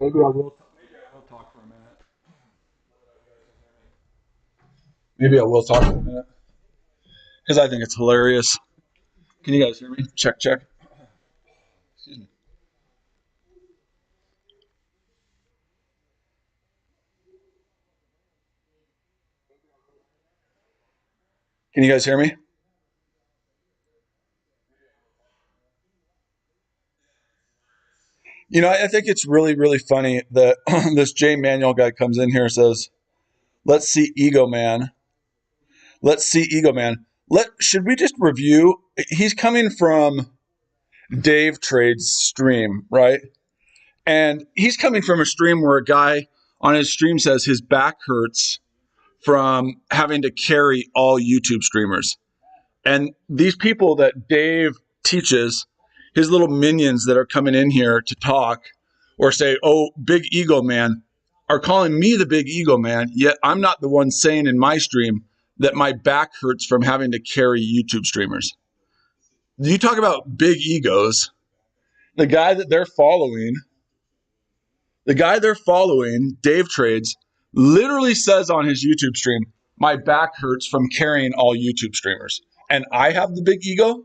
Maybe I will. Maybe I will talk for a minute. Maybe I will talk for a minute because I think it's hilarious. Can you guys hear me? Check, check. Excuse me. Can you guys hear me? You know, I think it's really, really funny that this Jay Manuel guy comes in here and says, "Let's see Ego Man. Let's see Ego Man. Should we just review?" He's coming from Dave Trade's stream, right? And he's coming from a stream where a guy on his stream says his back hurts from having to carry all YouTube streamers. And these people that Dave teaches, his little minions that are coming in here to talk or say, "Oh, big ego man," are calling me the big ego man, yet I'm not the one saying in my stream that my back hurts from having to carry YouTube streamers. You talk about big egos. The guy that they're following, the guy they're following, Dave Trades, literally says on his YouTube stream, "My back hurts from carrying all YouTube streamers." And I have the big ego.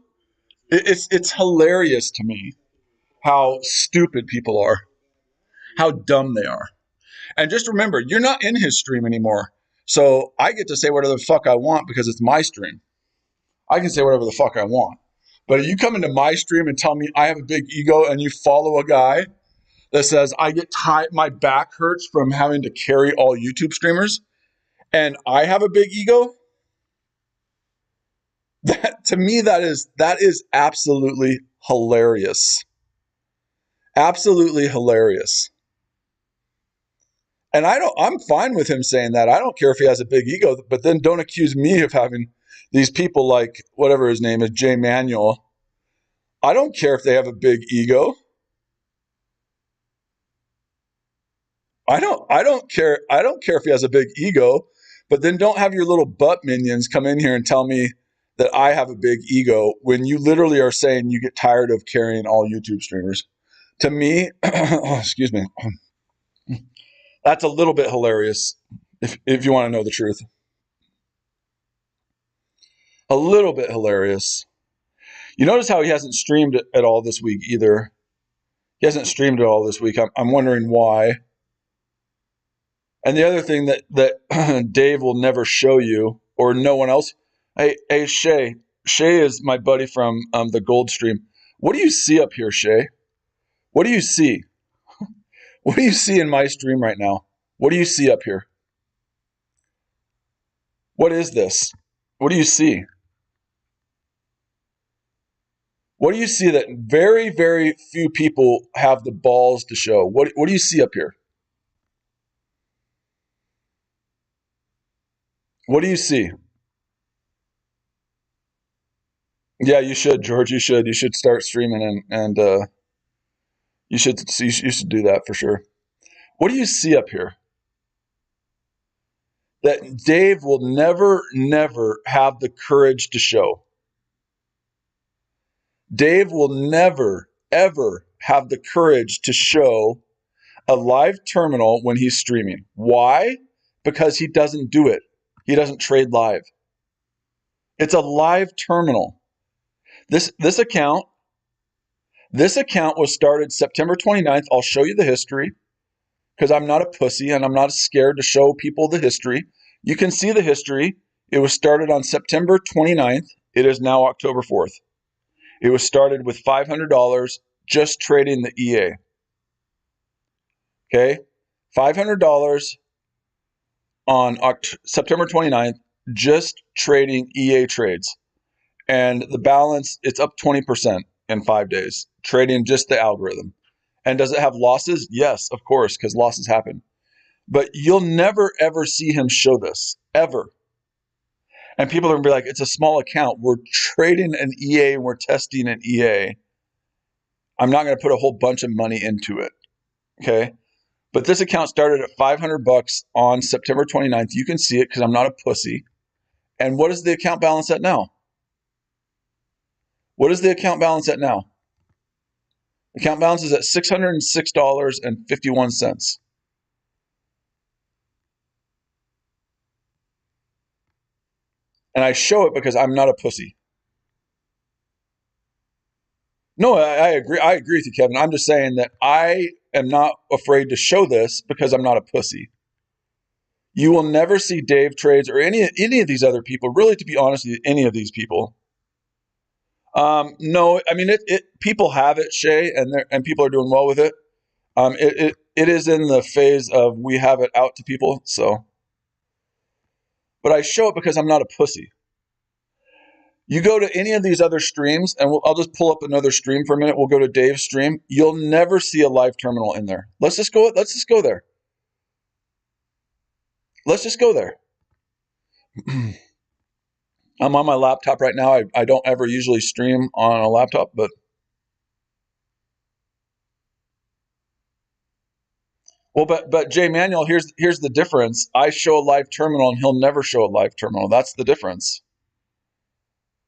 It's hilarious to me how stupid people are, how dumb they are. And just remember, you're not in his stream anymore. So I get to say whatever the fuck I want because it's my stream. I can say whatever the fuck I want. But if you come into my stream and tell me I have a big ego and you follow a guy that says I get tired, my back hurts from having to carry all YouTube streamers, and I have a big ego, that to me that is absolutely hilarious. Absolutely hilarious. And I'm fine with him saying that. I don't care if he has a big ego, but then don't accuse me of having these people like whatever his name is, Jay Manuel. I don't care if they have a big ego. I don't care if he has a big ego, but then don't have your little butt minions come in here and tell me that I have a big ego when you literally are saying you get tired of carrying all YouTube streamers. To me, oh, excuse me, that's a little bit hilarious if you want to know the truth. A little bit hilarious. You notice how he hasn't streamed at all this week either. He hasn't streamed at all this week. I'm wondering why. And the other thing that Dave will never show you, or no one else. Hey, Shay. Shay is my buddy from the Gold Stream. What do you see up here, Shay? What do you see? What do you see in my stream right now? What do you see up here? What is this? What do you see? What do you see that very, very few people have the balls to show? What do you see up here? What do you see? Yeah, you should, George. You should. You should start streaming and you should do that for sure. What do you see up here that Dave will never, never have the courage to show? Dave will never, ever have the courage to show a live terminal when he's streaming. Why? Because he doesn't do it. He doesn't trade live. It's a live terminal. This account was started September 29th. I'll show you the history because I'm not a pussy and I'm not scared to show people the history. You can see the history. It was started on September 29th. It is now October 4th. It was started with $500 just trading the EA. Okay? $500 on September 29th, just trading EA trades. And the balance, it's up 20% in 5 days, trading just the algorithm. And does it have losses? Yes, of course, because losses happen. But you'll never, ever see him show this, ever. And people are going to be like, it's a small account. We're trading an EA and we're testing an EA. I'm not going to put a whole bunch of money into it. Okay? But this account started at $500 on September 29th. You can see it because I'm not a pussy. And what is the account balance at now? What is the account balance at now? Account balance is at $606.51. And I show it because I'm not a pussy. No, I agree. I agree with you, Kevin. I'm just saying that I am not afraid to show this because I'm not a pussy. You will never see Dave trades or any of these other people. Really, to be honest with you, any of these people. No, I mean people have it, Shay, and people are doing well with it. It is in the phase of we have it out to people. So, but I show it because I'm not a pussy. You go to any of these other streams, and I'll just pull up another stream for a minute. We'll go to Dave's stream. You'll never see a live terminal in there. Let's just go there. Let's just go there. I'm on my laptop right now. I don't ever usually stream on a laptop, but Jay Manuel, here's the difference. I show a live terminal, and he'll never show a live terminal. That's the difference.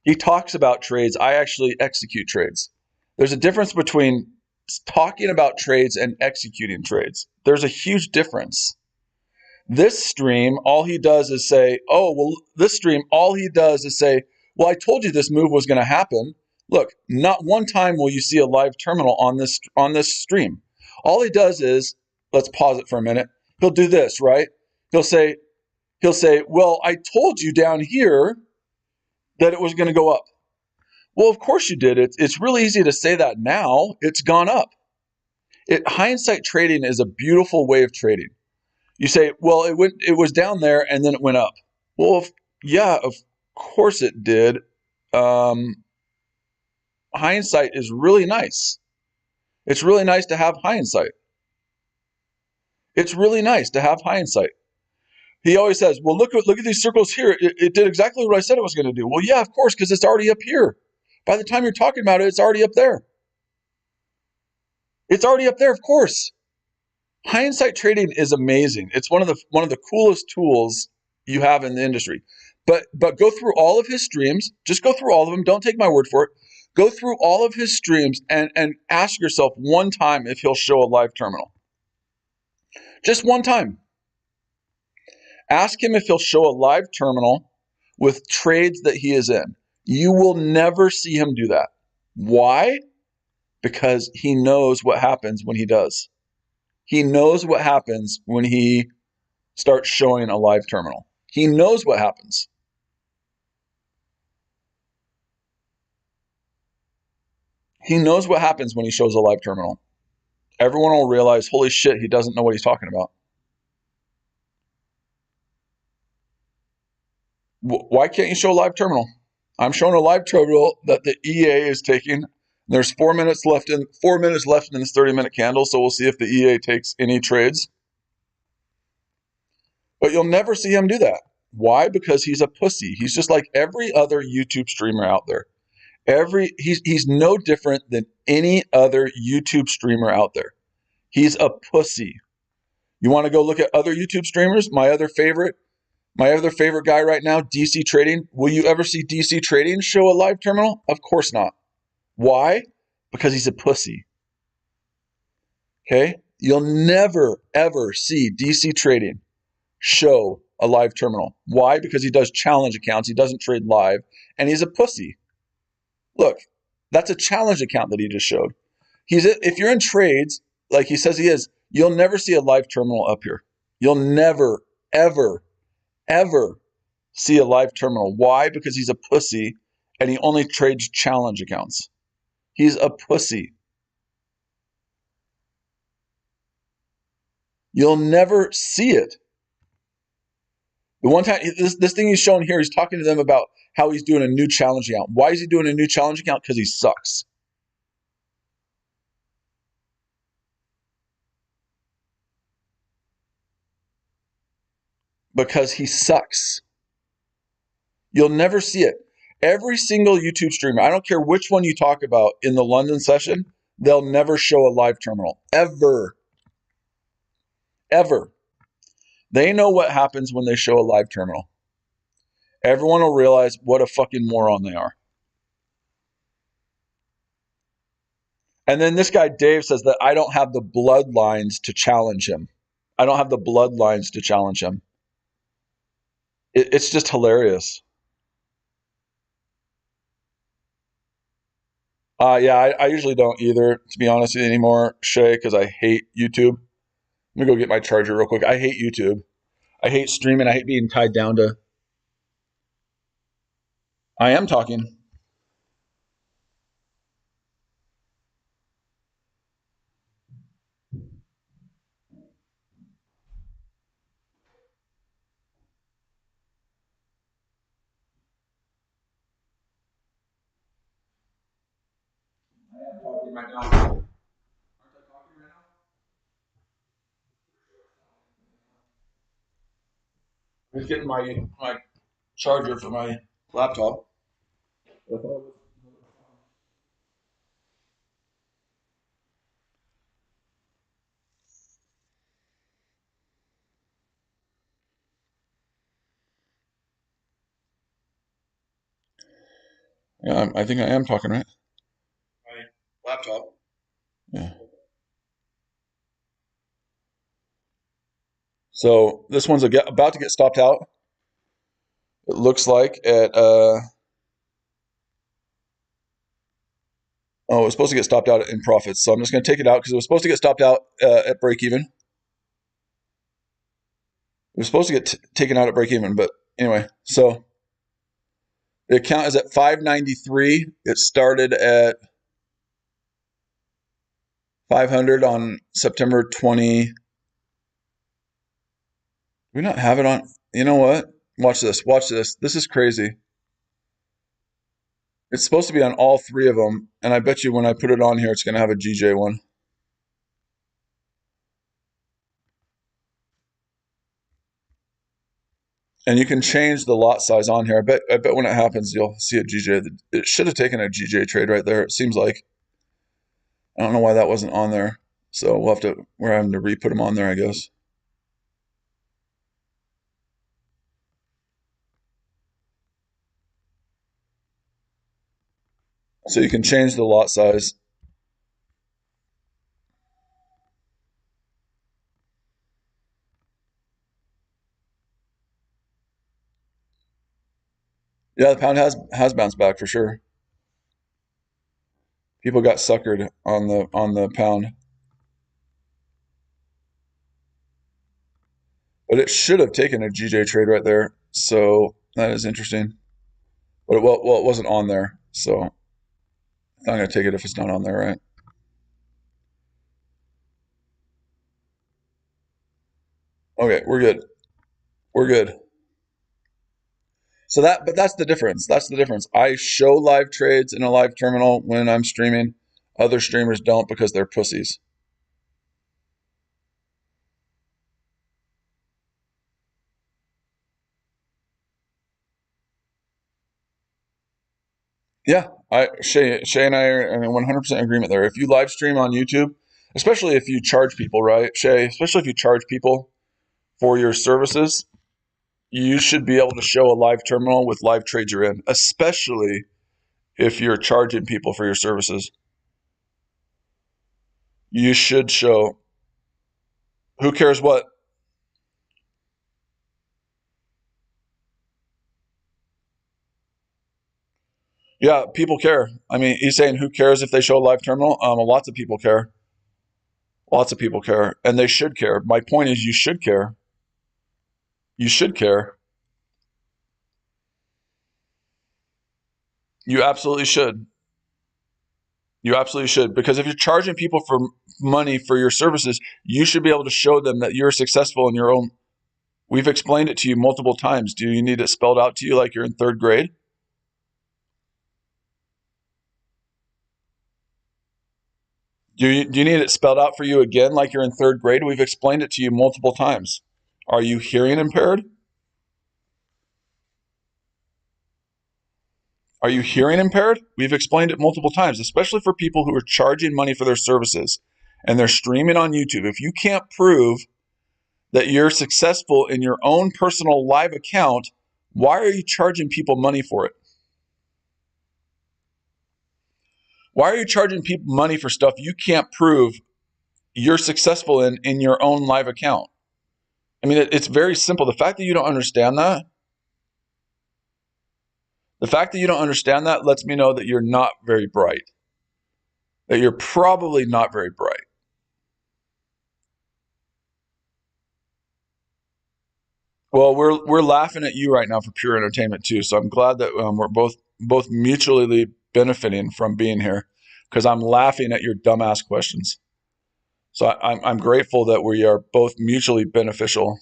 He talks about trades. I actually execute trades. There's a difference between talking about trades and executing trades. There's a huge difference. This stream, all he does is say, well, I told you this move was going to happen. Look, not one time will you see a live terminal on this stream. All he does is, let's pause it for a minute. He'll do this, right? He'll say, well, I told you down here that it was going to go up. Well, of course you did. It's really easy to say that now. It's gone up. Hindsight trading is a beautiful way of trading. You say, well, it was down there and then it went up. Well, of course it did. Hindsight is really nice. It's really nice to have hindsight. It's really nice to have hindsight. He always says, well, look at these circles here. It did exactly what I said it was going to do. Well, yeah, of course, because it's already up here. By the time you're talking about it, it's already up there. It's already up there, of course. Hindsight trading is amazing. It's one of the coolest tools you have in the industry. But go through all of his streams. Just go through all of them. Don't take my word for it. Go through all of his streams and ask yourself one time if he'll show a live terminal. Just one time. Ask him if he'll show a live terminal with trades that he is in. You will never see him do that. Why? Because he knows what happens when he does. He knows what happens when he starts showing a live terminal. He knows what happens. He knows what happens when he shows a live terminal. Everyone will realize, holy shit, he doesn't know what he's talking about. Why can't you show a live terminal? I'm showing a live terminal that the EA is taking. There's 4 minutes left in this 30-minute candle, so we'll see if the EA takes any trades. But you'll never see him do that. Why? Because he's a pussy. He's just like every other YouTube streamer out there. He's no different than any other YouTube streamer out there. He's a pussy. You want to go look at other YouTube streamers? My other favorite guy right now, DC Trading. Will you ever see DC Trading show a live terminal? Of course not. Why? Because he's a pussy. Okay? You'll never, ever see DC Trading show a live terminal. Why? Because he does challenge accounts. He doesn't trade live. And he's a pussy. Look, that's a challenge account that he just showed. If you're in trades, like he says he is, you'll never see a live terminal up here. You'll never, ever, ever see a live terminal. Why? Because he's a pussy and he only trades challenge accounts. He's a pussy. You'll never see it. The one time, this thing he's showing here, he's talking to them about how he's doing a new challenge account. Why is he doing a new challenge account? Because he sucks. Because he sucks. You'll never see it. Every single YouTube streamer, I don't care which one you talk about in the London session, they'll never show a live terminal. Ever. Ever. They know what happens when they show a live terminal. Everyone will realize what a fucking moron they are. And then this guy Dave says that I don't have the bloodlines to challenge him. I don't have the bloodlines to challenge him. It's just hilarious. Yeah, I usually don't either, to be honest with you anymore, Shay, because I hate YouTube. Let me go get my charger real quick. I hate YouTube. I hate streaming. I hate being tied down to. I am talking. I am talking right now. Aren't I talking right now? I'm just getting my charger for my laptop. Yeah, I think I am talking right. My laptop. Yeah. So this one's about to get stopped out. It looks like at oh, it was supposed to get stopped out in profits. So I'm just going to take it out because it was supposed to get stopped out at break even. It was supposed to get taken out at break even, but anyway. So the account is at 593. It started at 500 on September 20. Do we not have it on? You know what? Watch this. Watch this. This is crazy. It's supposed to be on all three of them, and I bet you when I put it on here, it's going to have a GJ one. And you can change the lot size on here. I bet when it happens, you'll see a GJ. It should have taken a GJ trade right there. It seems like. I don't know why that wasn't on there. So we're having to re-put them on there, I guess. So you can change the lot size. Yeah, the pound has bounced back for sure. People got suckered on the pound. But it should have taken a GJ trade right there. So that is interesting. But it wasn't on there. So I'm going to take it if it's not on there, right? Okay, we're good. We're good. But that's the difference. That's the difference. I show live trades in a live terminal when I'm streaming. Other streamers don't because they're pussies. Yeah, Shay and I are in 100% agreement there. If you live stream on YouTube, especially if you charge people, right, Shay? Especially if you charge people for your services, you should be able to show a live terminal with live trades you're in, especially if you're charging people for your services. You should show. Who cares what? Yeah, people care. I mean, he's saying who cares if they show a live terminal? Lots of people care. Lots of people care, and they should care. My point is, you should care. You should care. You absolutely should. You absolutely should. Because if you're charging people for money for your services, you should be able to show them that you're successful in your own. We've explained it to you multiple times. Do you need it spelled out to you like you're in third grade? Do you need it spelled out for you again like you're in third grade? We've explained it to you multiple times. Are you hearing impaired? Are you hearing impaired? We've explained it multiple times, especially for people who are charging money for their services and they're streaming on YouTube. If you can't prove that you're successful in your own personal live account, why are you charging people money for it? Why are you charging people money for stuff you can't prove you're successful in your own live account? I mean, it's very simple. The fact that you don't understand that lets me know that you're not very bright, that you're probably not very bright. Well, we're laughing at you right now for pure entertainment too. So I'm glad that we're both mutually benefiting from being here, because I'm laughing at your dumbass questions. So I'm grateful that we are both mutually beneficial.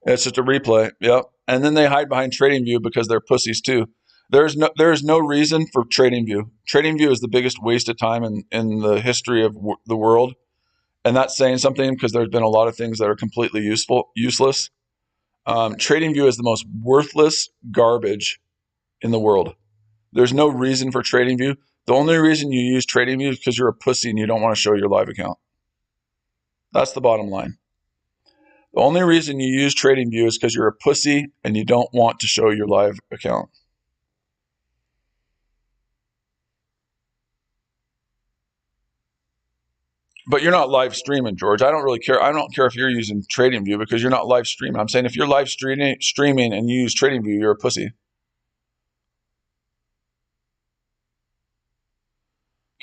It's just a replay. Yep. And then they hide behind TradingView because they're pussies too. There is no reason for TradingView. TradingView is the biggest waste of time in the history of the world, and that's saying something because there's been a lot of things that are completely useless. TradingView is the most worthless garbage in the world. There's no reason for TradingView. The only reason you use TradingView is because you're a pussy and you don't want to show your live account. That's the bottom line. The only reason you use TradingView is because you're a pussy and you don't want to show your live account. But you're not live streaming, George. I don't really care. I don't care if you're using TradingView because you're not live streaming. I'm saying if you're live streaming and you use TradingView, you're a pussy.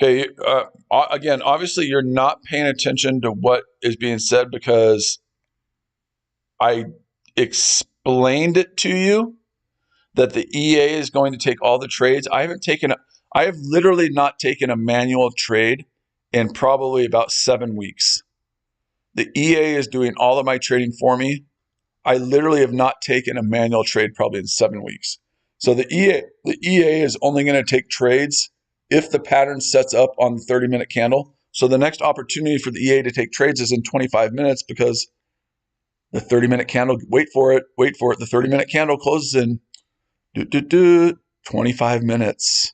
Okay. Again, obviously, you're not paying attention to what is being said because I explained it to you that the EA is going to take all the trades. I have literally not taken a manual trade in probably about 7 weeks. The EA is doing all of my trading for me. I literally have not taken a manual trade probably in 7 weeks. So the EA is only going to take trades if the pattern sets up on the 30-minute candle. So the next opportunity for the EA to take trades is in 25 minutes because the 30-minute candle, wait for it, the 30-minute candle closes in 25 minutes.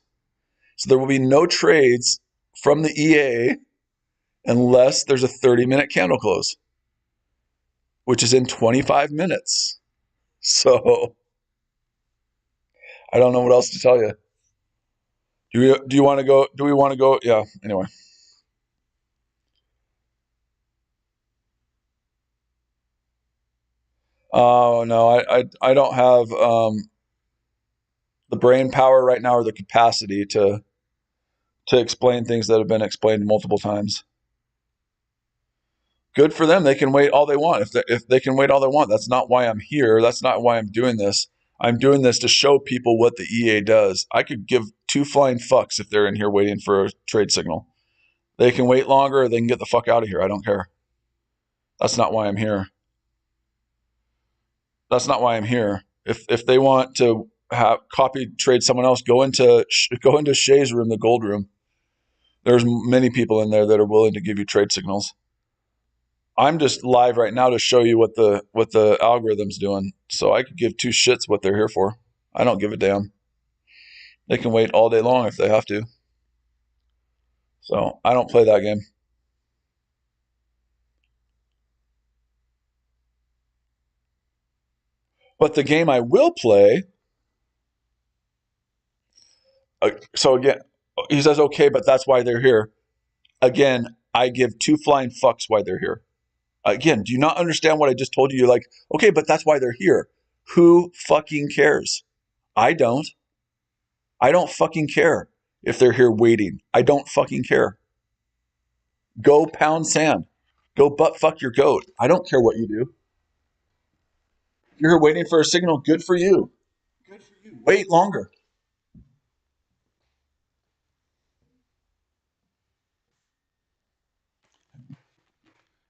So there will be no trades from the EA unless there's a 30-minute candle close, which is in 25 minutes. So I don't know what else to tell you. Do you want to go? Do we want to go? Yeah. Anyway. Oh no, I don't have the brain power right now or the capacity to explain things that have been explained multiple times. Good for them. They can wait all they want. If they can wait all they want, that's not why I'm here. That's not why I'm doing this. I'm doing this to show people what the EA does. I could give two flying fucks if they're in here waiting for a trade signal. They can wait longer or they can get the fuck out of here. I don't care. That's not why I'm here. That's not why I'm here. If they want to have copy trade someone else, go into Shay's room, the gold room. There's many people in there that are willing to give you trade signals. I'm just live right now to show you what the algorithm's doing. So I could give two shits what they're here for. I don't give a damn. They can wait all day long if they have to. So I don't play that game. But the game I will play. So again, he says okay, but that's why they're here. Again, I give two flying fucks why they're here. Again, do you not understand what I just told you? You're like, okay, but that's why they're here. Who fucking cares? I don't. I don't fucking care if they're here waiting. I don't fucking care. Go pound sand. Go butt fuck your goat. I don't care what you do. If you're waiting for a signal, good for you. Good for you. Wait longer.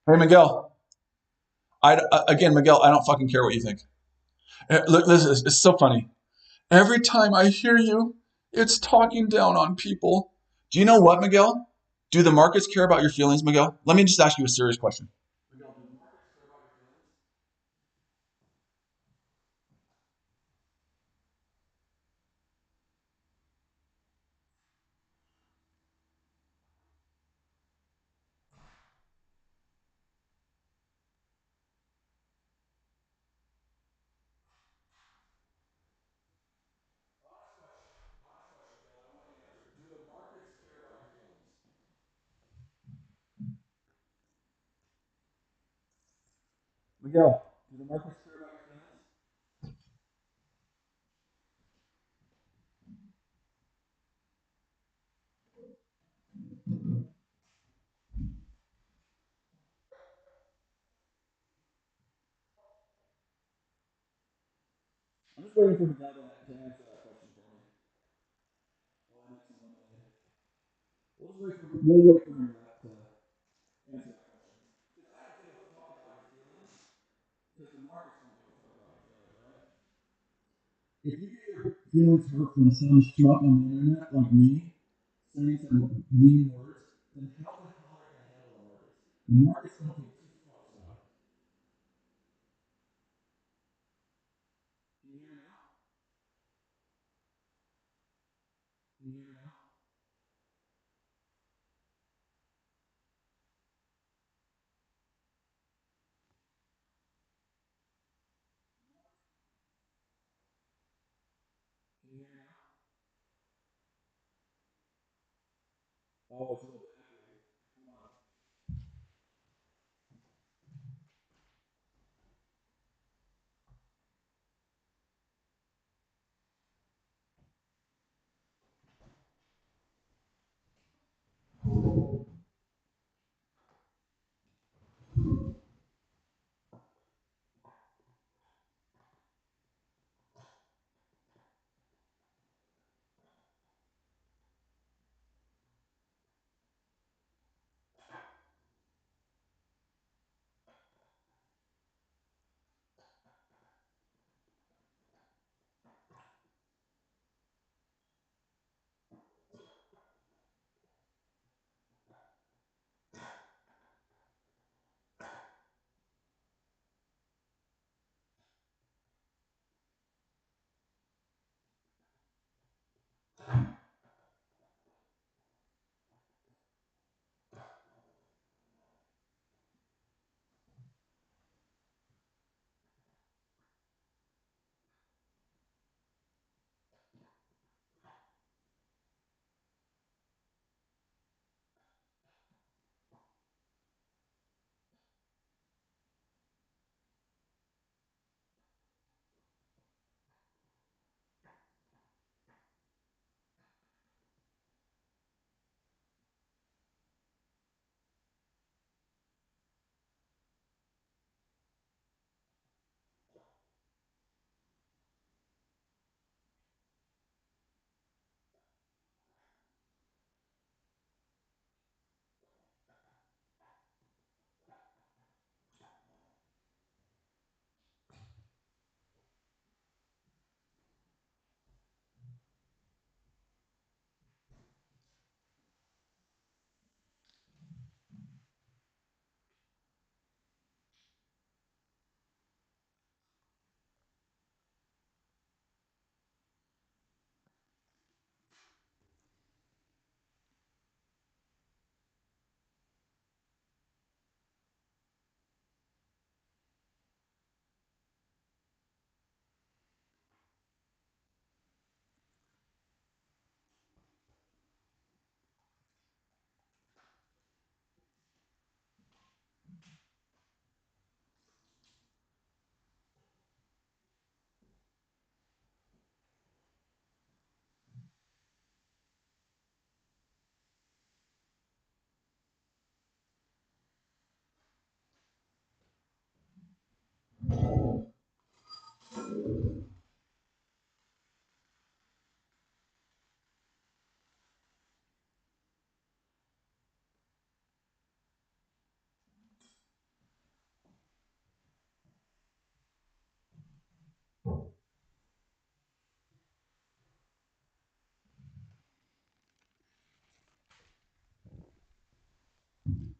Hey, Miguel. Again, Miguel, I don't fucking care what you think. Look, this is it's so funny. Every time I hear you, it's talking down on people. Do you know what, Miguel? Do the markets care about your feelings, Miguel? Let me just ask you a serious question. Miguel, do the markets care about your feelings? I'm just waiting for Miguel to answer that question for me. While I make some lemonade. We'll wait for Miguel to answer that question. Because I don't give a fuck about your feelings. Because the markets don't give a fuck about your feelings, right? If you get your feelings hurt from some schmuck on the internet like me saying some mean words, then how the hell are you gonna handle the markets? The markets don't give two fucks about it. Can you hear me now? Can you hear me now? Can you hear me now? Oh, it's a little bit echoey. Hold on.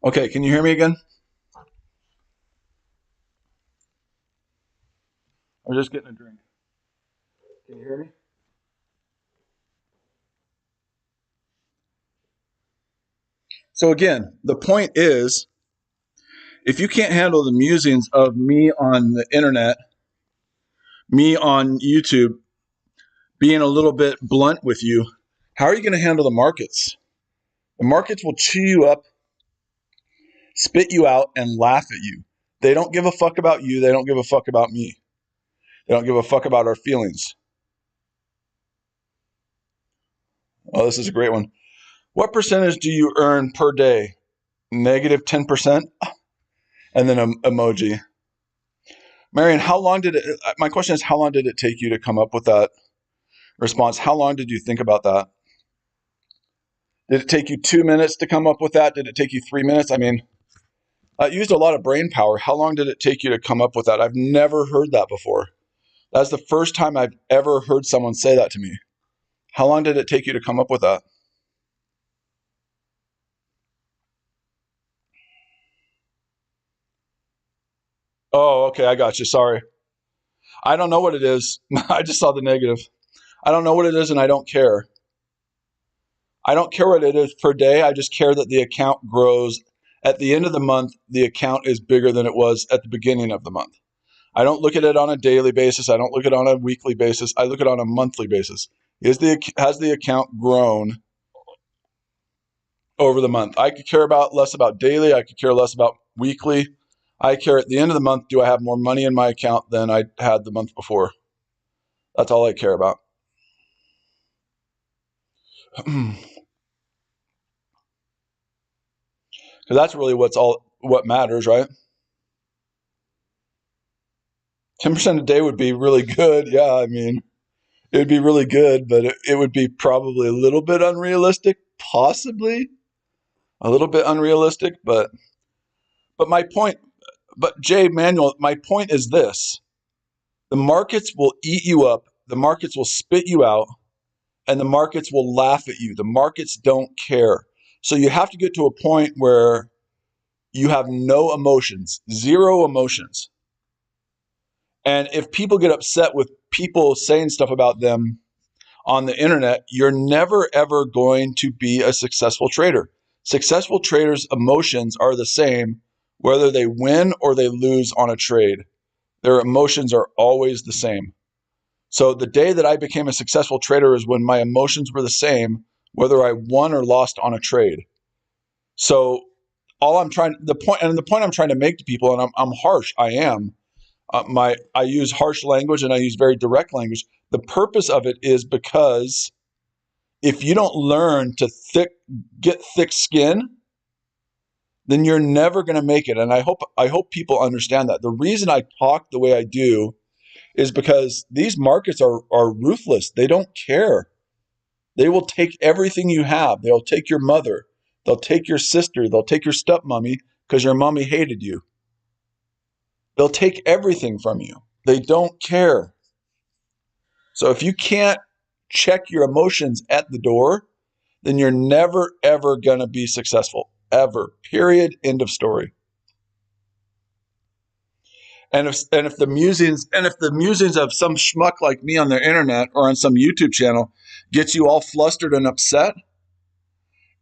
Okay, can you hear me again? I was just getting a drink. Can you hear me? So again, the point is, if you can't handle the musings of me on the internet, me on YouTube, being a little bit blunt with you, how are you going to handle the markets? The markets will chew you up, spit you out, and laugh at you. They don't give a fuck about you. They don't give a fuck about me. They don't give a fuck about our feelings. Oh, this is a great one. What percentage do you earn per day? Negative 10%? And then an emoji. Marion, my question is, how long did it take you to come up with that response? How long did you think about that? Did it take you 2 minutes to come up with that? Did it take you 3 minutes? I mean, it used a lot of brain power. How long did it take you to come up with that? I've never heard that before. That's the first time I've ever heard someone say that to me. How long did it take you to come up with that? Oh, okay, I got you. Sorry. I don't know what it is. I just saw the negative. I don't know what it is and I don't care. I don't care what it is per day. I just care that the account grows. At the end of the month, the account is bigger than it was at the beginning of the month. I don't look at it on a daily basis. I don't look at it on a weekly basis. I look at it on a monthly basis. Has the account grown over the month? I could care less about daily. I could care less about weekly. I care at the end of the month, do I have more money in my account than I had the month before? That's all I care about. Because that's really what matters, right? 10% a day would be really good. Yeah, I mean, it would be really good, but it would be probably a little bit unrealistic, possibly a little bit unrealistic, but my point, but Jay Manuel, my point is this. The markets will eat you up, the markets will spit you out, and the markets will laugh at you. The markets don't care. So you have to get to a point where you have no emotions, zero emotions. And if people get upset with people saying stuff about them on the internet, you're never ever going to be a successful trader. Successful traders' emotions are the same whether they win or they lose on a trade. Their emotions are always the same. So the day that I became a successful trader is when my emotions were the same whether I won or lost on a trade. So the point I'm trying to make to people, and I'm harsh, I am. I use harsh language and I use very direct language. The purpose of it is because if you don't learn to get thick skin, then you're never going to make it. And I hope people understand that. The reason I talk the way I do is because these markets are ruthless. They don't care. They will take everything you have. They'll take your mother. They'll take your sister. They'll take your stepmommy because your mommy hated you. They'll take everything from you. They don't care. So if you can't check your emotions at the door, then you're never, ever going to be successful. Ever. Period. End of story. And if the musings of some schmuck like me on the internet or on some YouTube channel gets you all flustered and upset,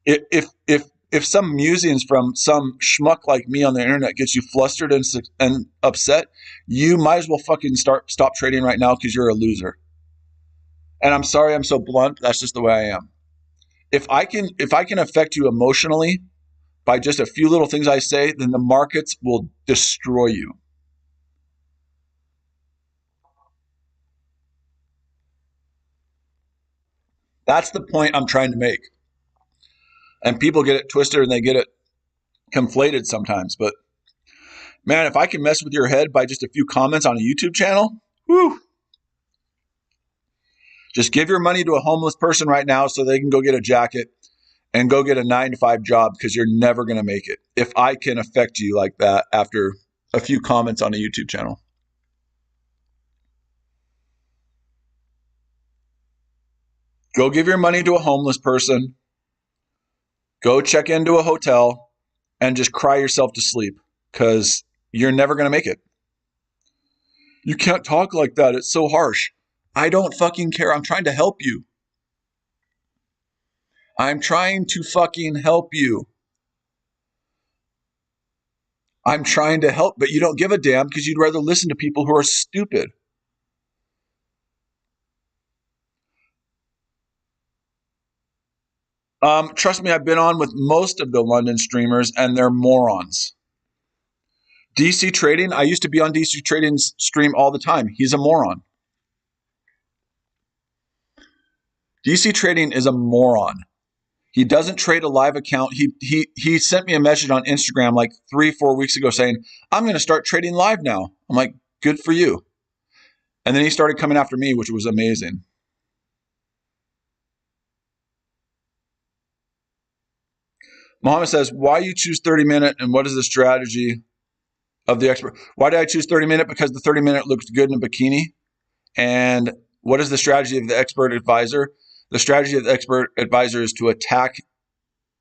if some musings from some schmuck like me on the internet gets you flustered and upset, you might as well fucking stop trading right now because you're a loser. And I'm sorry I'm so blunt. That's just the way I am. If I can affect you emotionally by just a few little things I say, then the markets will destroy you. That's the point I'm trying to make. And people get it twisted and they get it conflated sometimes. But man, if I can mess with your head by just a few comments on a YouTube channel, whew, just give your money to a homeless person right now so they can go get a jacket and go get a 9 to 5 job because you're never going to make it. If I can affect you like that after a few comments on a YouTube channel. Go give your money to a homeless person. Go check into a hotel and just cry yourself to sleep because you're never going to make it. You can't talk like that. It's so harsh. I don't fucking care. I'm trying to help you. I'm trying to fucking help you. I'm trying to help, but you don't give a damn because you'd rather listen to people who are stupid. Trust me, I've been on with most of the London streamers and they're morons. DC Trading, I used to be on DC Trading's stream all the time. He's a moron. DC Trading is a moron. He doesn't trade a live account. He sent me a message on Instagram like 3-4 weeks ago saying, I'm going to start trading live now. I'm like, good for you. And then he started coming after me, which was amazing. Mohammed says, why you choose 30-minute and what is the strategy of the expert? Why did I choose 30-minute? Because the 30-minute looks good in a bikini. And what is the strategy of the expert advisor? The strategy of the expert advisor is to attack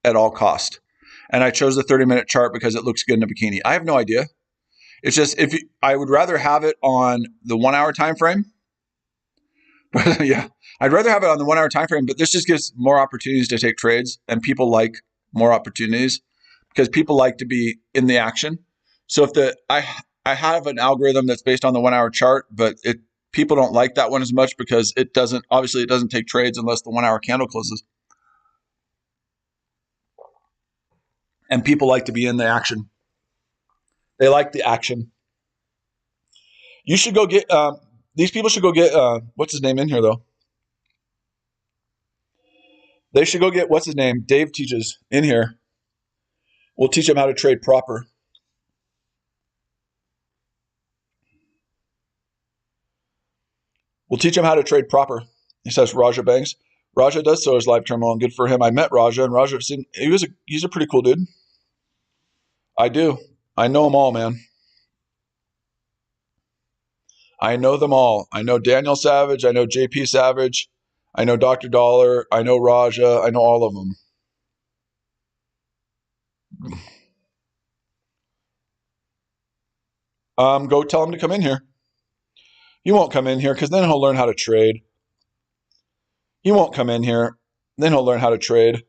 at all cost. And I chose the 30-minute chart because it looks good in a bikini. I have no idea. It's just I would rather have it on the 1 hour time frame. Yeah, I'd rather have it on the 1 hour time frame, but this just gives more opportunities to take trades, and people like more opportunities because people like to be in the action. So if I have an algorithm that's based on the 1 hour chart, but people don't like that one as much because it doesn't take trades unless the 1 hour candle closes. And people like to be in the action. They like the action. You should go get these people should go get what's his name in here though. They should go get what's his name. Dave teaches in here. We'll teach them how to trade proper. We'll teach him how to trade proper. He says Raja Banks. Raja does so his live terminal, and good for him. I met Raja, and Raja he's a pretty cool dude. I do. I know them all, man. I know them all. I know Daniel Savage. I know JP Savage. I know Dr. Dollar. I know Raja. I know all of them. Go tell him to come in here. He won't come in here because then he'll learn how to trade. He won't come in here. Then he'll learn how to trade.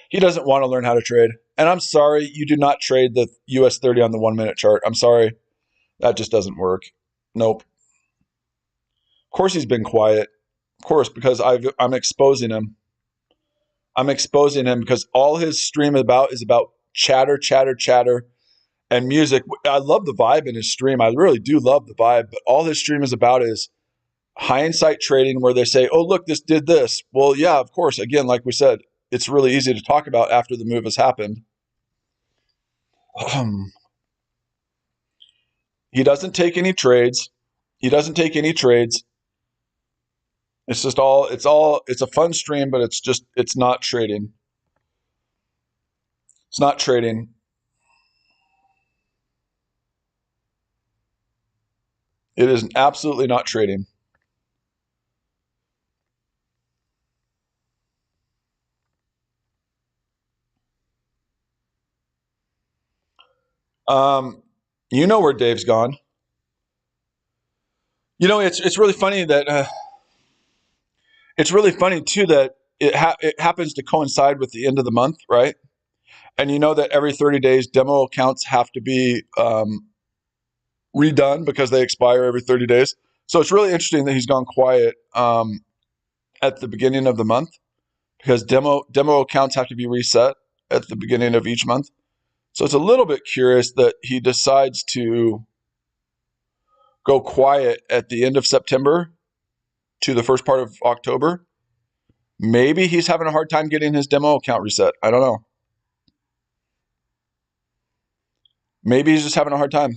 He doesn't want to learn how to trade. And I'm sorry, you do not trade the US 30 on the 1 minute chart. I'm sorry. That just doesn't work. Nope. Of course he's been quiet. Of course, because I'm exposing him. I'm exposing him because all his stream is about chatter, chatter, chatter, and music. I love the vibe in his stream. I really do love the vibe. But all his stream is about is hindsight trading where they say, oh, look, this did this. Well, yeah, of course. Again, like we said, it's really easy to talk about after the move has happened. He doesn't take any trades. He doesn't take any trades. It's just it's a fun stream, but it's not trading. It's not trading. It is absolutely not trading. You know where Dave's gone. You know, it's really funny that it's really funny too that it happens to coincide with the end of the month, right? And you know that every 30 days demo accounts have to be redone because they expire every 30 days. So it's really interesting that he's gone quiet at the beginning of the month because demo accounts have to be reset at the beginning of each month. So it's a little bit curious that he decides to go quiet at the end of September to the first part of October. Maybe he's having a hard time getting his demo account reset. I don't know. Maybe he's just having a hard time.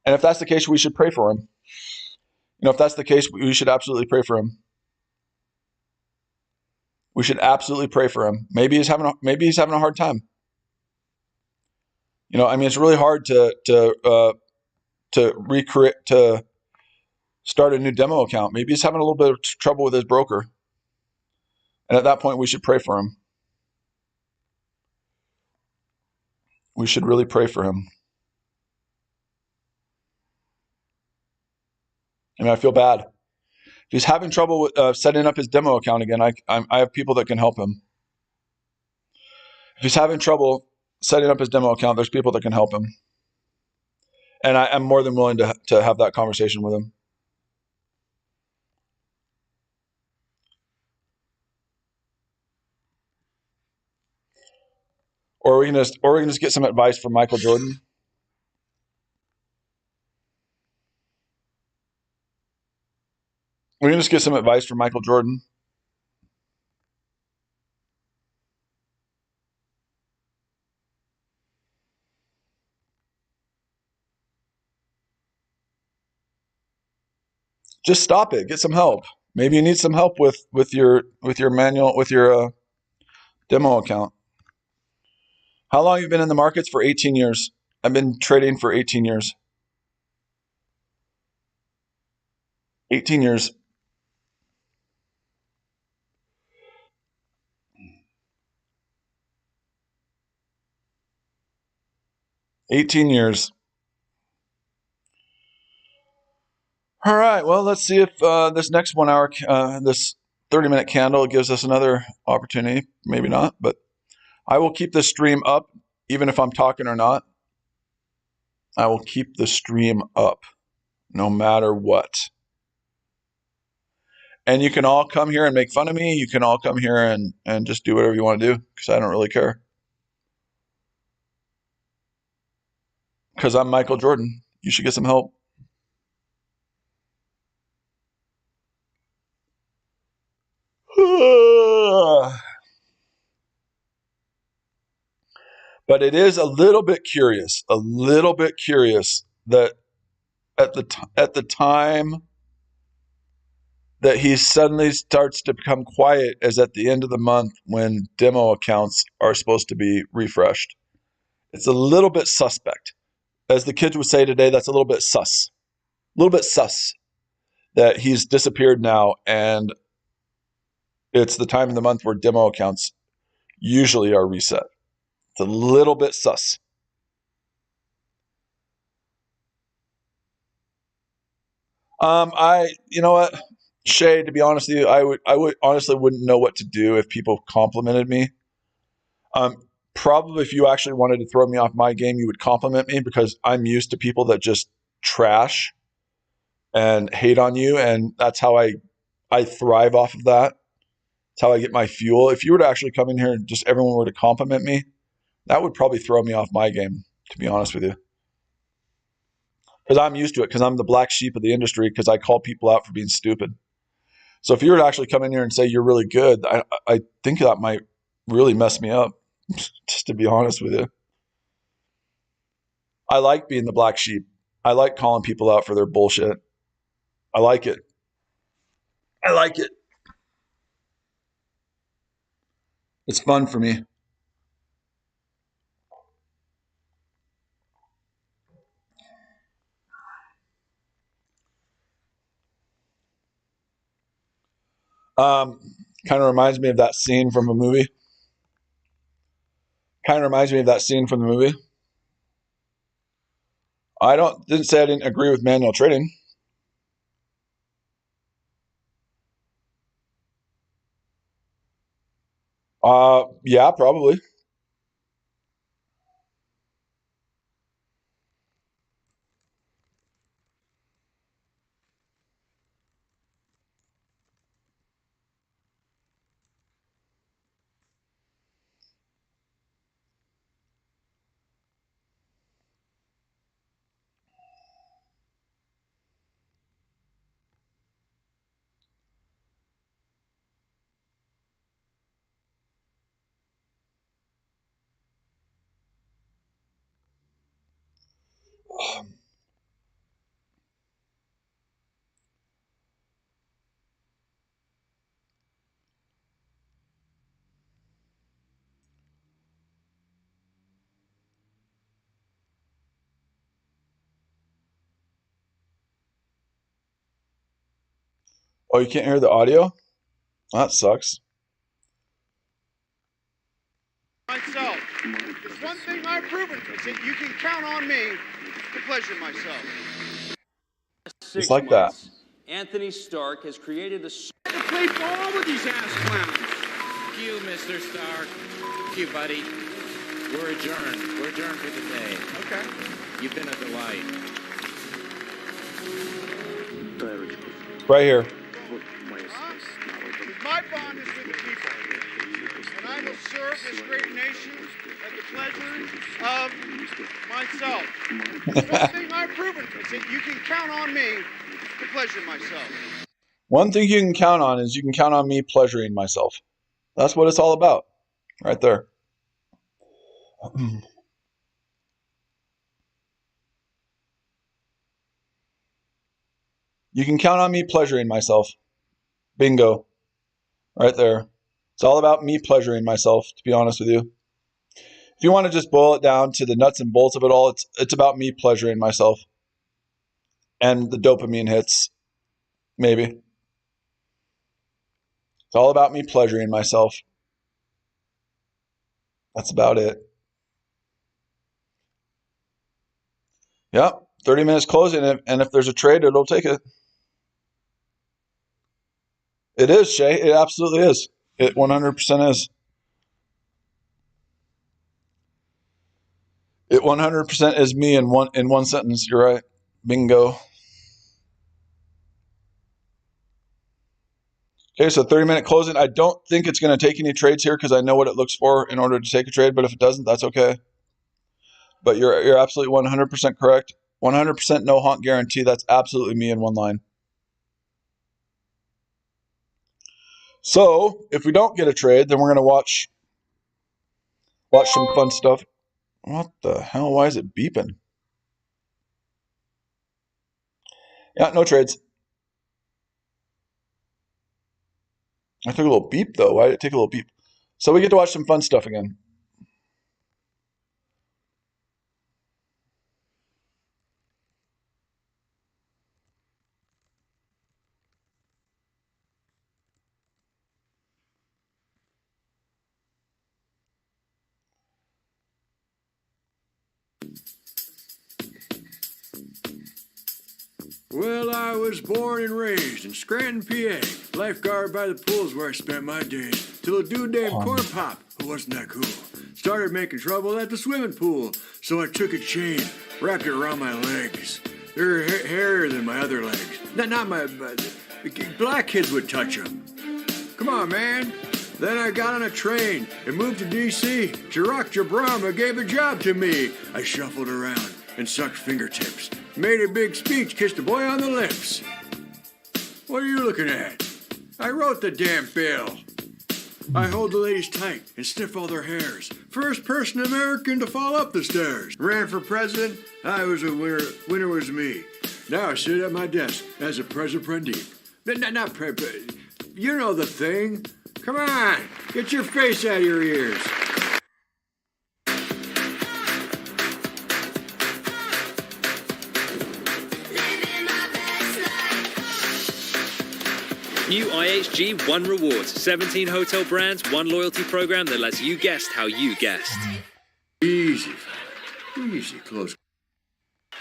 And if that's the case, we should pray for him. You know, if that's the case, we should absolutely pray for him. We should absolutely pray for him. Maybe he's having a hard time. You know, I mean, it's really hard to recreate to start a new demo account. Maybe he's having a little bit of trouble with his broker. And at that point, we should pray for him. We should really pray for him. I mean, I feel bad. If he's having trouble with setting up his demo account again, I have people that can help him. If he's having trouble setting up his demo account, there's people that can help him. And I'm more than willing to have that conversation with him. Or we can just get some advice from Michael Jordan. We can just get some advice from Michael Jordan. Just stop it. Get some help. Maybe you need some help with your manual, with your demo account. How long have you been in the markets? For 18 years. I've been trading for 18 years. 18 years. 18 years. All right. Well, let's see if this next 1 hour, this 30-minute candle gives us another opportunity. Maybe not, but I will keep the stream up, even if I'm talking or not. I will keep the stream up, no matter what. And you can all come here and make fun of me. You can all come here and just do whatever you want to do, because I don't really care. Because I'm Michael Jordan. You should get some help. But it is a little bit curious that at the time that he suddenly starts to become quiet is at the end of the month when demo accounts are supposed to be refreshed. It's a little bit suspect. As the kids would say today, that's a little bit sus. A little bit sus that he's disappeared now, and it's the time of the month where demo accounts usually are reset. It's a little bit sus. You know what, Shay, to be honest with you, I would honestly wouldn't know what to do if people complimented me. Probably if you actually wanted to throw me off my game, you would compliment me, because I'm used to people that just trash and hate on you, and that's how I thrive off of that. It's how I get my fuel. If you were to actually come in here and just everyone were to compliment me, that would probably throw me off my game, to be honest with you. Because I'm used to it, because I'm the black sheep of the industry, because I call people out for being stupid. So if you were to actually come in here and say you're really good, I think that might really mess me up, just to be honest with you. I like being the black sheep. I like calling people out for their bullshit. I like it. I like it. It's fun for me. Um, Kind of reminds me of that scene from a movie. Kind of reminds me of that scene from the movie. Didn't say I didn't agree with manual trading. Yeah, probably. Oh, you can't hear the audio? That sucks. Myself. There's one thing I've proven is that you can count on me to pleasure myself. Just like that. Anthony Stark has created a To play ball with these ass clowns. Thank you, Mr. Stark. Thank you, buddy. We're adjourned. We're adjourned for the day. Okay. You've been a delight. Right here. My bond is with the people. And I will serve this great nation at the pleasure of myself. One thing I've proven is that you can count on me to pleasure myself. One thing you can count on is you can count on me pleasuring myself. That's what it's all about, right there. You can count on me pleasuring myself. Bingo. Right there. It's all about me pleasuring myself, to be honest with you. If you want to just boil it down to the nuts and bolts of it all, it's about me pleasuring myself. And the dopamine hits, maybe. It's all about me pleasuring myself. That's about it. Yep, 30 minutes closing, and if there's a trade, it'll take it. It is, Shay. It absolutely is. It 100% is. It 100% is me in one sentence. You're right. Bingo. Okay, so 30-minute closing. I don't think it's going to take any trades here because I know what it looks for in order to take a trade, but if it doesn't, that's okay. But you're absolutely 100% correct. 100% no honk guarantee. That's absolutely me in one line. So if we don't get a trade, then we're going to watch some fun stuff. What the hell? Why is it beeping? Yeah, no trades. I took a little beep though. Why did it take a little beep? So we get to watch some fun stuff again. Well, I was born and raised in Scranton, PA. Lifeguard by the pool's where I spent my days. Till a dude named Corn Pop, who wasn't that cool, started making trouble at the swimming pool. So I took a chain, wrapped it around my legs. They're hairier than my other legs. Not my... black kids would touch them. Come on, man. Then I got on a train and moved to D.C. Barack Obama gave a job to me. I shuffled around and sucked fingertips. Made a big speech, kissed a boy on the lips. What are you looking at? I wrote the damn bill. I hold the ladies tight and sniff all their hairs. First person American to fall up the stairs. Ran for president, I was a winner. Winner was me. Now I sit at my desk as a president. Not you know the thing. Come on, get your face out of your ears. New IHG One Rewards. 17 hotel brands, one loyalty program that lets you guess how you guessed. Easy, easy, close.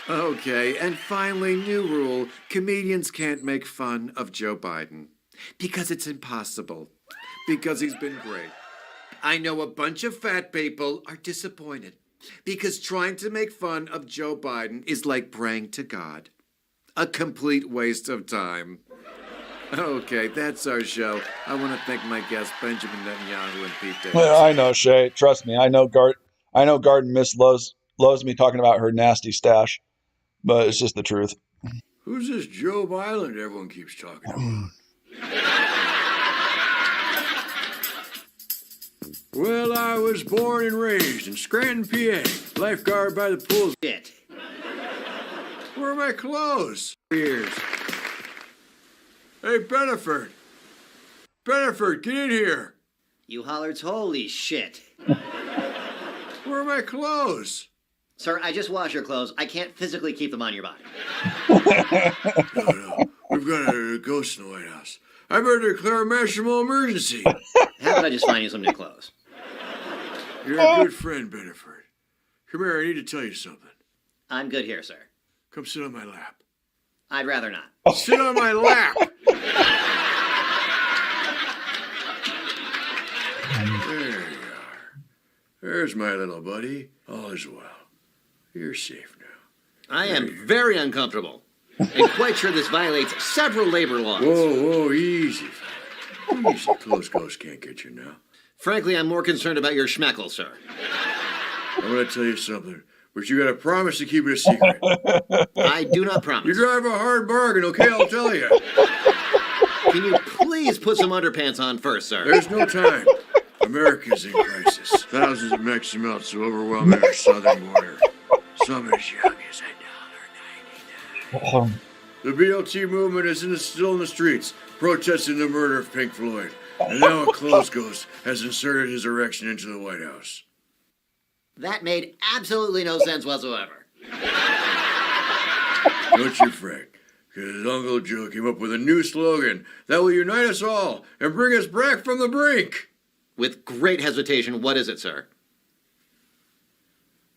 Okay, and finally, new rule. Comedians can't make fun of Joe Biden. Because it's impossible. Because he's been great. I know a bunch of fat people are disappointed. Because trying to make fun of Joe Biden is like praying to God. A complete waste of time. Okay, that's our show. I want to thank my guests, Benjamin Netanyahu and Pete Davidson. Well, I know, Shay. Trust me. I know Garden Miss loves me talking about her nasty stash, but it's just the truth. Who's this Joe Biden everyone keeps talking about? Well, I was born and raised in Scranton, PA. Lifeguard by the pool. Shit. Where are my clothes? Ears. Hey, Beneford. Beneford, get in here. You hollered, holy shit. Where are my clothes? Sir, I just washed your clothes. I can't physically keep them on your body. No. We've got a ghost in the White House. I better declare a national emergency. How about I just find you some new clothes? You're a good friend, Beneford. Come here, I need to tell you something. I'm good here, sir. Come sit on my lap. I'd rather not. Sit on my lap. There you are. There's my little buddy. All is well. You're safe now. I am very uncomfortable. And quite sure this violates several labor laws. Whoa, easy. Easy. Close ghosts can't get you now. Frankly, I'm more concerned about your schmeckle, sir. I'm gonna tell you something, but you gotta promise to keep it a secret. I do not You promise. drive a hard bargain, okay? I'll tell you. Can you please put some underpants on first, sir? There's no time. America's in crisis. Thousands of Mexican melts to overwhelm our southern border. Some as young as $1.99. The BLT movement is still in the streets, protesting the murder of Pink Floyd. And now a clothes ghost has inserted his erection into the White House. That made absolutely no sense whatsoever. Don't you fret, because Uncle Joe came up with a new slogan that will unite us all and bring us back from the brink. With great hesitation, what is it, sir?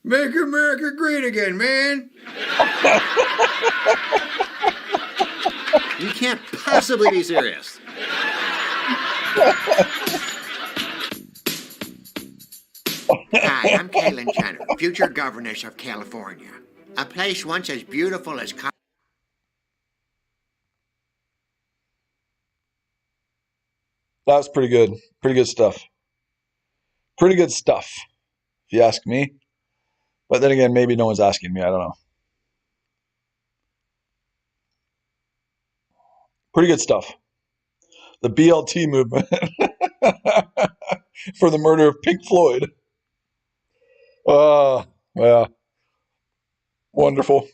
Make America great again, man. You can't possibly be serious. Hi, I'm Caitlyn Jenner, future governess of California. A place once as beautiful as That was pretty good. Pretty good stuff. Pretty good stuff, if you ask me. But then again, maybe no one's asking me. I don't know. Pretty good stuff. The BLT movement for the murder of Pink Floyd. Yeah. Wonderful.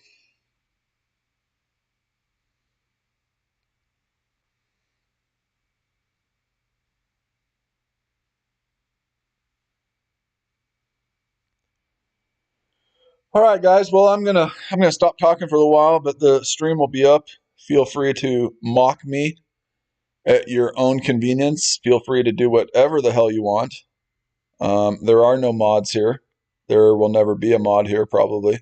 All right, guys. Well, I'm gonna stop talking for a little while, but the stream will be up. Feel free to mock me at your own convenience. Feel free to do whatever the hell you want. There are no mods here. There will never be a mod here, probably.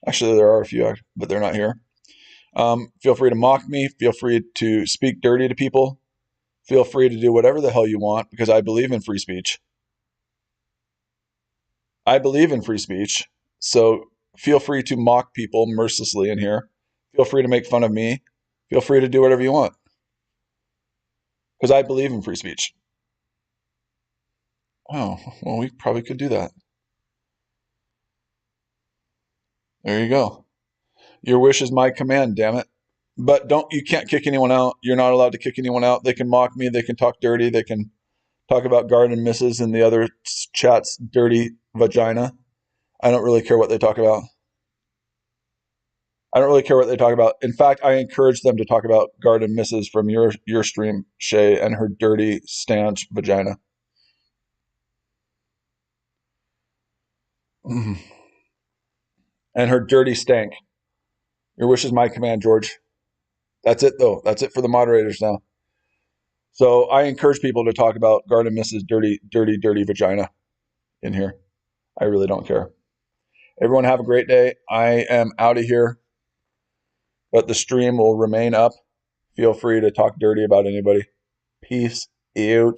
Actually, there are a few, but they're not here. Feel free to mock me. Feel free to speak dirty to people. Feel free to do whatever the hell you want, because I believe in free speech. I believe in free speech. So feel free to mock people mercilessly in here. Feel free to make fun of me. Feel free to do whatever you want, because I believe in free speech. Oh, well, we probably could do that. There you go. Your wish is my command, damn it. But you can't kick anyone out. You're not allowed to kick anyone out. They can mock me. They can talk dirty. They can talk about garden misses and the other chat's dirty vagina. I don't really care what they talk about. I don't really care what they talk about. In fact, I encourage them to talk about garden misses from your stream, Shay, and her dirty stanch vagina. And her dirty stank. Your wish is my command, George. That's it, though. That's it for the moderators now. So I encourage people to talk about garden misses' dirty, dirty, dirty vagina in here. I really don't care. Everyone have a great day. I am out of here, but the stream will remain up. Feel free to talk dirty about anybody. Peace out.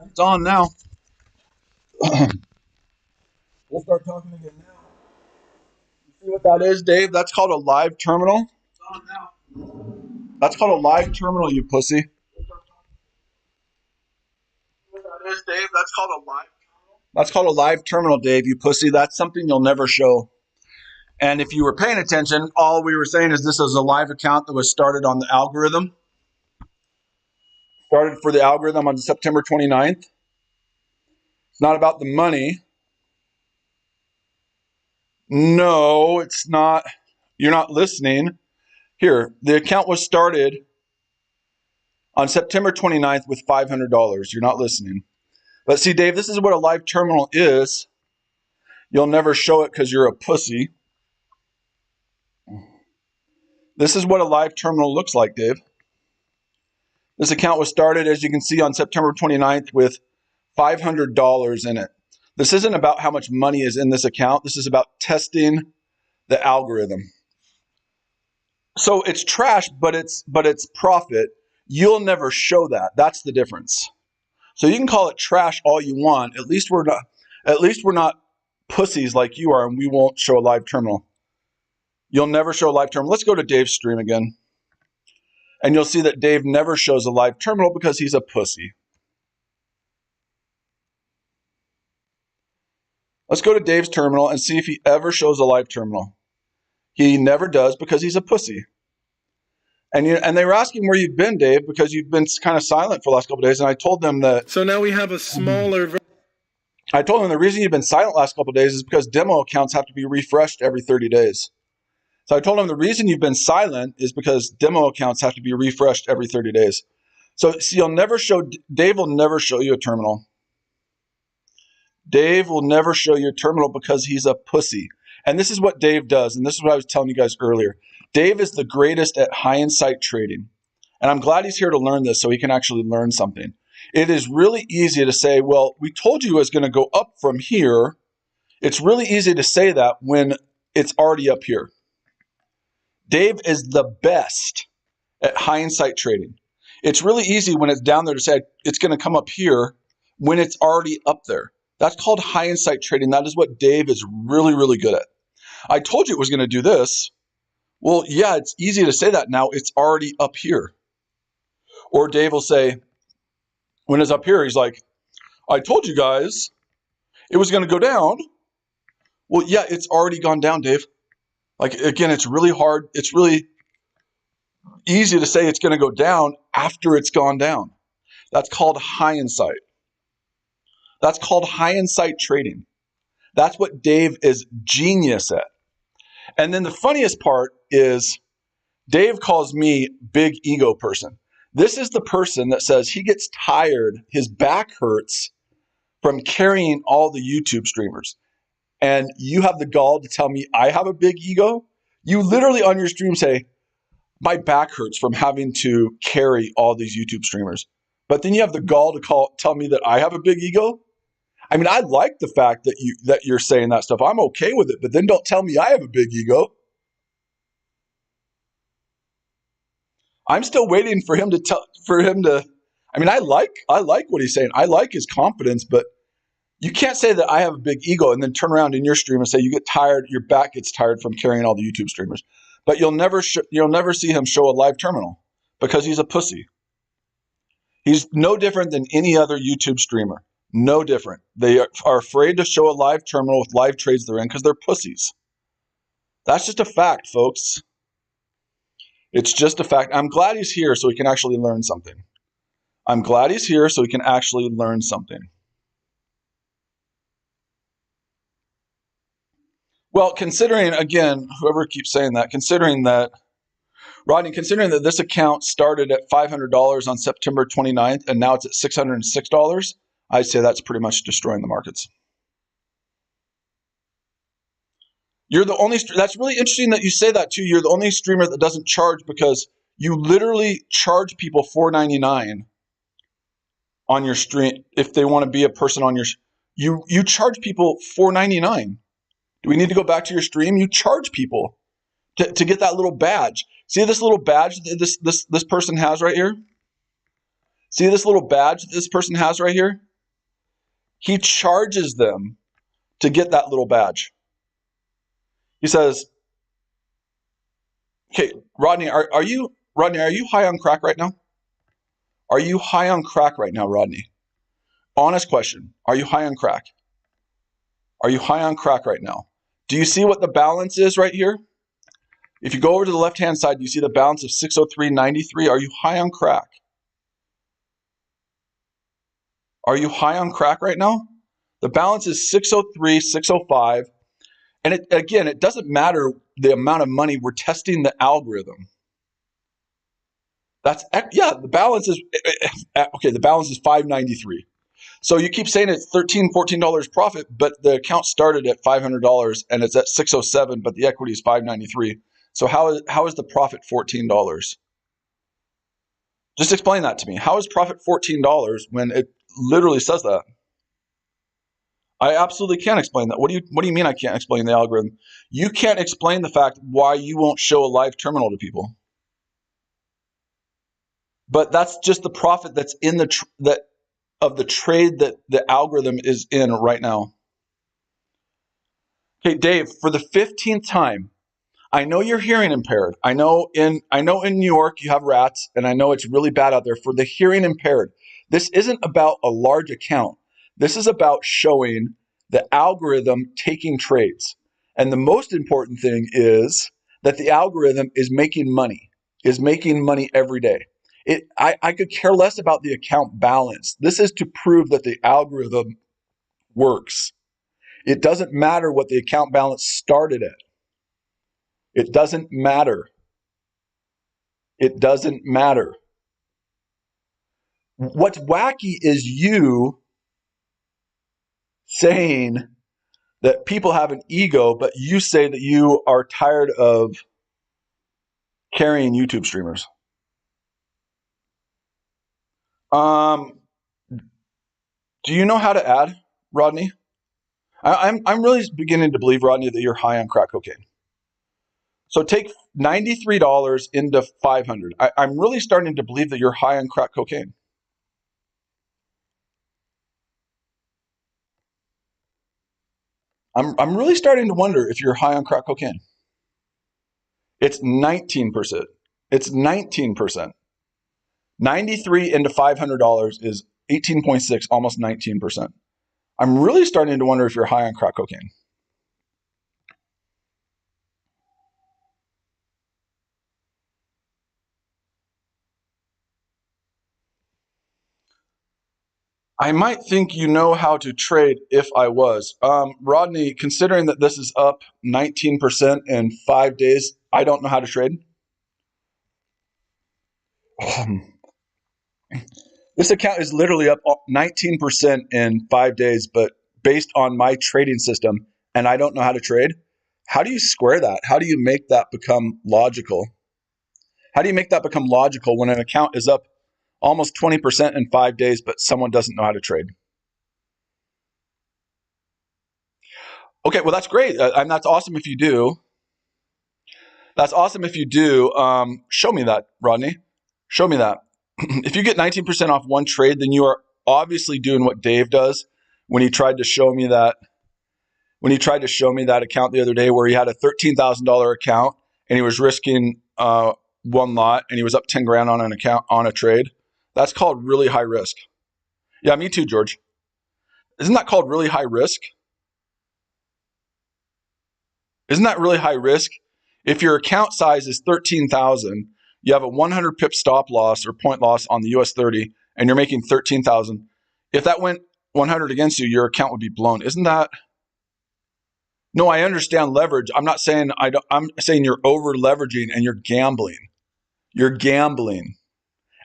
It's on now. We'll start talking again now. You see what that is, Dave? That's called a live terminal. It's on now. That's called a live terminal, you pussy. What that is, Dave? That's called a live terminal. That's called a live terminal, Dave, you pussy. That's something you'll never show. And if you were paying attention, all we were saying is this is a live account that was started on the algorithm. Started for the algorithm on September 29th. It's not about the money. No, it's not. You're not listening. Here, the account was started on September 29th with $500. You're not listening. But see, Dave, this is what a live terminal is. You'll never show it because you're a pussy. This is what a live terminal looks like, Dave. This account was started, as you can see, on September 29th with $500 in it. This isn't about how much money is in this account. This is about testing the algorithm. So it's trash, but it's profit. You'll never show that. That's the difference. So you can call it trash all you want. At least we're not pussies like you are, and we won't show a live terminal. You'll never show a live terminal. Let's go to Dave's stream again. And you'll see that Dave never shows a live terminal because he's a pussy. Let's go to Dave's terminal and see if he ever shows a live terminal. He never does because he's a pussy. And they were asking where you've been, Dave, because you've been kind of silent for the last couple of days. And I told them that. So now we have a smaller. I told them the reason you've been silent the last couple of days is because demo accounts have to be refreshed every 30 days. So I told them the reason you've been silent is because demo accounts have to be refreshed every 30 days. So see, Dave will never show you a terminal. Dave will never show you a terminal because he's a pussy. And this is what Dave does. And this is what I was telling you guys earlier. Dave is the greatest at hindsight trading. And I'm glad he's here to learn this so he can actually learn something. It is really easy to say, well, we told you it was going to go up from here. It's really easy to say that when it's already up here. Dave is the best at hindsight trading. It's really easy when it's down there to say it's going to come up here when it's already up there. That's called hindsight trading. That is what Dave is really, really good at. I told you it was going to do this. Well, yeah, it's easy to say that now. It's already up here. Or Dave will say, when it's up here, he's like, I told you guys it was going to go down. Well, yeah, it's already gone down, Dave. Like, again, it's really hard. It's really easy to say it's going to go down after it's gone down. That's called hindsight. That's called hindsight trading. That's what Dave is genius at. And then the funniest part is Dave calls me big ego person. This is the person that says he gets tired, his back hurts from carrying all the YouTube streamers. And you have the gall to tell me I have a big ego? You literally on your stream say, my back hurts from having to carry all these YouTube streamers. But then you have the gall to tell me that I have a big ego? I mean, I like the fact that you're saying that stuff. I'm okay with it, but then don't tell me I have a big ego. I'm still waiting for him to. I mean, I like what he's saying. I like his confidence, but you can't say that I have a big ego and then turn around in your stream and say you get tired, your back gets tired from carrying all the YouTube streamers. But you'll never see him show a live terminal because he's a pussy. He's no different than any other YouTube streamer. No different. They are afraid to show a live terminal with live trades they're in because they're pussies. That's just a fact, folks. It's just a fact. I'm glad he's here so he can actually learn something. I'm glad he's here so he can actually learn something. Well, considering, again, whoever keeps saying that, Rodney, considering that this account started at $500 on September 29th and now it's at $606, I'd say that's pretty much destroying the markets. You're the only, that's really interesting that you say that too. You're the only streamer that doesn't charge because you literally charge people $4.99 on your stream if they want to be a person on your, you charge people $4.99. Do we need to go back to your stream? You charge people to get that little badge. See this little badge that this person has right here? See this little badge that this person has right here? He charges them to get that little badge. He says, okay, Rodney, are you high on crack right now? Are you high on crack right now, Rodney? Honest question. Are you high on crack? Are you high on crack right now? Do you see what the balance is right here? If you go over to the left-hand side, you see the balance of 603.93. Are you high on crack? Are you high on crack right now? The balance is 603, 605. And it doesn't matter the amount of money. We're testing the algorithm. The balance is, okay, the balance is 593. So you keep saying it's $13, $14 profit, but the account started at $500 and it's at 607, but the equity is 593. So how is the profit $14? Just explain that to me. How is profit $14 when it literally says that? I absolutely can't explain that. What do you mean I can't explain the algorithm? You can't explain the fact why you won't show a live terminal to people. But that's just the profit that's in of the trade that the algorithm is in right now. Okay, Dave, for the 15th time, I know you're hearing impaired. I know in New York you have rats, and I know it's really bad out there for the hearing impaired. This isn't about a large account. This is about showing the algorithm taking trades. And the most important thing is that the algorithm is making money every day. I could care less about the account balance. This is to prove that the algorithm works. It doesn't matter what the account balance started at. It doesn't matter. It doesn't matter. What's wacky is you saying that people have an ego, but you say that you are tired of carrying YouTube streamers. Do you know how to add, Rodney? I'm really beginning to believe, Rodney, that you're high on crack cocaine. So take $93 into 500. I'm really starting to believe that you're high on crack cocaine. I'm really starting to wonder if you're high on crack cocaine. It's 19%. It's 19%. 93 into $500 is 18.6, almost 19%. I'm really starting to wonder if you're high on crack cocaine. I might think you know how to trade if I was. Rodney, considering that this is up 19% in 5 days, I don't know how to trade. This account is literally up 19% in 5 days, but based on my trading system, and I don't know how to trade. How do you square that? How do you make that become logical? How do you make that become logical when an account is up almost 20% in 5 days, but someone doesn't know how to trade? Okay, well, that's great. And that's awesome if you do. That's awesome if you do. Show me that, Rodney. Show me that. If you get 19% off one trade, then you are obviously doing what Dave does when he tried to show me that. When he tried to show me that account the other day where he had a $13,000 account and he was risking one lot and he was up 10 grand on an account on a trade. That's called really high risk. Yeah, me too, George. Isn't that called really high risk? Isn't that really high risk? If your account size is 13,000, you have a 100 pip stop loss or point loss on the US 30, and you're making 13,000. If that went 100 against you, your account would be blown. Isn't that? No, I understand leverage. I'm not saying I'm saying you're over leveraging and you're gambling. You're gambling.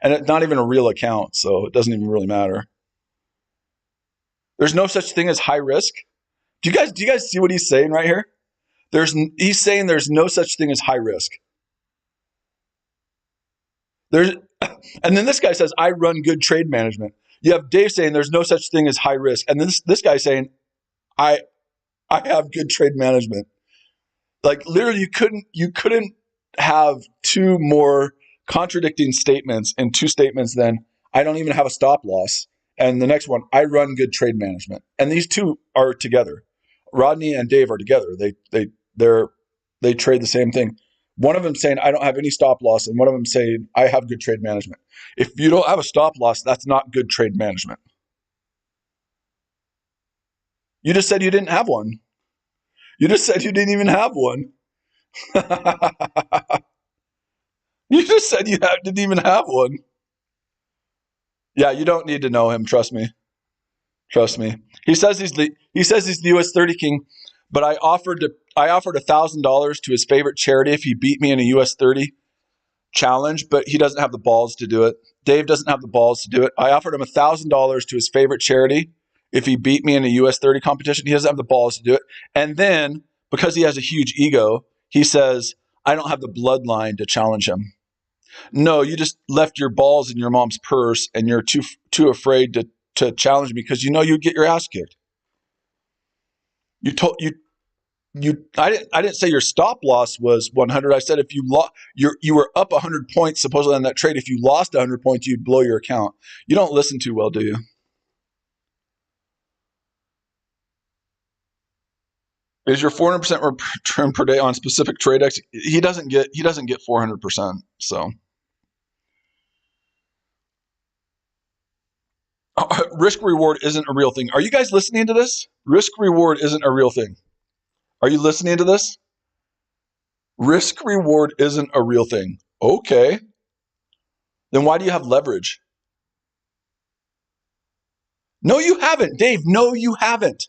And it's not even a real account, so it doesn't even really matter. There's no such thing as high risk. Do you guys see what he's saying right here? He's saying there's no such thing as high risk. And then this guy says, I run good trade management. You have Dave saying there's no such thing as high risk. And then this guy saying, I have good trade management. Like literally you couldn't have two more contradicting statements in two statements than I don't even have a stop loss And the next one, I run good trade management. And these two are together. Rodney and Dave are together. They trade the same thing. One of them saying, I don't have any stop loss, and one of them saying, I have good trade management. If you don't have a stop loss, that's not good trade management. You just said you didn't have one. You just said you didn't even have one. You just said you didn't even have one. Yeah, you don't need to know him. Trust me. Trust me. He says he's the US 30 king, but I offered $1,000 to his favorite charity if he beat me in a US 30 challenge, but he doesn't have the balls to do it. Dave doesn't have the balls to do it. I offered him $1,000 to his favorite charity if he beat me in a US 30 competition. He doesn't have the balls to do it. And then, because he has a huge ego, he says, I don't have the bloodline to challenge him. No, you just left your balls in your mom's purse and you're too afraid to challenge me because you know you'd get your ass kicked. I didn't say your stop loss was 100. I said if you were up 100 points supposedly on that trade. If you lost 100 points, you'd blow your account. You don't listen too well, do you? Is your 400% return per day on specific trade X? He doesn't get 400%. So risk reward isn't a real thing. Are you guys listening to this? Risk reward isn't a real thing. Are you listening to this? Risk reward isn't a real thing. Okay. Then why do you have leverage? No, you haven't, Dave. No, you haven't.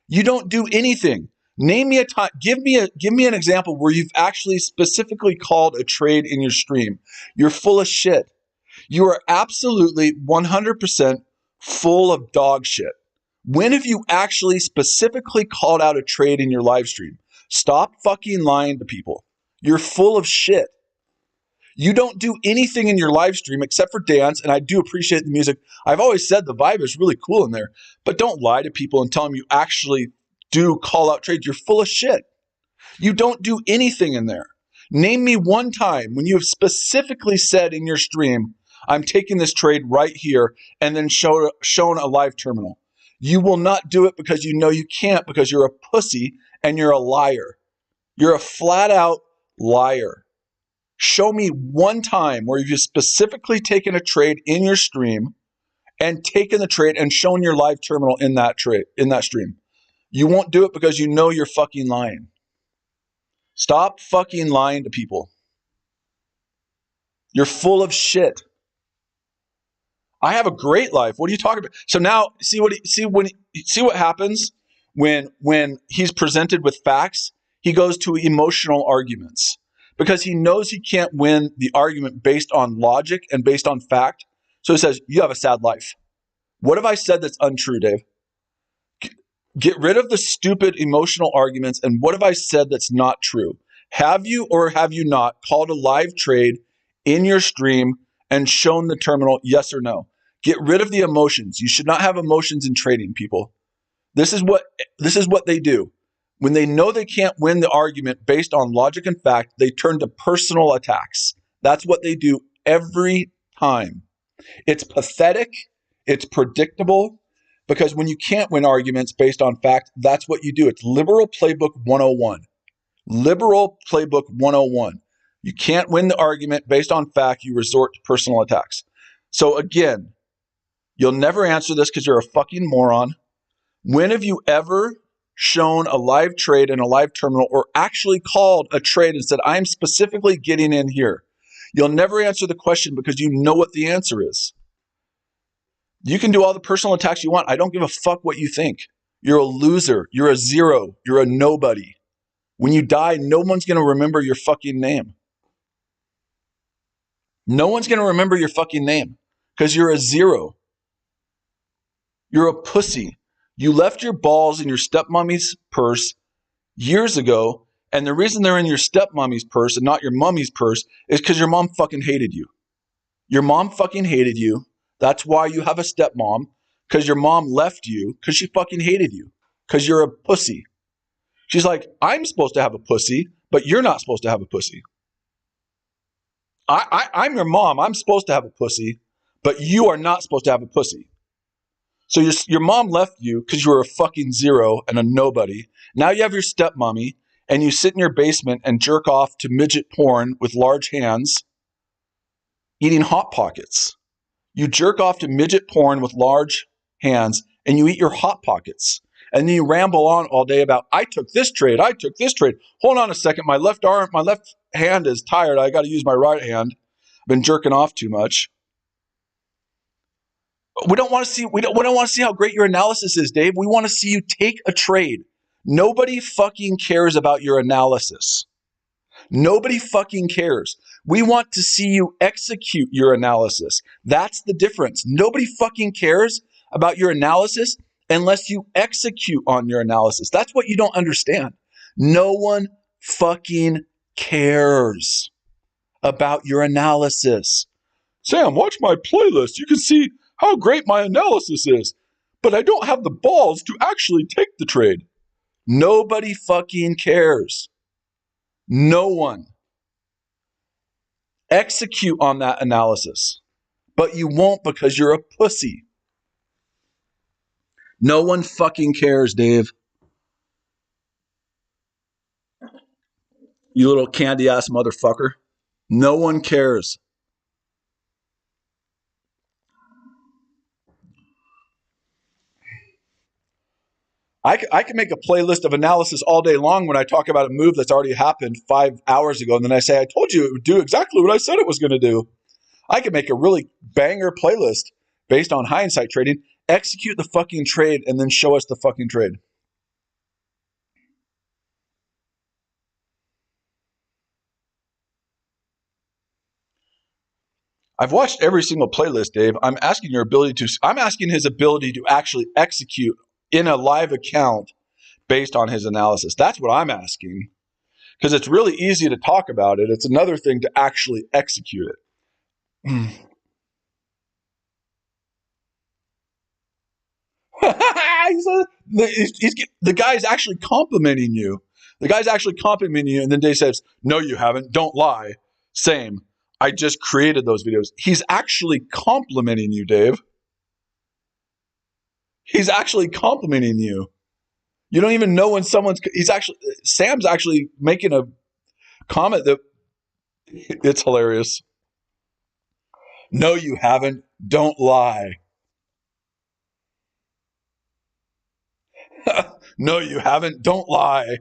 You don't do anything. Name me a time. Give me an example where you've actually specifically called a trade in your stream. You're full of shit. You are absolutely 100% full of dog shit. When have you actually specifically called out a trade in your live stream? Stop fucking lying to people. You're full of shit. You don't do anything in your live stream except for dance, and I do appreciate the music. I've always said the vibe is really cool in there, but don't lie to people and tell them you actually do call out trades. You're full of shit. You don't do anything in there. Name me one time when you have specifically said in your stream, I'm taking this trade right here, and then shown a live terminal. You will not do it because you know you can't, because you're a pussy and you're a liar. You're a flat out liar. Show me one time where you've specifically taken a trade in your stream and taken the trade and shown your live terminal in that stream. You won't do it because you know you're fucking lying. Stop fucking lying to people. You're full of shit. I have a great life. What are you talking about? So now see what happens when he's presented with facts. He goes to emotional arguments because he knows he can't win the argument based on logic and based on fact. So he says, you have a sad life. What have I said that's untrue, Dave? Get rid of the stupid emotional arguments. And what have I said that's not true? Have you or have you not called a live trade in your stream and shown the terminal, yes or no? Get rid of the emotions. You should not have emotions in trading, people. This is what they do. When they know they can't win the argument based on logic and fact, they turn to personal attacks. That's what they do every time. It's pathetic. It's predictable. Because when you can't win arguments based on fact, that's what you do. It's liberal playbook 101. Liberal playbook 101. You can't win the argument based on fact, you resort to personal attacks. So again, you'll never answer this because you're a fucking moron. When have you ever shown a live trade in a live terminal or actually called a trade and said, I'm specifically getting in here? You'll never answer the question because you know what the answer is. You can do all the personal attacks you want. I don't give a fuck what you think. You're a loser. You're a zero. You're a nobody. When you die, no one's going to remember your fucking name. No one's going to remember your fucking name because you're a zero. You're a pussy. You left your balls in your stepmommy's purse years ago, and the reason they're in your stepmommy's purse and not your mommy's purse is because your mom fucking hated you. Your mom fucking hated you. That's why you have a stepmom, because your mom left you because she fucking hated you, because you're a pussy. She's like, I'm supposed to have a pussy, but you're not supposed to have a pussy. I'm your mom. I'm supposed to have a pussy, but you are not supposed to have a pussy. So your mom left you because you were a fucking zero and a nobody. Now you have your stepmommy, and you sit in your basement and jerk off to midget porn with large hands, eating Hot Pockets. You jerk off to midget porn with large hands, and you eat your Hot Pockets. And then you ramble on all day about, I took this trade. Hold on a second. My left hand is tired. I got to use my right hand. I've been jerking off too much. We don't want to see how great your analysis is, Dave. We want to see you take a trade. Nobody fucking cares about your analysis. Nobody fucking cares. We want to see you execute your analysis. That's the difference. Nobody fucking cares about your analysis unless you execute on your analysis. That's what you don't understand. No one fucking cares about your analysis. Sam, watch my playlist. You can see how great my analysis is. But I don't have the balls to actually take the trade. Nobody fucking cares. No one. Execute on that analysis. But you won't because you're a pussy. No one fucking cares, Dave. You little candy ass motherfucker. No one cares. I can make a playlist of analysis all day long when I talk about a move that's already happened 5 hours ago. And then I say, I told you it would do exactly what I said it was going to do. I can make a really banger playlist based on hindsight trading, execute the fucking trade, and then show us the fucking trade. I've watched every single playlist, Dave. I'm asking his ability to actually execute in a live account based on his analysis. That's what I'm asking. Because it's really easy to talk about it. It's another thing to actually execute it. The guy's actually complimenting you. And then Dave says, no, you haven't. Don't lie. Same. I just created those videos. He's actually complimenting you, Dave. He's actually complimenting you. You don't even know when Sam's actually making a comment that it's hilarious. No, you haven't. Don't lie. No, you haven't. Don't lie.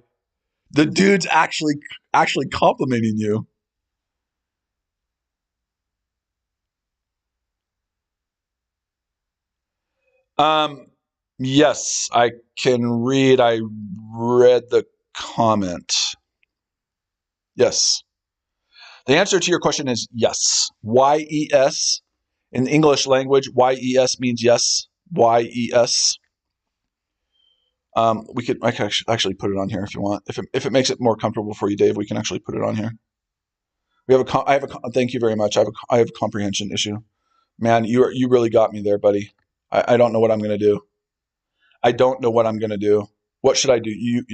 The dude's actually complimenting you. Yes, I can read. I read the comment. Yes. The answer to your question is yes. Y-E-S. In the English language, Y-E-S means yes. Y-E-S. I can actually put it on here if you want. If it makes it more comfortable for you, Dave, we can actually put it on here. Thank you very much. I have a comprehension issue. Man, you really got me there, buddy. I don't know what I'm going to do. I don't know what I'm going to do. What should I do? You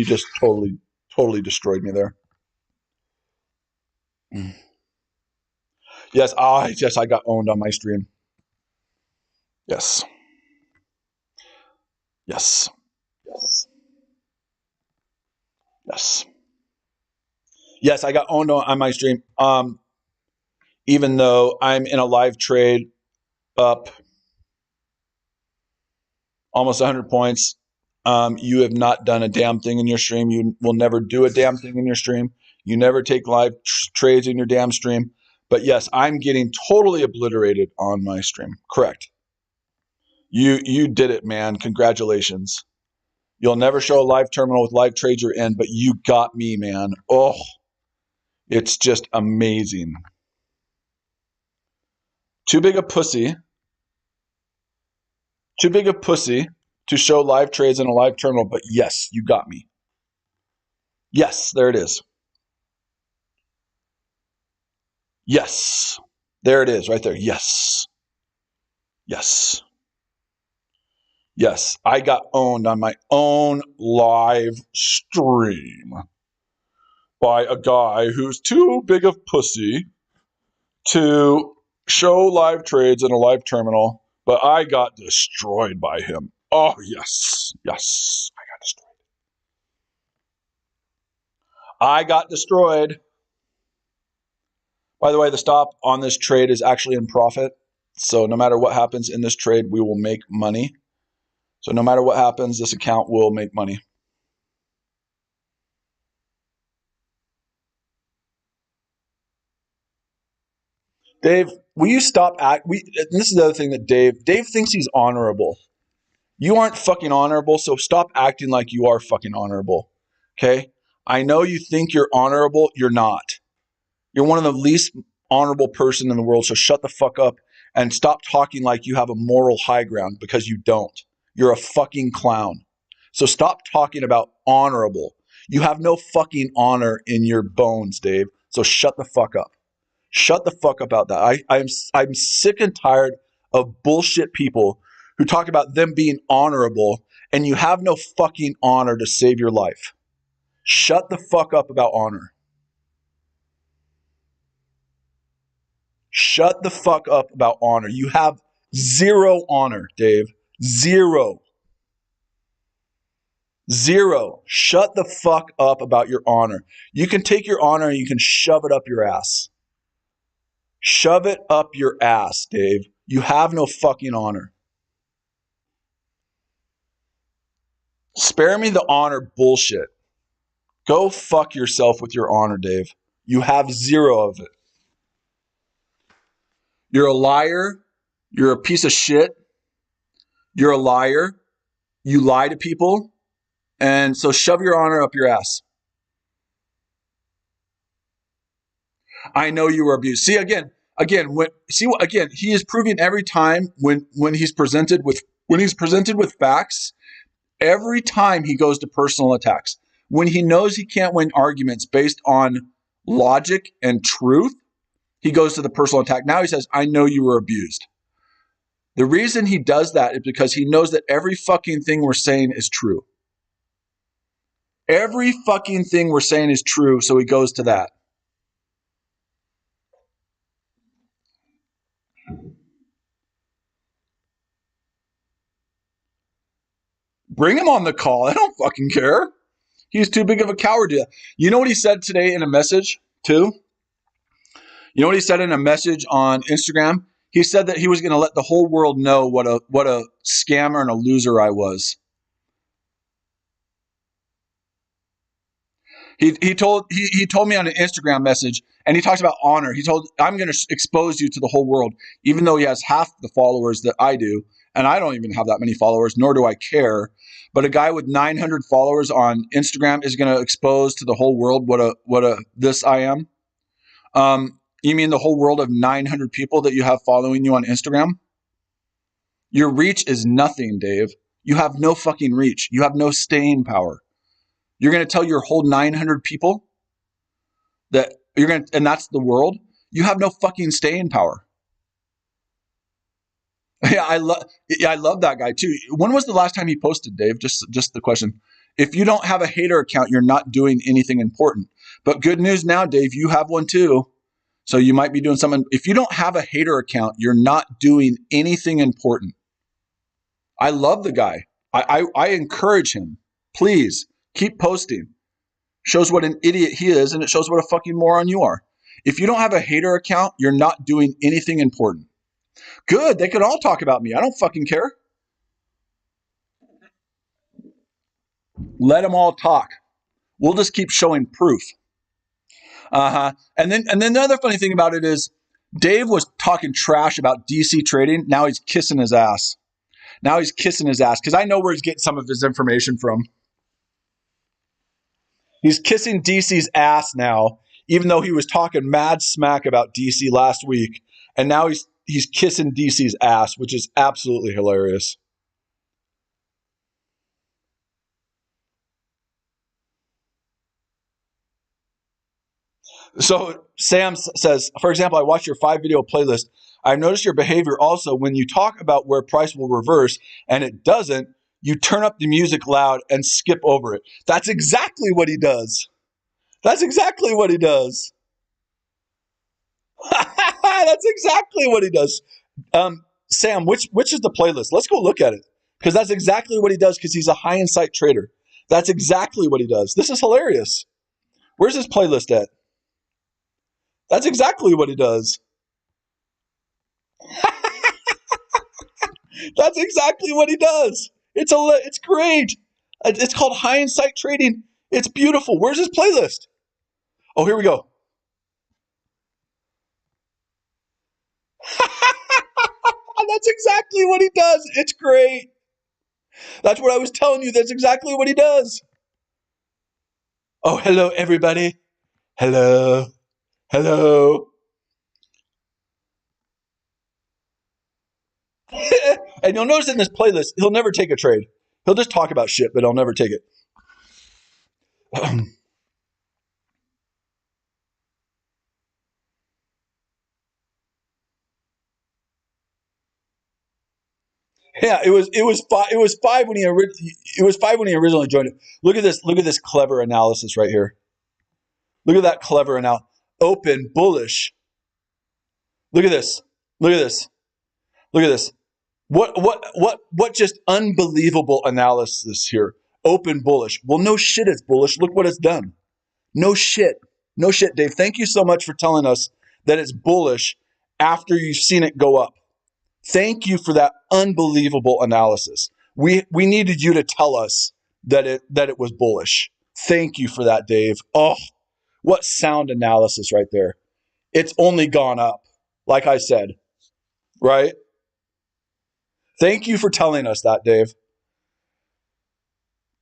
just totally destroyed me there. Yes, I got owned on my stream. Yes. Yes. Yes. Yes. Yes, I got owned on my stream. Even though I'm in a live trade up almost 100 points, you have not done a damn thing in your stream. You will never do a damn thing in your stream. You never take live trades in your damn stream. But yes, I'm getting totally obliterated on my stream. Correct. You did it, man. Congratulations. You'll never show a live terminal with live trades you're in, but you got me, man. Oh, it's just amazing. Too big a pussy to show live trades in a live terminal, but yes, you got me. Yes, there it is. Yes, there it is right there. Yes. Yes. Yes, I got owned on my own live stream by a guy who's too big of pussy to show live trades in a live terminal But I got destroyed by him. Oh, yes. Yes. I got destroyed. I got destroyed. By the way, the stop on this trade is actually in profit. So no matter what happens in this trade, we will make money. So no matter what happens, this account will make money. Dave, will you stop this is the other thing that Dave thinks he's honorable. You aren't fucking honorable, so stop acting like you are fucking honorable. Okay? I know you think you're honorable, you're not. You're one of the least honorable person in the world, so shut the fuck up and stop talking like you have a moral high ground, because you don't. You're a fucking clown. So stop talking about honorable. You have no fucking honor in your bones, Dave. So shut the fuck up. Shut the fuck up about that. I'm sick and tired of bullshit people who talk about them being honorable, and you have no fucking honor to save your life. Shut the fuck up about honor. Shut the fuck up about honor. You have zero honor, Dave. Zero. Zero. Shut the fuck up about your honor. You can take your honor and you can shove it up your ass. Shove it up your ass, Dave. You have no fucking honor. Spare me the honor bullshit. Go fuck yourself with your honor, Dave. You have zero of it. You're a liar. You're a piece of shit. You're a liar. You lie to people. And so shove your honor up your ass. I know you were abused. See, again, he is proving every time when he's presented with facts, every time he goes to personal attacks. When he knows he can't win arguments based on logic and truth, he goes to the personal attack. Now he says, I know you were abused. The reason he does that is because he knows that every fucking thing we're saying is true. Every fucking thing we're saying is true, so he goes to that. Bring him on the call. I don't fucking care. He's too big of a coward to. You know what he said today in a message, too? You know what he said in a message on Instagram? He said that he was going to let the whole world know what a scammer and a loser I was. He told me on an Instagram message, and he talks about honor. He told, I'm going to expose you to the whole world, even though he has half the followers that I do, and I don't even have that many followers, nor do I care. But a guy with 900 followers on Instagram is going to expose to the whole world what a this I am. You mean the whole world of 900 people that you have following you on Instagram? Your reach is nothing, Dave. You have no fucking reach. You have no staying power. You're going to tell your whole 900 people that and that's the world. You have no fucking staying power. Yeah, I love that guy too. When was the last time he posted, Dave? Just the question. If you don't have a hater account, you're not doing anything important. But good news now, Dave, you have one too. So you might be doing something. If you don't have a hater account, you're not doing anything important. I love the guy. I encourage him. Please keep posting. Shows what an idiot he is, and it shows what a fucking moron you are. If you don't have a hater account, you're not doing anything important. Good. They could all talk about me. I don't fucking care. Let them all talk. We'll just keep showing proof. And then the other funny thing about it is Dave was talking trash about DC trading. Now he's kissing his ass. Because I know where he's getting some of his information from. He's kissing DC's ass now, even though he was talking mad smack about DC last week. And now he's kissing DC's ass, which is absolutely hilarious. So Sam says, for example, I watched your 5-video playlist. I've noticed your behavior also when you talk about where price will reverse and it doesn't, you turn up the music loud and skip over it. That's exactly what he does. That's exactly what he does. Sam, which is the playlist? Let's go look at it because that's exactly what he does. Because he's a high insight trader. That's exactly what he does. This is hilarious. Where's his playlist at? That's exactly what he does. That's exactly what he does. It's great. It's called high insight trading. It's beautiful. Where's his playlist? Oh, here we go. That's exactly what he does. It's great. That's what I was telling you. That's exactly what he does. Oh, hello, everybody. Hello. Hello. And you'll notice in this playlist, he'll never take a trade. He'll just talk about shit, but he'll never take it. Yeah, it was five when he originally joined it. Look at this clever analysis right here. Look at that clever analysis. Open bullish. Look at this. Look at this. Look at this. What just unbelievable analysis here. Open bullish. Well, no shit, it's bullish. Look what it's done. No shit. No shit, Dave. Thank you so much for telling us that it's bullish after you've seen it go up. Thank you for that unbelievable analysis. We needed you to tell us that it was bullish. Thank you for that, Dave. Oh, what sound analysis right there. It's only gone up, like I said, right? Thank you for telling us that, Dave.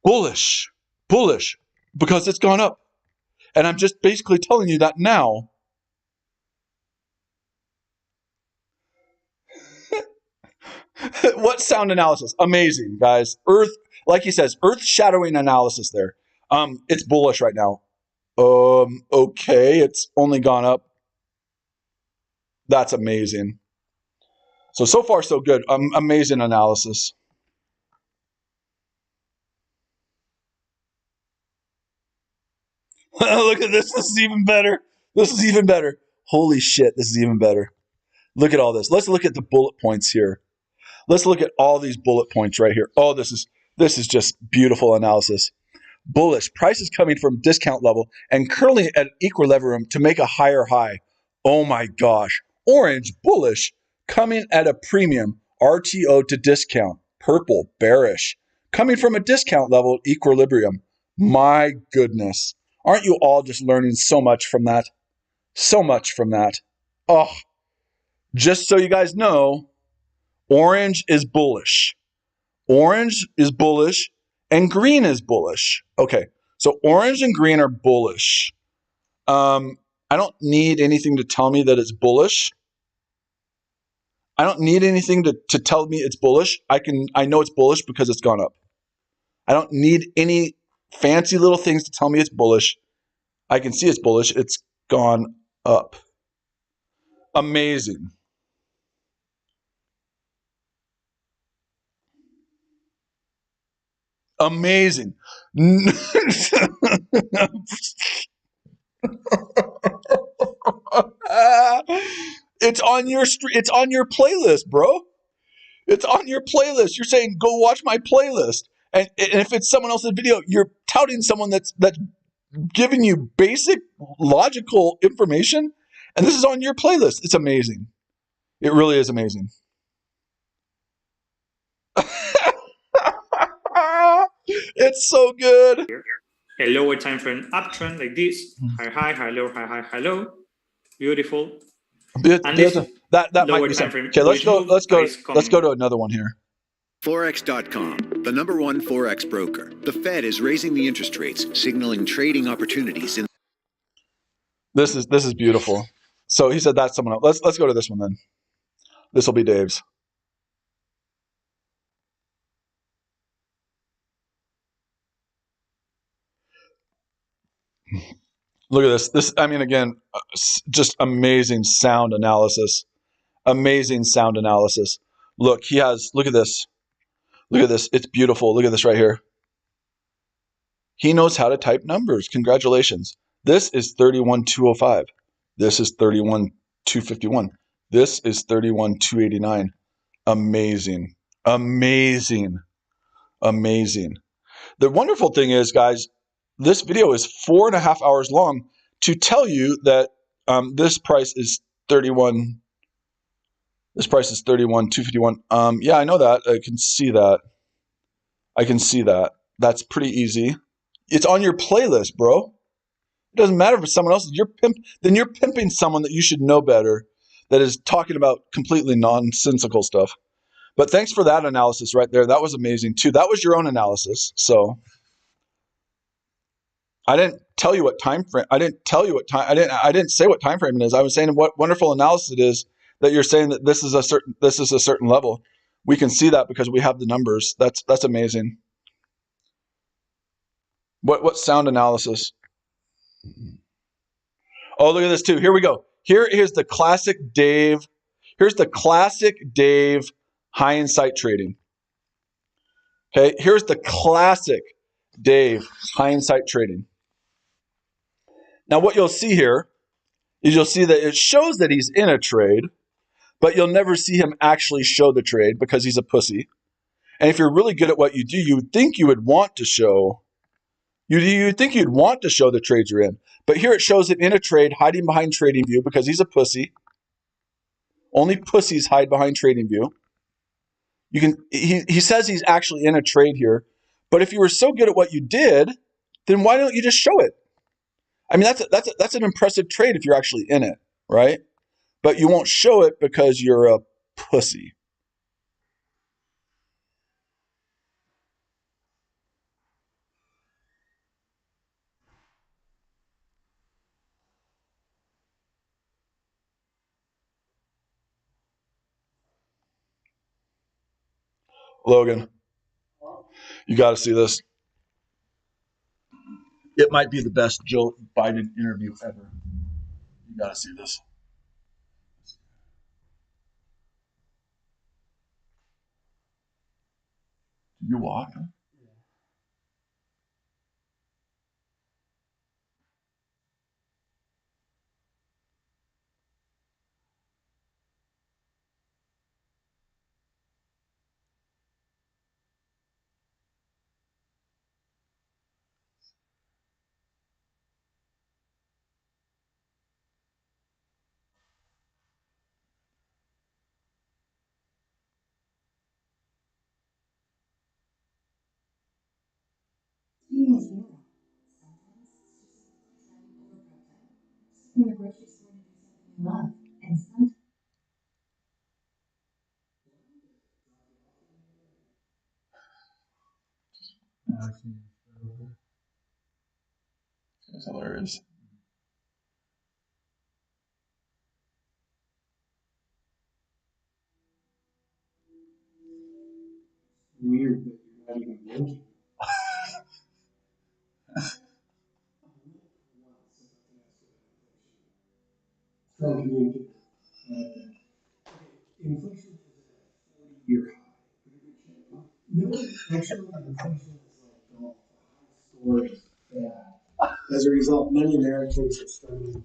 Bullish, because it's gone up. And I'm just basically telling you that now. What sound analysis? Amazing, guys. Like he says, earth shadowing analysis there. It's bullish right now. Okay, it's only gone up. That's amazing. So far so good. Amazing analysis. Look at this. This is even better. This is even better. Holy shit, this is even better. Look at all this. Let's look at the bullet points here. Let's look at all these bullet points right here. Oh, this is just beautiful analysis. Bullish. Price is coming from discount level and currently at equilibrium to make a higher high. Oh my gosh. Orange. Bullish. Coming at a premium. RTO to discount. Purple. Bearish. Coming from a discount level equilibrium. My goodness. Aren't you all just learning so much from that? So much from that. Oh, just so you guys know, orange is bullish. Orange is bullish and green is bullish. Okay, so orange and green are bullish. I don't need anything to tell me that it's bullish. I don't need anything to tell me it's bullish. I know it's bullish because it's gone up. I don't need any fancy little things to tell me it's bullish. I can see it's bullish. It's gone up. Amazing. Amazing. It's on your playlist, bro. It's on your playlist. You're saying go watch my playlist. And if it's someone else's video, you're touting someone that's giving you basic logical information, and this is on your playlist. It's amazing. It really is amazing. It's so good. A lower time frame uptrend like this. High, hello. Beautiful. That might be something. Okay, let's go to another one here. Forex.com, the #1 Forex broker. The Fed is raising the interest rates, signaling trading opportunities in. This is beautiful. So he said that's someone else. Let's go to this one then. This will be Dave's. Look at this. I mean, again, just amazing sound analysis. Amazing sound analysis. Look at this. Look at this. It's beautiful. Look at this right here. He knows how to type numbers. Congratulations. This is 31,205. This is 31,251. This is 31,289. Amazing. Amazing. Amazing. The wonderful thing is, guys, this video is 4.5 hours long to tell you that this price is 31. This price is 31,251. Yeah, I know that. I can see that. I can see that. That's pretty easy. It's on your playlist, bro. It doesn't matter if it's someone else. Then you're pimping someone that you should know better, that is talking about completely nonsensical stuff. But thanks for that analysis right there. That was amazing too. That was your own analysis. So I didn't tell you what time frame. I didn't tell you what time. I didn't say what time frame it is. I was saying what wonderful analysis it is that you're saying that this is a certain level. We can see that because we have the numbers. That's amazing. What sound analysis? Oh, look at this too. Here we go. Here's the classic Dave. Here's the classic Dave high insight trading. Okay, here's the classic Dave high insight trading. Now what you'll see here is you'll see that it shows that he's in a trade, but you'll never see him actually show the trade because he's a pussy. And if you're really good at what you do, you would think you would want to show, you'd think you'd want to show the trades you're in. But here it shows it in a trade, hiding behind trading view because he's a pussy. Only pussies hide behind trading view. He says he's actually in a trade here, but if you were so good at what you did, then why don't you just show it? I mean, that's an impressive trade if you're actually in it, right? But you won't show it because you're a pussy. Logan, you got to see this. It might be the best Joe Biden interview ever. You got to see this. Did you walk? That's hilarious. Weird that you're not even blinking. Trying to communicate. Inflation is at a 40-year high. No, actually, inflation is like golf. The high score is bad. As a result, many Americans are struggling.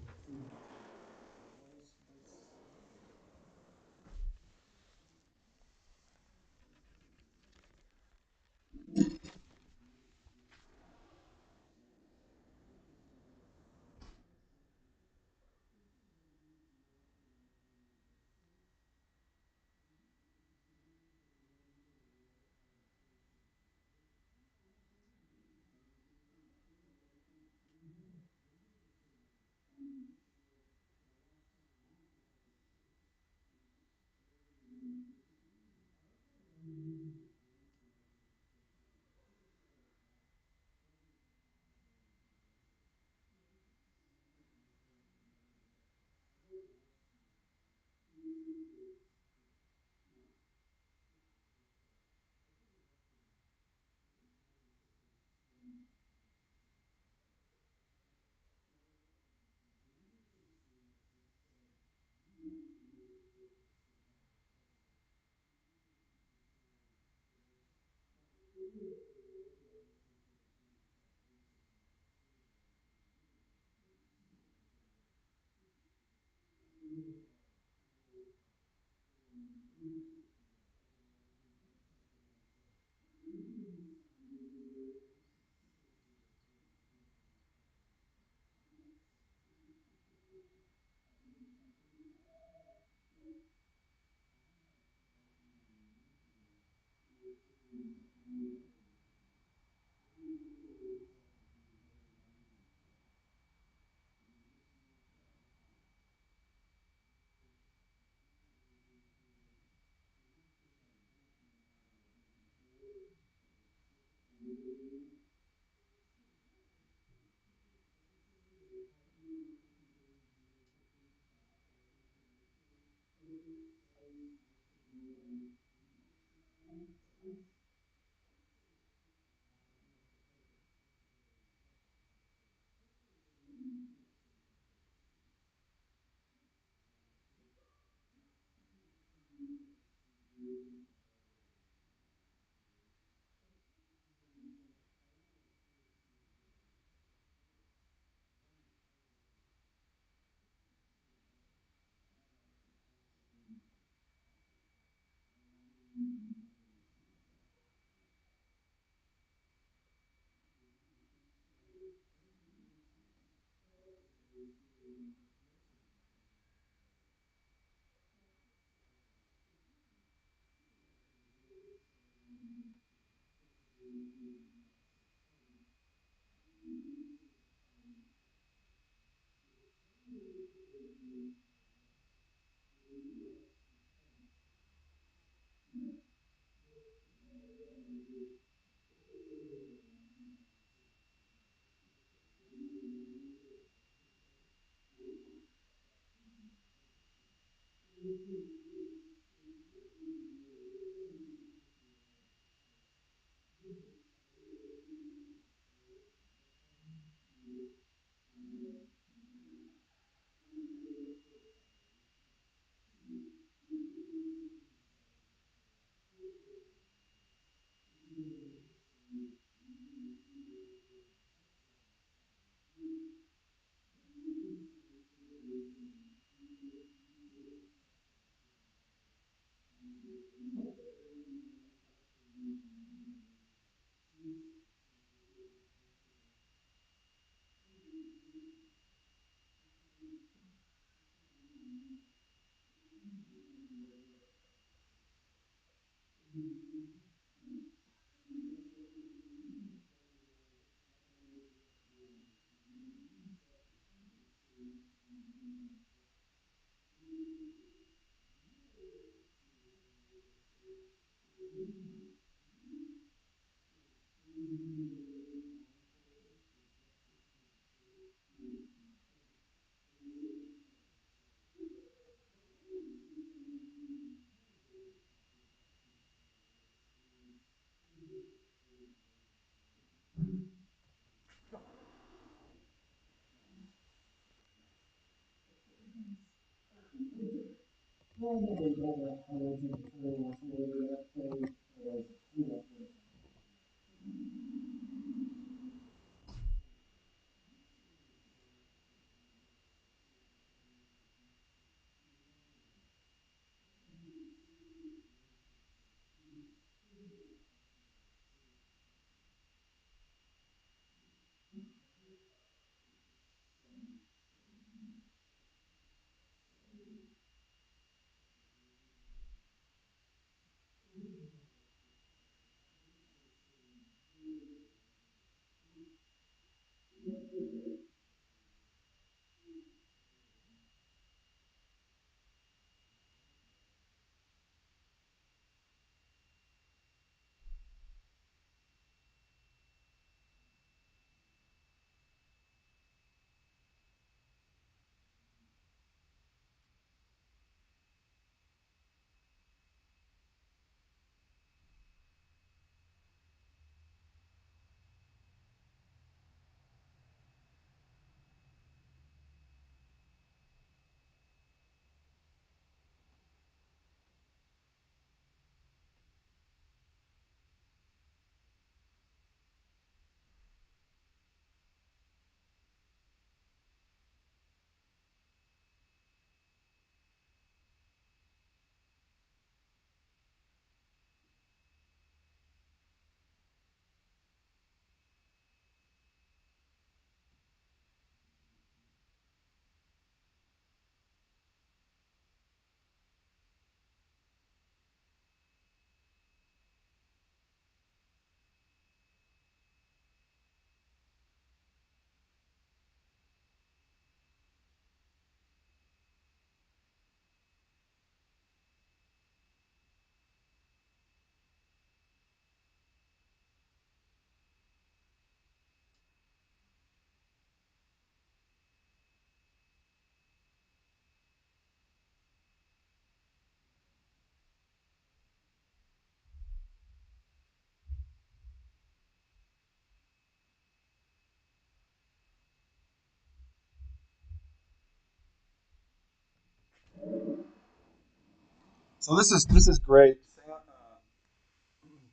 So this is great.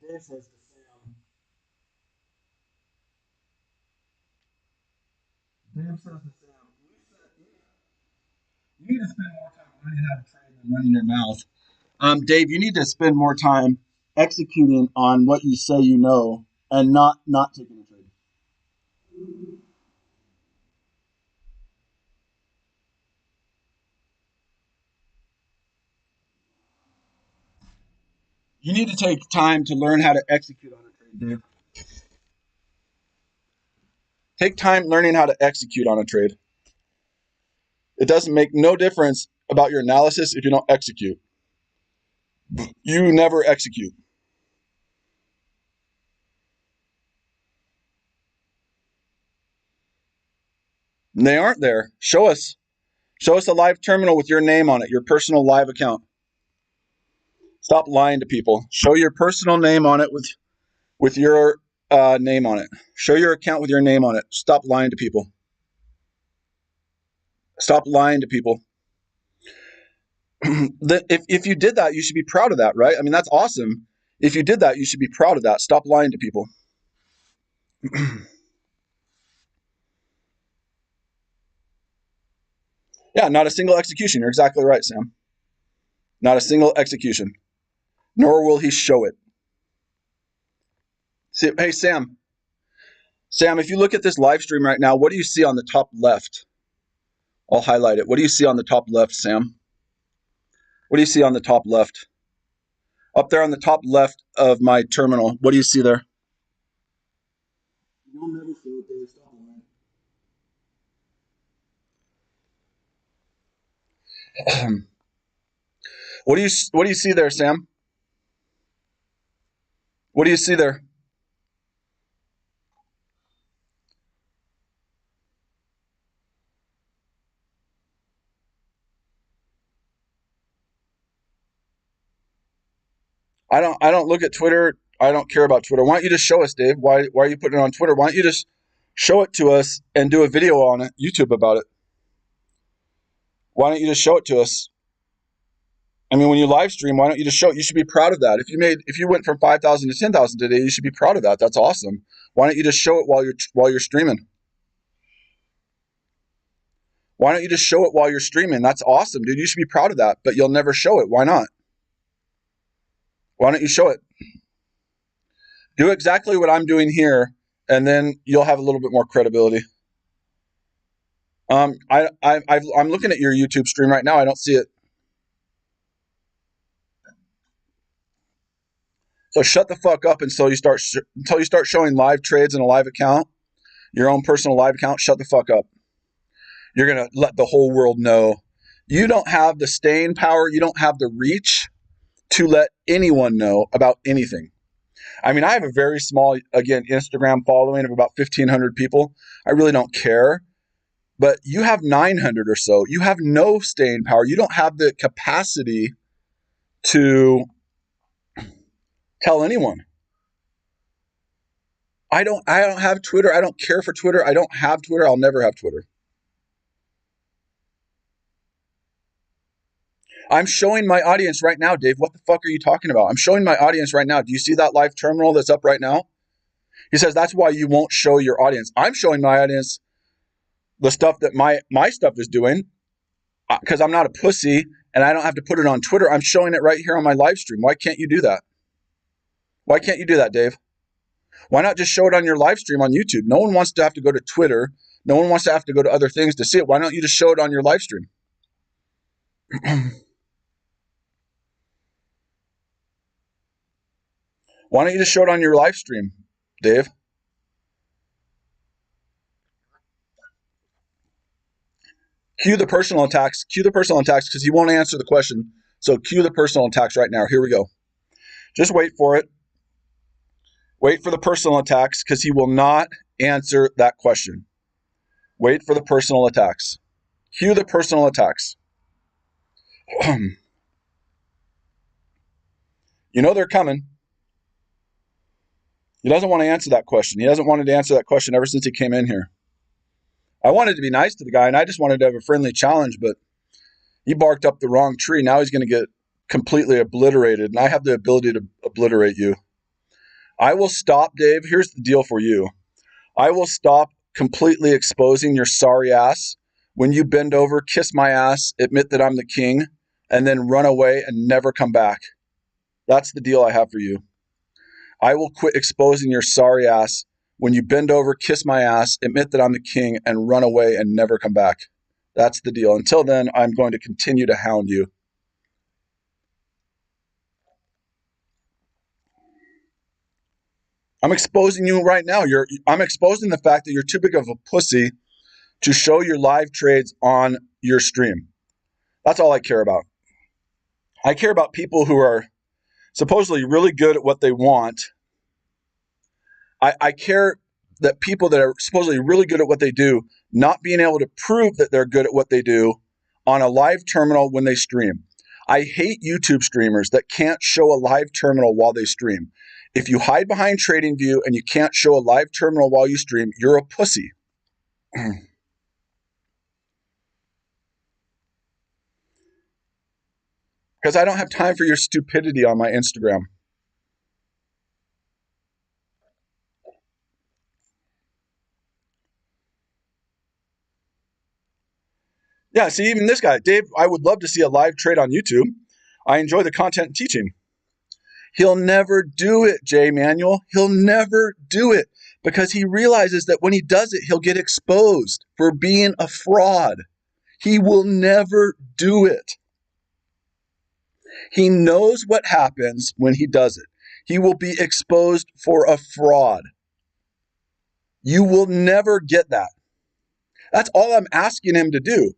Dave says to Sam. Dave says to Sam, you need to spend more time learning how to trade than running your mouth. Dave, you need to spend more time executing on what you say you know and not taking a trade. You need to take time to learn how to execute on a trade, Dave. Take time learning how to execute on a trade. It doesn't make no difference about your analysis if you don't execute. You never execute. And they aren't there. Show us. Show us a live terminal with your name on it, your personal live account. Stop lying to people. Show your personal name on it with your name on it. Show your account with your name on it. Stop lying to people. Stop lying to people. If you did that, you should be proud of that, right? I mean, that's awesome. If you did that, you should be proud of that. Stop lying to people. Yeah, not a single execution. You're exactly right, Sam. Not a single execution. Nor will he show it. See, hey, Sam. Sam, if you look at this live stream right now, what do you see on the top left? I'll highlight it. What do you see on the top left, Sam? What do you see on the top left? Up there on the top left of my terminal, what do you see there? You'll never see it, Dave. Stop lying. What do you see there, Sam? What do you see there? I don't look at Twitter. I don't care about Twitter. Why don't you just show us, Dave? Why are you putting it on Twitter? Why don't you just show it to us and do a video on it, YouTube about it? Why don't you just show it to us? I mean, when you live stream, why don't you just show it? You should be proud of that. If you went from 5,000 to 10,000 today, you should be proud of that. That's awesome. Why don't you just show it while you're streaming? Why don't you just show it while you're streaming? That's awesome, dude. You should be proud of that, but you'll never show it. Why not? Why don't you show it? Do exactly what I'm doing here, and then you'll have a little bit more credibility. I'm looking at your YouTube stream right now. I don't see it. So shut the fuck up until you start showing live trades in a live account, your own personal live account. Shut the fuck up. You're gonna let the whole world know. You don't have the staying power. You don't have the reach to let anyone know about anything. I mean, I have a very small, again, Instagram following of about 1,500 people. I really don't care. But you have 900 or so. You have no staying power. You don't have the capacity to tell anyone. I don't have Twitter. I don't care for Twitter. I don't have Twitter. I'll never have Twitter. I'm showing my audience right now, Dave. What the fuck are you talking about? I'm showing my audience right now. Do you see that live terminal that's up right now? He says that's why you won't show your audience. I'm showing my audience the stuff that my stuff is doing because I'm not a pussy and I don't have to put it on Twitter. I'm showing it right here on my live stream. Why can't you do that? Why can't you do that, Dave? Why not just show it on your live stream on YouTube? No one wants to have to go to Twitter. No one wants to have to go to other things to see it. Why don't you just show it on your live stream? Why don't you just show it on your live stream, Dave? Cue the personal attacks. Cue the personal attacks because he won't answer the question. So cue the personal attacks right now. Here we go. Just wait for it. Wait for the personal attacks because he will not answer that question. Wait for the personal attacks. Cue the personal attacks. You know they're coming. He doesn't want to answer that question. He hasn't wanted to answer that question ever since he came in here. I wanted to be nice to the guy, and I just wanted to have a friendly challenge, but he barked up the wrong tree. Now he's going to get completely obliterated, and I have the ability to obliterate you. I will stop, Dave. Here's the deal for you. I will stop completely exposing your sorry ass when you bend over, kiss my ass, admit that I'm the king, and then run away and never come back. That's the deal I have for you. I will quit exposing your sorry ass when you bend over, kiss my ass, admit that I'm the king, and run away and never come back. That's the deal. Until then, I'm going to continue to hound you. I'm exposing you right now. I'm exposing the fact that you're too big of a pussy to show your live trades on your stream. That's all I care about. I care about people who are supposedly really good at what they want. I care that people that are supposedly really good at what they do, not being able to prove that they're good at what they do on a live terminal when they stream. I hate YouTube streamers that can't show a live terminal while they stream. If you hide behind TradingView and you can't show a live terminal while you stream, you're a pussy. Because I don't have time for your stupidity on my Instagram. Yeah, see, even this guy, Dave, I would love to see a live trade on YouTube. I enjoy the content and teaching. He'll never do it, Jay Manuel. He'll never do it because he realizes that when he does it, he'll get exposed for being a fraud. He will never do it. He knows what happens when he does it. He will be exposed for a fraud. You will never get that. That's all I'm asking him to do.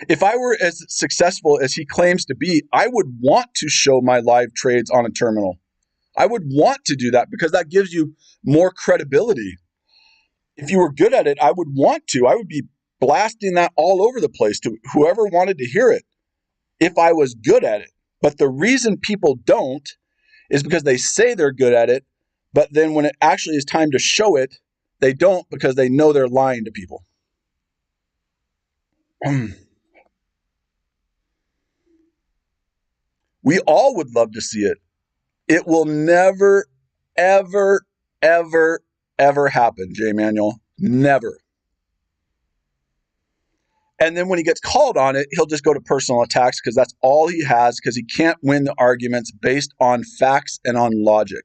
If I were as successful as he claims to be, I would want to show my live trades on a terminal. I would want to do that because that gives you more credibility. If you were good at it, I would want to. I would be blasting that all over the place to whoever wanted to hear it if I was good at it. But the reason people don't is because they say they're good at it, but then when it actually is time to show it, they don't because they know they're lying to people. We all would love to see it. It will never, ever, ever, ever happen, Jay Manuel. Never. And then when he gets called on it, he'll just go to personal attacks because that's all he has because he can't win the arguments based on facts and on logic.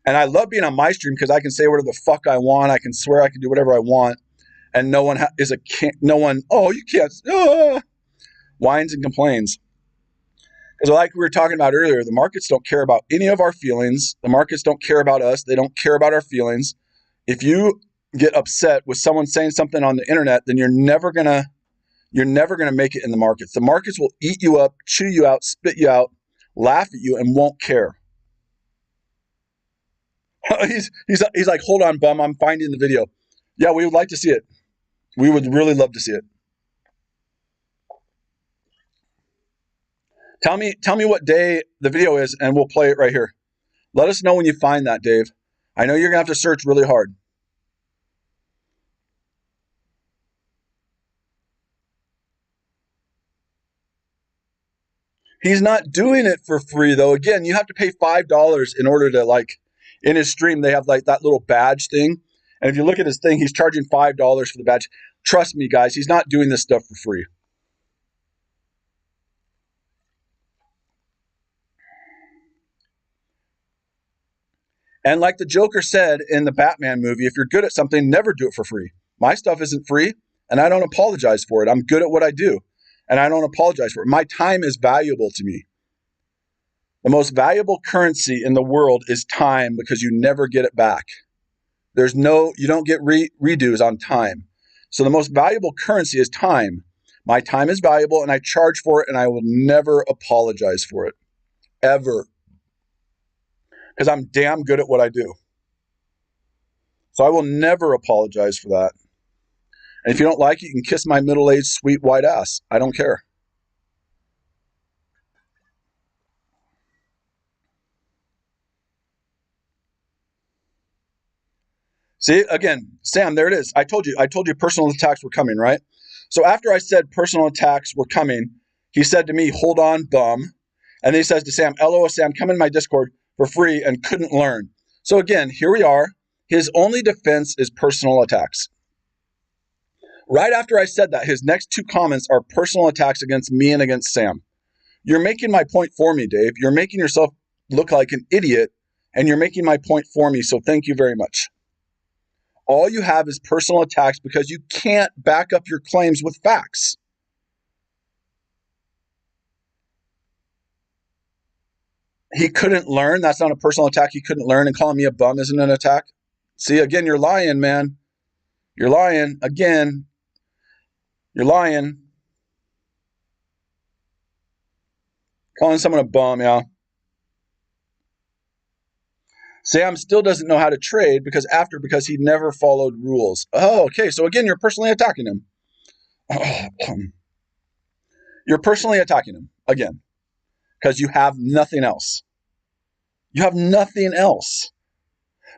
And I love being on my stream because I can say whatever the fuck I want. I can swear I can do whatever I want. And no one oh, you can't, whines and complains. Because like we were talking about earlier, the markets don't care about any of our feelings. The markets don't care about us. They don't care about our feelings. If you get upset with someone saying something on the internet, then you're never gonna make it in the markets. The markets will eat you up, chew you out, spit you out, laugh at you, and won't care. he's like, hold on, bum, I'm finding the video. Yeah, we would like to see it. We would really love to see it. Tell me what day the video is, and we'll play it right here. Let us know when you find that, Dave. I know you're going to have to search really hard. He's not doing it for free, though. Again, you have to pay $5 in order to, in his stream, they have, that little badge thing. And if you look at his thing, he's charging $5 for the badge. Trust me, guys, he's not doing this stuff for free. And like the Joker said in the Batman movie, if you're good at something, never do it for free. My stuff isn't free, and I don't apologize for it. I'm good at what I do, and I don't apologize for it. My time is valuable to me. The most valuable currency in the world is time because you never get it back. You don't get redos on time. So the most valuable currency is time. My time is valuable, and I charge for it, and I will never apologize for it. Ever. Because I'm damn good at what I do. So I will never apologize for that. And if you don't like it, you can kiss my middle-aged, sweet, white ass. I don't care. See, again, Sam, there it is. I told you personal attacks were coming, right? So after I said personal attacks were coming, he said to me, hold on, bum. And then he says to Sam, LOL, Sam, come in my Discord for free and couldn't learn. So again, here we are. His only defense is personal attacks. Right after I said that, his next two comments are personal attacks against me and against Sam. You're making my point for me, Dave. You're making yourself look like an idiot, and you're making my point for me, so thank you very much. All you have is personal attacks because you can't back up your claims with facts. He couldn't learn. That's not a personal attack. He couldn't learn, and calling me a bum isn't an attack. See, again, you're lying, man. You're lying. Again, you're lying. Calling someone a bum, yeah. Sam still doesn't know how to trade because he never followed rules. Oh, okay. So again, you're personally attacking him. You're personally attacking him again because you have nothing else. You have nothing else.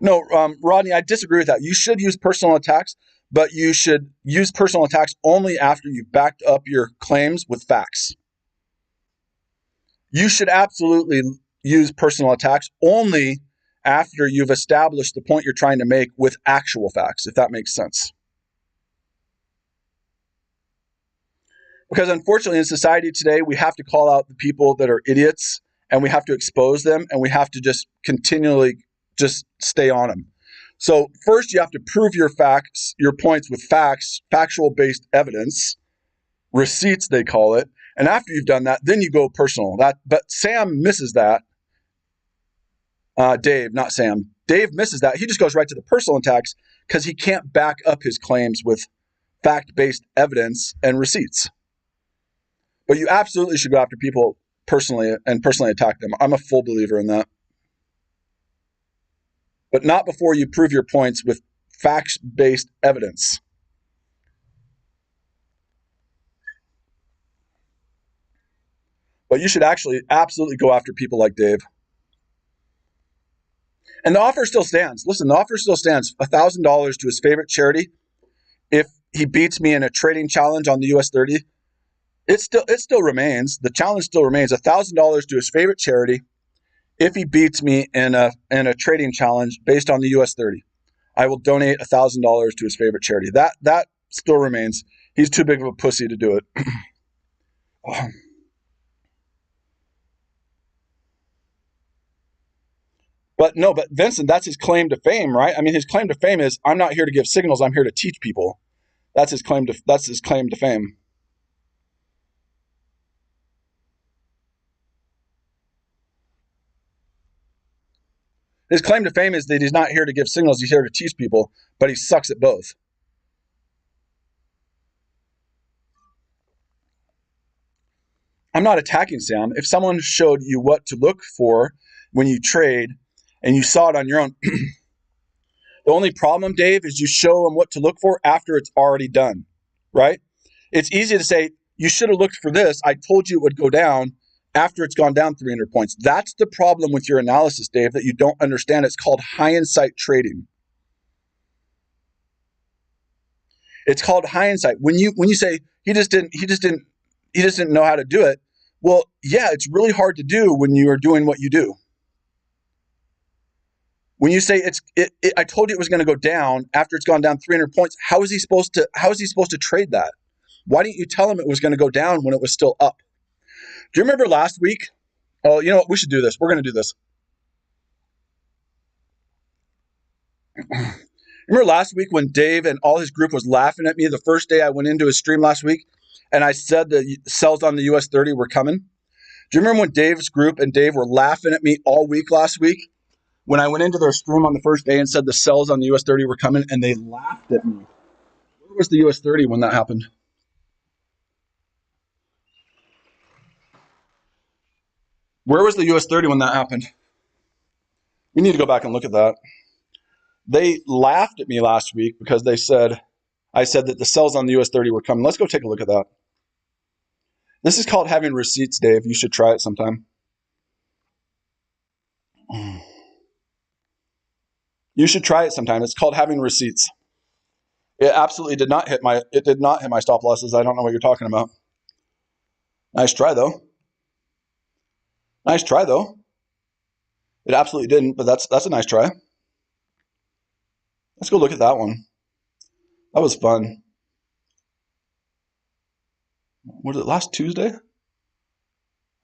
No, Rodney, I disagree with that. You should use personal attacks, but you should use personal attacks only after you've backed up your claims with facts. You should absolutely use personal attacks only after you've established the point you're trying to make with actual facts, if that makes sense. Because unfortunately in society today, we have to call out the people that are idiots, and we have to expose them, and we have to just continually just stay on them. So first you have to prove your facts, your points with facts, factual based evidence, receipts they call it. And after you've done that, then you go personal. But Sam misses that. Dave, not Sam. Dave misses that. He just goes right to the personal attacks because he can't back up his claims with fact-based evidence and receipts. But you absolutely should go after people personally and personally attack them. I'm a full believer in that. But not before you prove your points with facts-based evidence. But you should actually absolutely go after people like Dave. And the offer still stands. Listen, the offer still stands. $1,000 to his favorite charity. If he beats me in a trading challenge on the US 30, it still remains. The challenge still remains. $1,000 to his favorite charity. If he beats me in a trading challenge based on the US 30, I will donate $1,000 to his favorite charity. That still remains. He's too big of a pussy to do it. But Vincent, that's his claim to fame, right? I mean, his claim to fame is, I'm not here to give signals, I'm here to teach people. That's his claim to fame. His claim to fame is that he's not here to give signals, he's here to teach people, but he sucks at both. I'm not attacking Sam. If someone showed you what to look for when you trade and you saw it on your own, the only problem, Dave, is you show them what to look for after it's already done, right? It's easy to say, you should have looked for this. I told you it would go down after it's gone down 300 points. That's the problem with your analysis, Dave, that you don't understand. It's called hindsight trading. It's called hindsight. When you say he just didn't know how to do it. Well, yeah, it's really hard to do when you are doing what you do. When you say I told you it was going to go down after it's gone down 300 points, how is he supposed to trade that? Why didn't you tell him it was going to go down when it was still up? Do you remember last week? Oh, you know what? We should do this. We're going to do this. Remember last week when Dave and all his group was laughing at me the first day I went into his stream last week, and I said the sells on the US 30 were coming? Do you remember when Dave's group and Dave were laughing at me all week last week? When I went into their stream on the first day and said the sells on the US 30 were coming, and they laughed at me. Where was the US 30 when that happened? Where was the US 30 when that happened? We need to go back and look at that. They laughed at me last week because I said that the sells on the US 30 were coming. Let's go take a look at that. This is called having receipts, Dave. You should try it sometime. You should try it sometime. It's called having receipts. It absolutely did not hit my stop losses. I don't know what you're talking about. Nice try though. Nice try though. It absolutely didn't, but that's a nice try. Let's go look at that one. That was fun. Was it last Tuesday?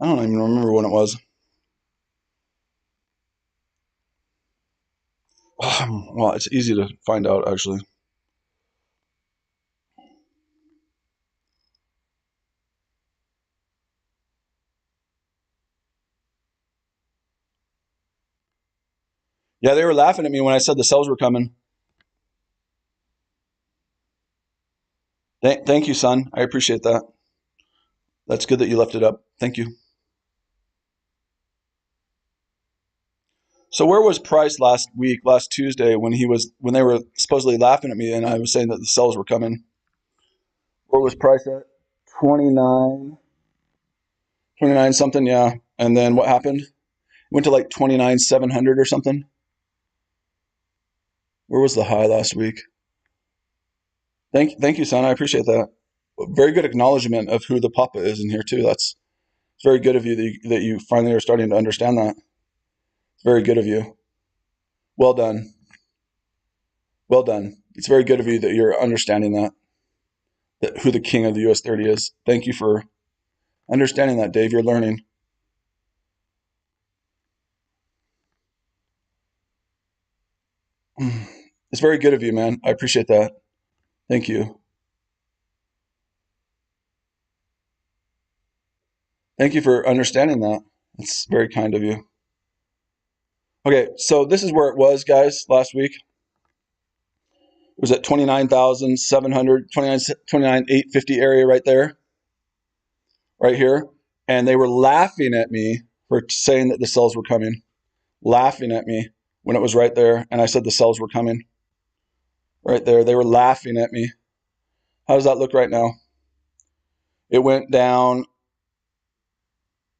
I don't even remember when it was. Well, it's easy to find out, actually. Yeah, they were laughing at me when I said the sells were coming. Thank you, son. I appreciate that. That's good that you left it up. Thank you. So where was Price last Tuesday, when they were supposedly laughing at me and I was saying that the sells were coming? Where was Price at? 29 something, yeah. And then what happened? It went to like 29,700 or something. Where was the high last week? Thank you, son. I appreciate that. Very good acknowledgement of who the Papa is in here too. It's very good of you that you finally are starting to understand that. It's very good of you. Well done. Well done. It's very good of you that you're understanding that who the king of the US 30 is. Thank you for understanding that, Dave. You're learning. It's very good of you, man. I appreciate that. Thank you. Thank you for understanding that. It's very kind of you. Okay, so this is where it was, guys, last week. It was at 29,700, 29,850 area right there, right here. And they were laughing at me for saying that the sells were coming, laughing at me when it was right there. And I said the sells were coming right there. They were laughing at me. How does that look right now? It went down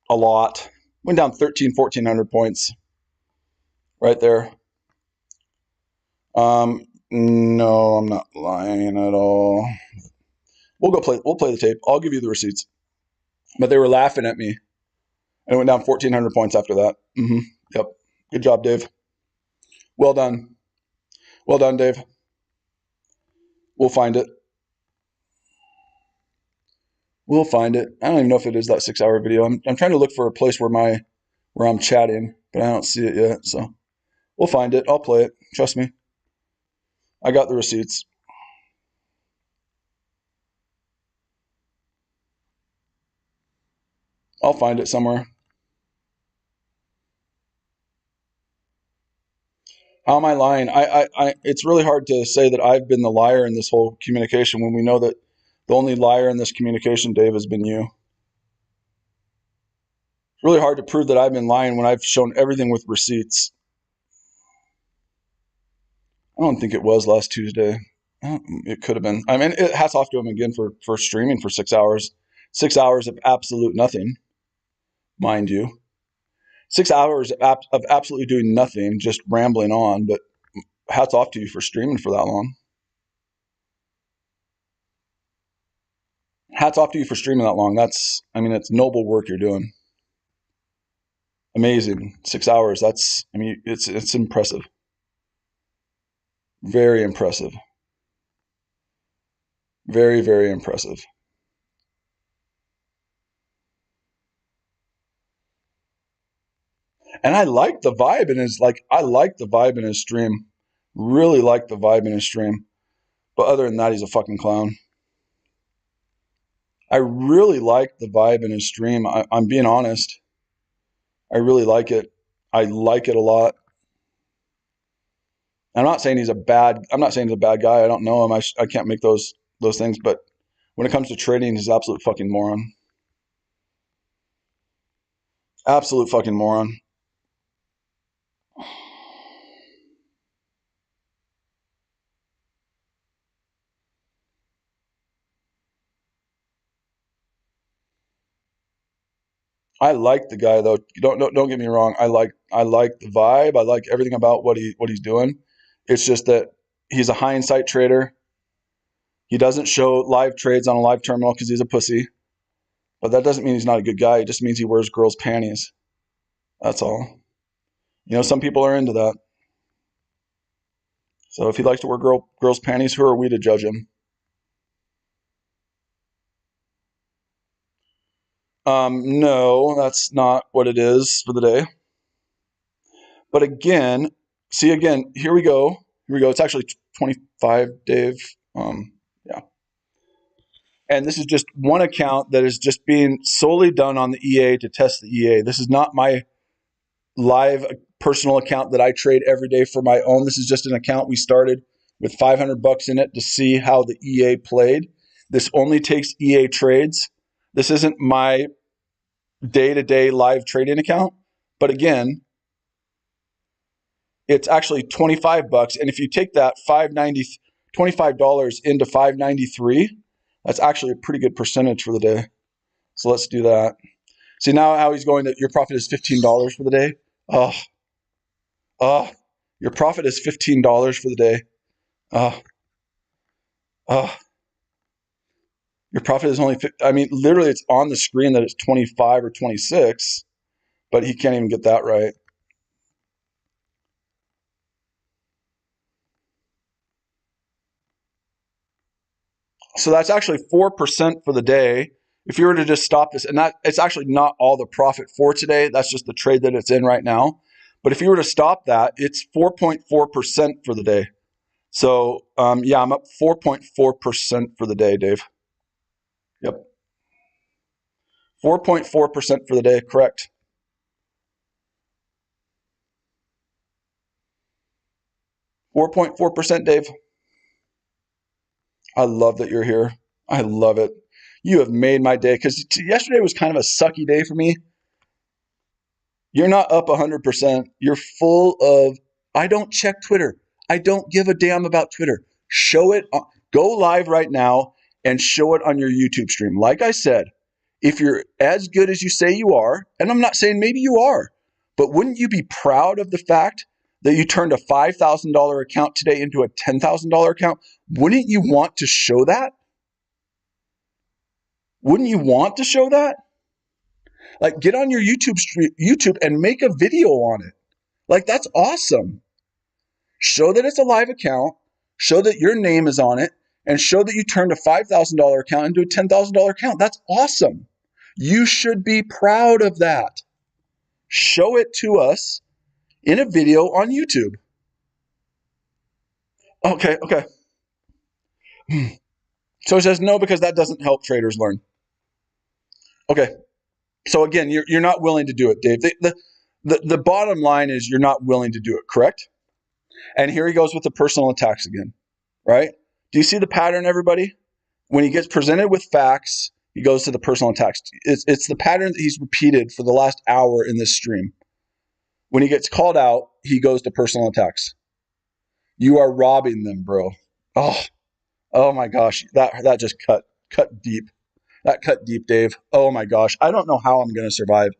a lot. Went down 1,400 points right there. No, I'm not lying at all. We'll play the tape. I'll give you the receipts. But they were laughing at me. And it went down 1,400 points after that. Yep. Good job, Dave. Well done. Well done, Dave. We'll find it. We'll find it. I don't even know if it is that 6-hour video. I'm trying to look for a place where I'm chatting, but I don't see it yet. So we'll find it. I'll play it. Trust me. I got the receipts. I'll find it somewhere. How am I lying? It's really hard to say that I've been the liar in this whole communication when we know that the only liar in this communication, Dave, has been you. It's really hard to prove that I've been lying when I've shown everything with receipts. I don't think it was last Tuesday. It could have been. I mean, hats off to him again for streaming for 6 hours. 6 hours of absolute nothing, mind you. 6 hours of absolutely doing nothing, just rambling on. But hats off to you for streaming for that long. Hats off to you for streaming that long. It's noble work you're doing. Amazing. 6 hours. It's impressive. Very impressive. Very, very impressive. And I like the vibe in his stream. Really like the vibe in his stream. But other than that, he's a fucking clown. I really like the vibe in his stream. I'm being honest. I really like it. I like it a lot. I'm not saying he's a bad guy. I don't know him. I can't make those things. But when it comes to trading, he's an absolute fucking moron. Absolute fucking moron. I like the guy though. Don't get me wrong. I like the vibe. I like everything about what he's doing. It's just that he's a hindsight trader. He doesn't show live trades on a live terminal because he's a pussy. But that doesn't mean he's not a good guy. It just means he wears girls' panties. That's all. You know, some people are into that. So if he likes to wear girls' panties, who are we to judge him? No, that's not what it is for the day. But again, see again, here we go. Here we go. It's actually 25, Dave. Yeah. And this is just one account that is just being solely done on the EA to test the EA. This is not my live personal account that I trade every day for my own. This is just an account we started with 500 bucks in it to see how the EA played. This only takes EA trades. This isn't my day-to-day live trading account. But again, it's actually 25 bucks. And if you take that $25 into 593, that's actually a pretty good percentage for the day. So let's do that. See now how he's going that your profit is $15 for the day. Your profit is $15 for the day. Your profit is only, I mean, literally it's on the screen that it's 25 or 26, but he can't even get that right. So that's actually 4% for the day. If you were to just stop this, and that it's actually not all the profit for today, that's just the trade that it's in right now. But if you were to stop that, it's 4.4% for the day. So yeah, I'm up 4.4% for the day, Dave. Yep. 4.4% for the day, correct. 4.4%, Dave. I love that you're here. I love it. You have made my day because yesterday was kind of a sucky day for me. You're not up 100%. You're full of, I don't check Twitter. I don't give a damn about Twitter. Show it. Go live right now and show it on your YouTube stream. Like I said, if you're as good as you say you are, and I'm not saying maybe you are, but wouldn't you be proud of the fact that you turned a $5,000 account today into a $10,000 account? Wouldn't you want to show that? Wouldn't you want to show that? Like, get on your YouTube and make a video on it. Like, that's awesome. Show that it's a live account, show that your name is on it, and show that you turned a $5,000 account into a $10,000 account. That's awesome. You should be proud of that. Show it to us in a video on YouTube. Okay. So it says no because that doesn't help traders learn. Okay. So again, you're not willing to do it, Dave. The bottom line is you're not willing to do it, correct? And here he goes with the personal attacks again, right? Do you see the pattern, everybody? When he gets presented with facts, he goes to the personal attacks. It's the pattern that he's repeated for the last hour in this stream. When he gets called out, he goes to personal attacks. You are robbing them, bro. Oh my gosh, that just cut deep. That cut deep, Dave. Oh my gosh, I don't know how I'm going to survive.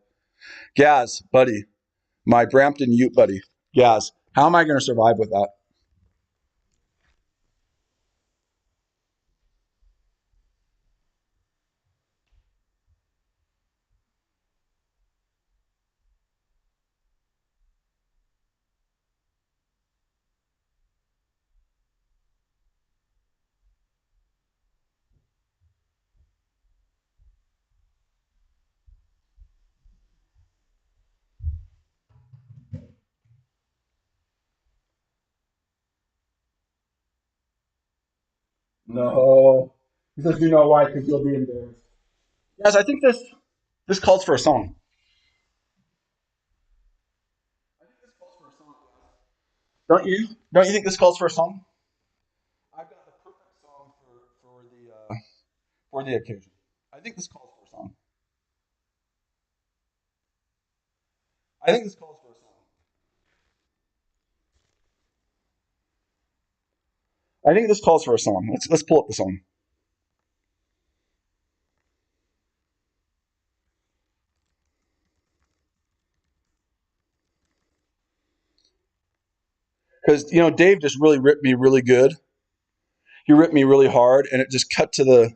Gaz, buddy, my Brampton Ute buddy. Gaz, how am I going to survive with that? No. He says, you know why? Because you'll be embarrassed. Yes, I think this calls for a song. I think this calls for a song. Don't you? Don't you think this calls for a song? I've got the perfect song for the occasion. I think this calls for a song. I think this calls for a song. I think this calls for a song. Let's pull up the song. Because, Dave just really ripped me really good. He ripped me really hard, and it just cut to the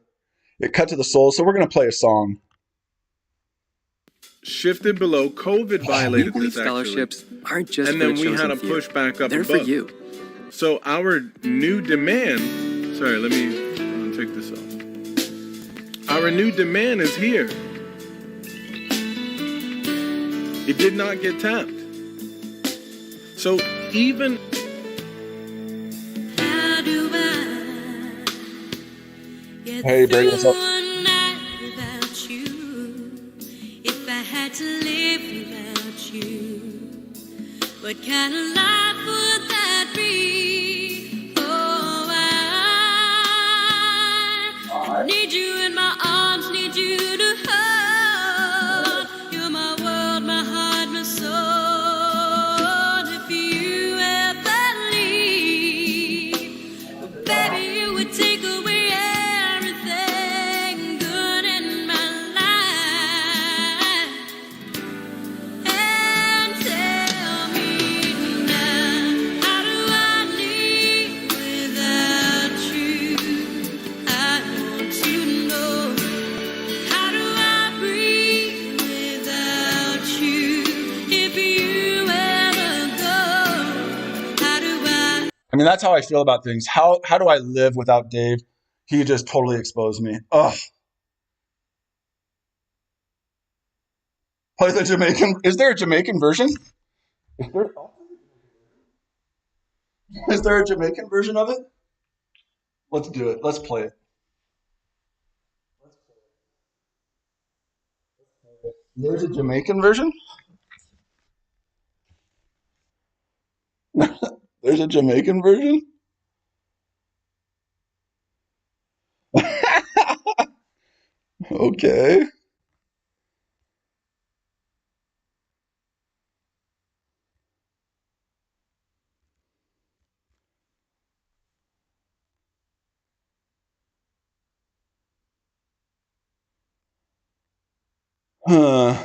soul. So we're going to play a song. Shifted below. COVID violated this, scholarships actually. aren't just and for then the we had chosen to few. push back up They're above. for you. So our new demand, sorry, let me take this off. Our new demand is here. It did not get tapped. So even Hey, bring this up. If I had to live without you, what kind of life would that be? Oh, I need you in my arms, need you to hold. You're my world, my heart, my soul. If you ever leave, baby, you would take away everything good in my life. And tell me now, how do I live without you? I want to know, how do I breathe without you? If you ever go, how do I? That's how I feel about things. How do I live without Dave? He just totally exposed me. Ugh. Play the Jamaican. Is there a Jamaican version? Is there a Jamaican version of it? Let's do it. Let's play it. There's a Jamaican version? There's a Jamaican version? Okay. Huh.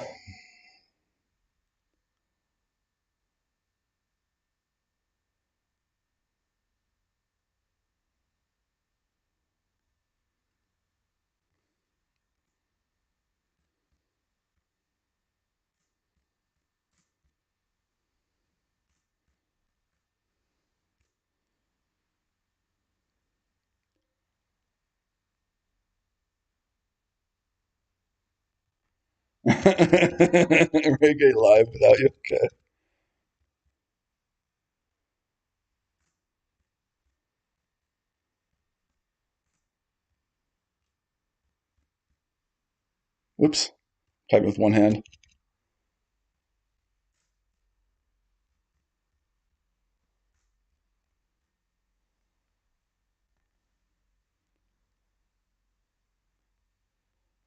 Reggae live without you. Okay. Whoops. Type with one hand.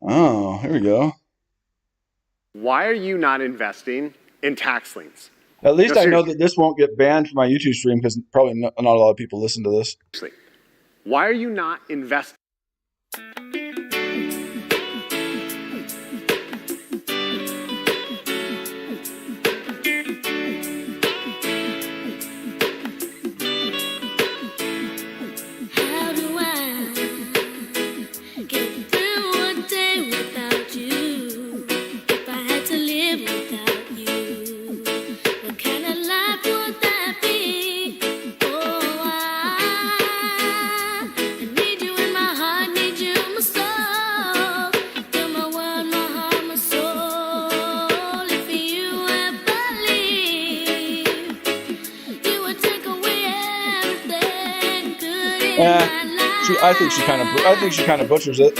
Oh, here we go. Why are you not investing in tax liens? At least No, I know seriously. that this won't get banned from my YouTube stream because probably not a lot of people listen to this. Why are you not investing? How do I get through a day without you? If I had to live without you, what kind of life would that be? Oh, I need you in my heart, need you in my soul. You're my world, my heart, my soul. If you ever leave, you would take away everything good in my life. I think she kind of butchers it.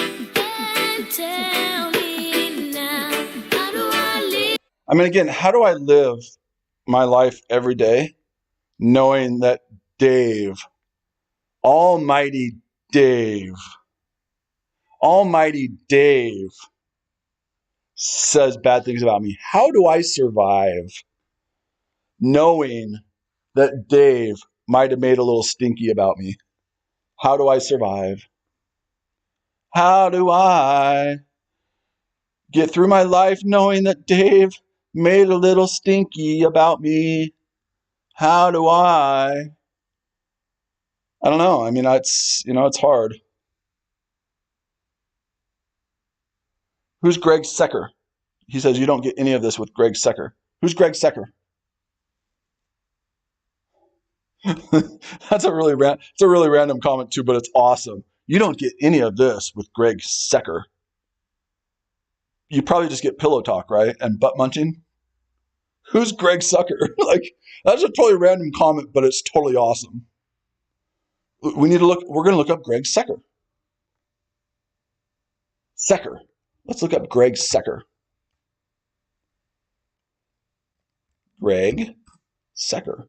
Tell me now, how do I live? Again, how do I live my life every day knowing that Dave, Almighty Dave says bad things about me? How do I survive knowing that Dave might have made a little stinky about me? How do I survive? How do I get through my life knowing that Dave made a little stinky about me? How do I don't know. I mean, it's hard. Who's Greg Secker? He says you don't get any of this with Greg Secker. Who's Greg Secker? It's a really random comment too, but it's awesome. You don't get any of this with Greg Secker. You probably just get pillow talk, right? And butt munching. Who's Greg Sucker? Like, that's a totally random comment, but it's totally awesome. We're going to look up Greg Secker. Secker. Let's look up Greg Secker. Greg Secker.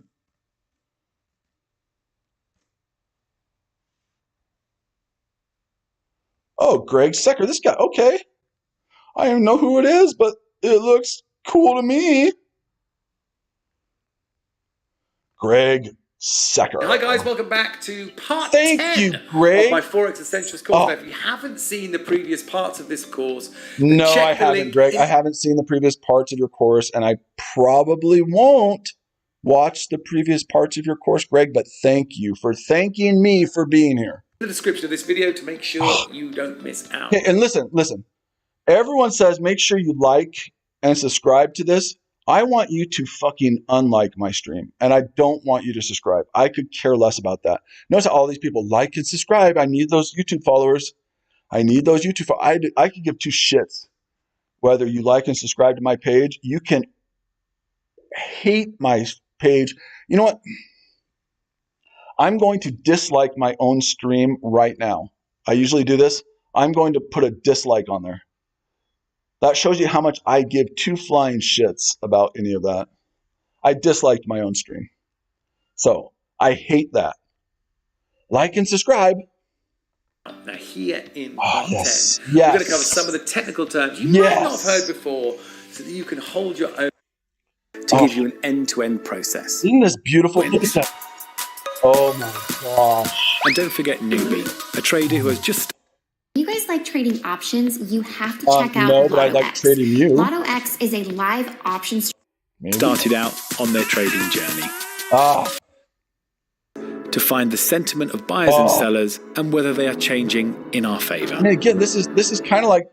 Oh, Greg Secker. This guy, okay. I don't know who it is, but it looks cool to me. Greg Secker. Hi guys, welcome back to part Thank 10 you, Greg. of my Forex Essentials course. Now, if you haven't seen the previous parts of this course, No, check I the haven't, link Greg. in- I haven't seen the previous parts of your course, and I probably won't watch the previous parts of your course, Greg, but thank you for thanking me for being here. in the description of this video to make sure you don't miss out. Okay, and listen. Everyone says make sure you like and subscribe to this. I want you to fucking unlike my stream, and I don't want you to subscribe. I could care less about that. Notice how all these people like and subscribe. I need those YouTube followers. I could give two shits whether you like and subscribe to my page. You can hate my page. You know what? I'm going to dislike my own stream right now. I usually do this. I'm going to put a dislike on there. That shows you how much I give two flying shits about any of that. I disliked my own stream. So I hate that. Like and subscribe. Now here in part 10, yes. we're going to cover some of the technical terms you might not have heard before so that you can hold your own to give you an end-to-end process. Isn't this beautiful? Look at that. Oh my gosh. And don't forget Newbie, a trader who has just... You guys like trading options? You have to check out No, but I Lotto like X. trading you. Lotto X is a live options started out on their trading journey. To find the sentiment of buyers and sellers and whether they are changing in our favor. And again, this is kind of like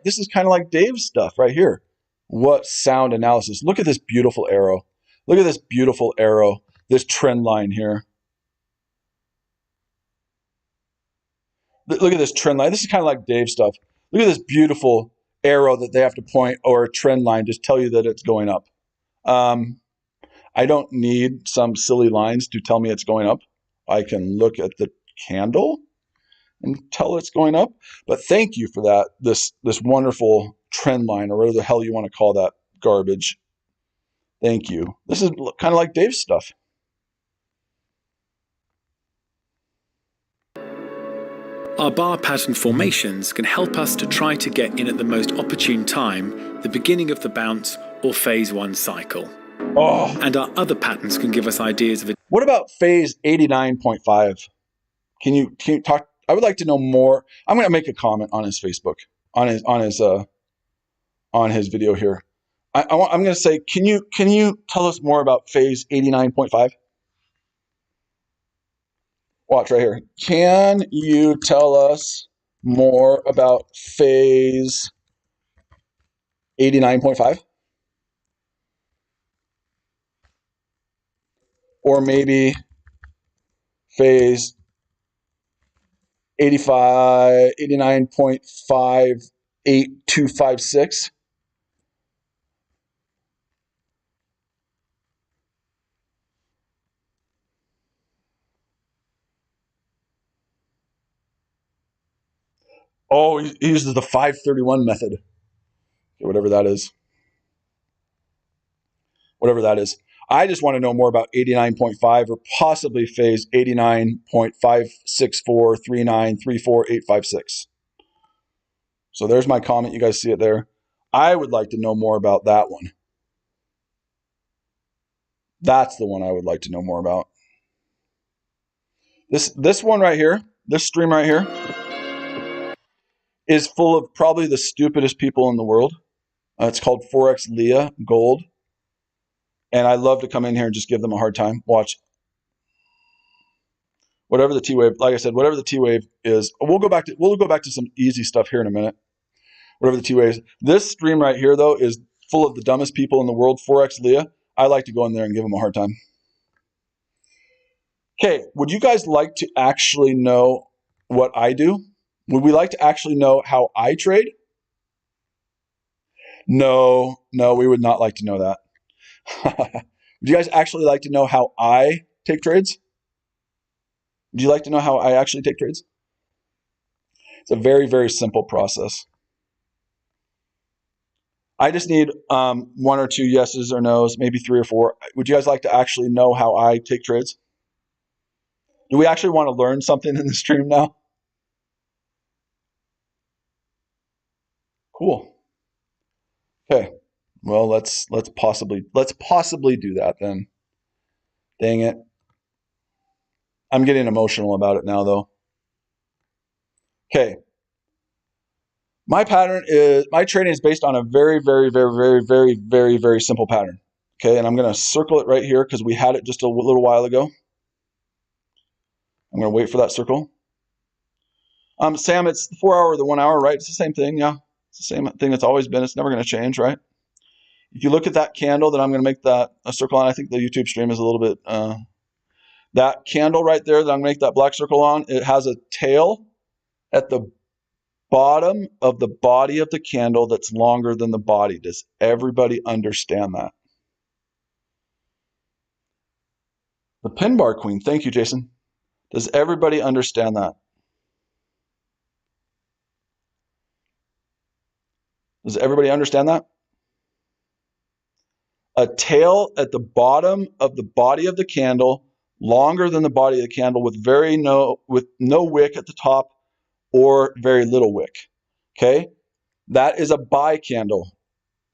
Dave's stuff right here. What sound analysis? Look at this beautiful arrow. Look at this beautiful arrow. This trend line here. Look at this trend line. This is kind of like Dave's stuff. Look at this beautiful arrow that they have to point, or a trend line, just tell you that it's going up. I don't need some silly lines to tell me it's going up. I can look at the candle and tell it's going up. But thank you for that. This wonderful trend line, or whatever the hell you want to call that garbage. Thank you. This is kind of like Dave's stuff. Our bar pattern formations can help us to try to get in at the most opportune time, the beginning of the bounce or phase 1 cycle. And our other patterns can give us ideas of it. What about phase 89.5? Can you talk? I would like to know more. I'm going to make a comment on his Facebook, on his video here. I'm going to say, can you tell us more about phase 89.5? Watch right here. Can you tell us more about phase 89.5? Or maybe phase 89.58256? Oh, he uses the 531 method. Okay, whatever that is. Whatever that is. I just want to know more about 89.5 or possibly phase 89.56439348856. So there's my comment. You guys see it there. I would like to know more about that one. That's the one I would like to know more about. This one right here, this stream right here, is full of probably the stupidest people in the world. It's called Forex Leah Gold. And I love to come in here and just give them a hard time. Watch. Whatever the T wave, like I said, whatever the T wave is, we'll go back to some easy stuff here in a minute. Whatever the T wave is. This stream right here though is full of the dumbest people in the world. Forex Leah. I like to go in there and give them a hard time. Okay, would you guys like to actually know what I do? Would we like to actually know how I trade? No, we would not like to know that. Would you guys actually like to know how I take trades? Would you like to know how I actually take trades? It's a very, very simple process. I just need 1 or 2 yeses or nos, maybe 3 or 4. Would you guys like to actually know how I take trades? Do we actually want to learn something in the stream now? Cool. Okay. Well, let's possibly do that then. Dang it. I'm getting emotional about it now though. Okay. My trading is based on a very, very, very, very, very, very, very simple pattern. Okay, and I'm going to circle it right here because we had it just a little while ago. I'm going to wait for that circle. Sam, it's the 4 hour or the 1 hour, right? It's the same thing, yeah. It's the same thing it's always been. It's never going to change, right? If you look at that candle that I'm going to make that a circle on, I think the YouTube stream is a little bit, that candle right there that I'm going to make that black circle on, it has a tail at the bottom of the body of the candle that's longer than the body. Does everybody understand that? The pin bar queen. Thank you, Jason. Does everybody understand that? Does everybody understand that? A tail at the bottom of the body of the candle, longer than the body of the candle, with no wick at the top or very little wick. Okay? That is a buy candle.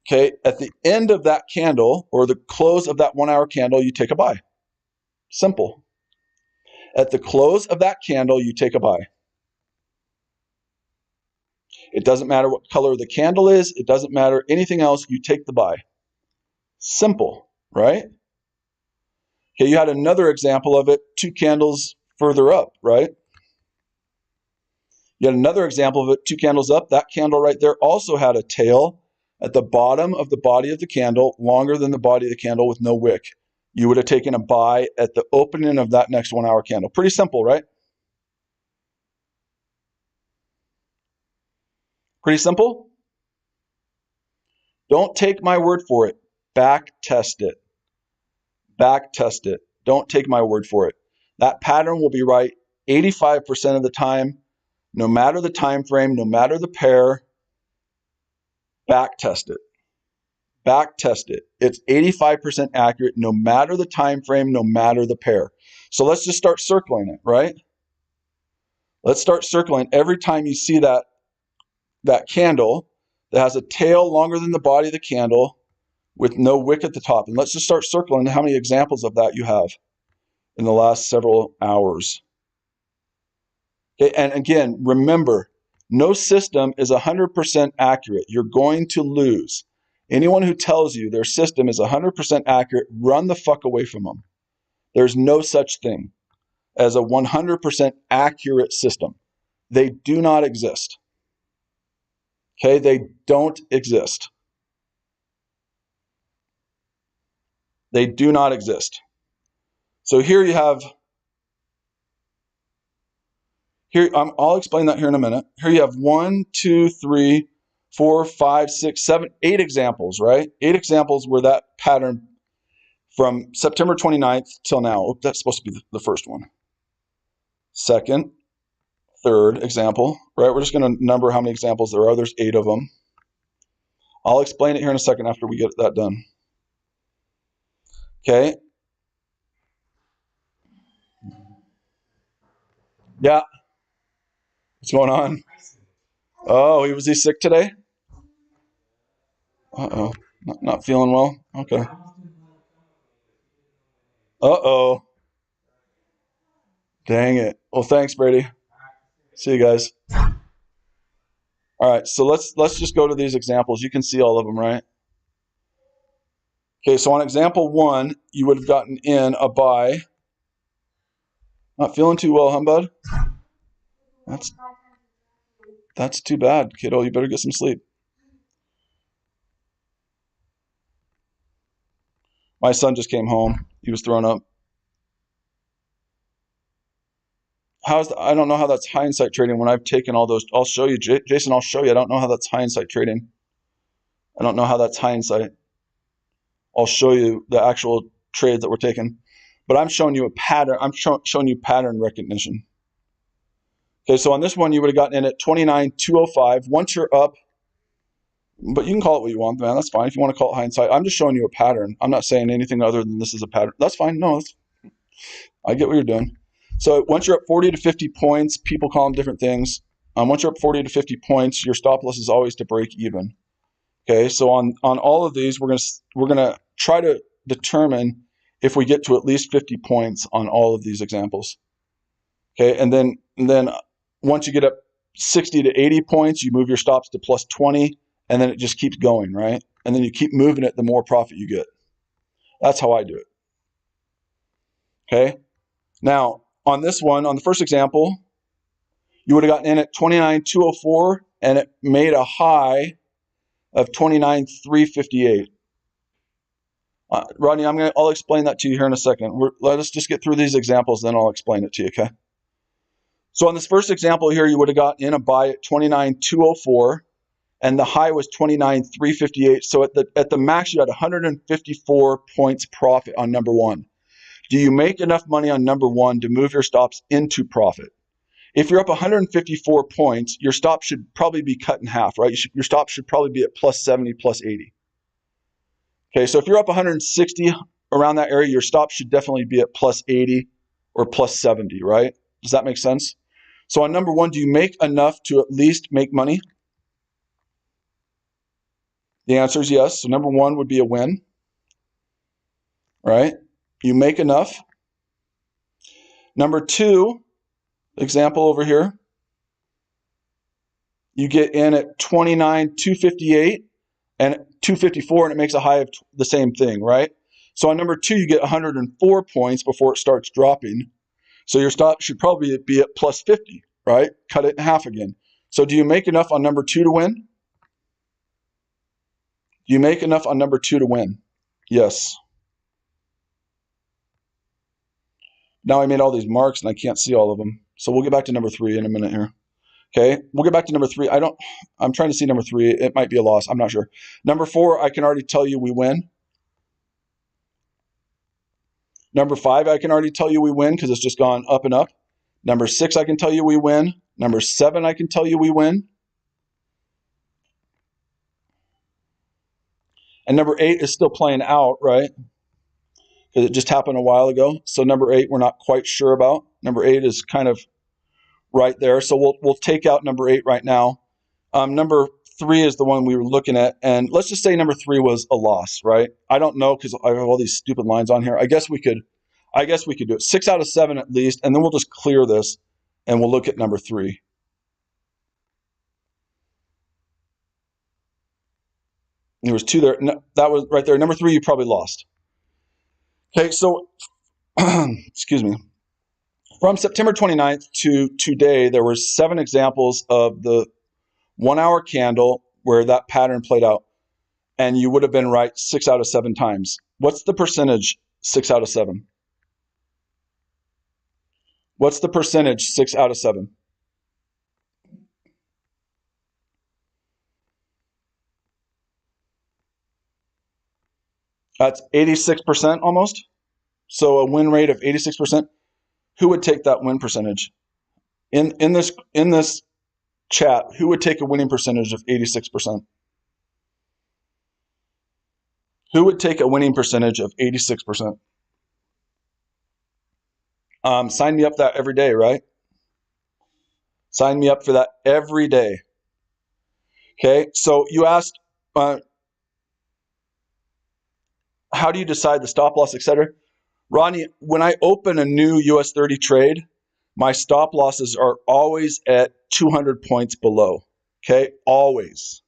Okay? At the end of that candle, or the close of that 1 hour candle, you take a buy. Simple. At the close of that candle, you take a buy. It doesn't matter what color the candle is. It doesn't matter anything else. You take the buy. Simple, right? Okay, you had another example of it 2 candles further up, right? You had another example of it 2 candles up. That candle right there also had a tail at the bottom of the body of the candle, longer than the body of the candle with no wick. You would have taken a buy at the opening of that next 1 hour candle. Pretty simple, right? Pretty simple? Don't take my word for it. Back test it. Back test it. Don't take my word for it. That pattern will be right 85% of the time, no matter the time frame, no matter the pair. Back test it. Back test it. It's 85% accurate no matter the time frame, no matter the pair. So let's just start circling it, right? Let's start circling every time you see that candle that has a tail longer than the body of the candle with no wick at the top. And let's just start circling how many examples of that you have in the last several hours. Okay, and again, remember, no system is 100% accurate. You're going to lose. Anyone who tells you their system is 100% accurate, run the fuck away from them. There's no such thing as a 100% accurate system. They do not exist. Okay, they don't exist. They do not exist. So here you have, I'll explain that here in a minute. Here you have 1, 2, 3, 4, 5, 6, 7, 8 examples, right? 8 examples where that pattern from September 29th till now. Oh, that's supposed to be the first one. Second, third example, right? We're just going to number how many examples there are. There's 8 of them. I'll explain it here in a second after we get that done. Okay. Yeah. What's going on? Oh, was he sick today? Uh-oh. Not feeling well? Okay. Uh-oh. Dang it. Well, thanks, Brady. See you guys. All right, so let's just go to these examples. You can see all of them, right? Okay, so on example 1, you would have gotten in a buy. Not feeling too well, huh, bud? That's too bad, kiddo. You better get some sleep. My son just came home. He was thrown up. I don't know how that's hindsight trading when I've taken all those. I'll show you, Jason, I'll show you. I don't know how that's hindsight trading. I don't know how that's hindsight. I'll show you the actual trades that were taken. But I'm showing you a pattern. I'm showing you pattern recognition. Okay, so on this one, you would have gotten in at 29,205. Once you're up, but you can call it what you want, man. That's fine. If you want to call it hindsight, I'm just showing you a pattern. I'm not saying anything other than this is a pattern. That's fine. No, I get what you're doing. So once you're up 40 to 50 points, people call them different things. Once you're up 40 to 50 points, your stop loss is always to break even. Okay, so on all of these, we're gonna try to determine if we get to at least 50 points on all of these examples. Okay, and then once you get up 60 to 80 points, you move your stops to plus 20, and then it just keeps going, right? And then you keep moving it, the more profit you get. That's how I do it. Okay, now on this one, on the first example, you would have gotten in at 29,204, and it made a high of 29,358. Rodney, I'll explain that to you here in a second. Let us just get through these examples, then I'll explain it to you, okay? So on this first example here, you would have gotten in a buy at 29,204, and the high was 29,358. So at the max, you had 154 points profit on number 1. Do you make enough money on number 1 to move your stops into profit? If you're up 154 points, your stop should probably be cut in half, right? Your stop should probably be at plus 70, plus 80. Okay, so if you're up 160 around that area, your stop should definitely be at plus 80 or plus 70, right? Does that make sense? So on number 1, do you make enough to at least make money? The answer is yes. So number 1 would be a win, right? You make enough. Number 2, example over here, you get in at 29,258 and 254, and it makes a high of the same thing, right? So on number 2, you get 104 points before it starts dropping. So your stop should probably be at plus 50, right? Cut it in half again. So do you make enough on number 2 to win? Do you make enough on number 2 to win? Yes. Now I made all these marks and I can't see all of them. So we'll get back to number 3 in a minute here. Okay, we'll get back to number 3. I'm trying to see number 3. It might be a loss. I'm not sure. Number 4, I can already tell you we win. Number 5, I can already tell you we win because it's just gone up and up. Number 6, I can tell you we win. Number 7, I can tell you we win. And number 8 is still playing out, right? Because it just happened a while ago. So number 8, we're not quite sure about. Number 8 is kind of right there. So we'll take out number 8 right now. Number 3 is the one we were looking at. And let's just say number 3 was a loss, right? I don't know because I have all these stupid lines on here. I guess we could do it. 6 out of 7 at least. And then we'll just clear this and we'll look at number 3. There was 2 there. No, that was right there. Number 3, you probably lost. Okay, so, excuse me. From September 29th to today, there were 7 examples of the 1-hour candle where that pattern played out. And you would have been right 6 out of 7 times. What's the percentage 6 out of 7? What's the percentage 6 out of 7? That's 86% almost. So a win rate of 86%. Who would take that win percentage? In this chat, who would take a winning percentage of 86%? Who would take a winning percentage of 86%? Sign me up that every day, right? Sign me up for that every day. Okay, so you asked, how do you decide the stop loss, etc.? Ronnie, when I open a new US 30 trade, my stop losses are always at 200 points below. Okay, always.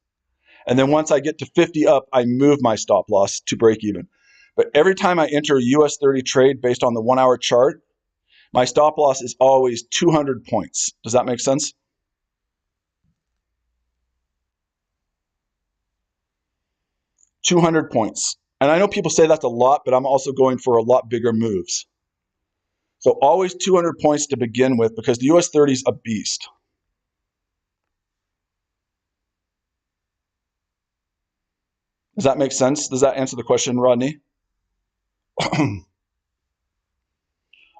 And then once I get to 50 up, I move my stop loss to break even. But every time I enter a US 30 trade based on the 1 hour chart, my stop loss is always 200 points. Does that make sense? $200 points. And I know people say that's a lot, but I'm also going for a lot bigger moves. So always 200 points to begin with because the US 30 is a beast. Does that make sense? Does that answer the question, Rodney?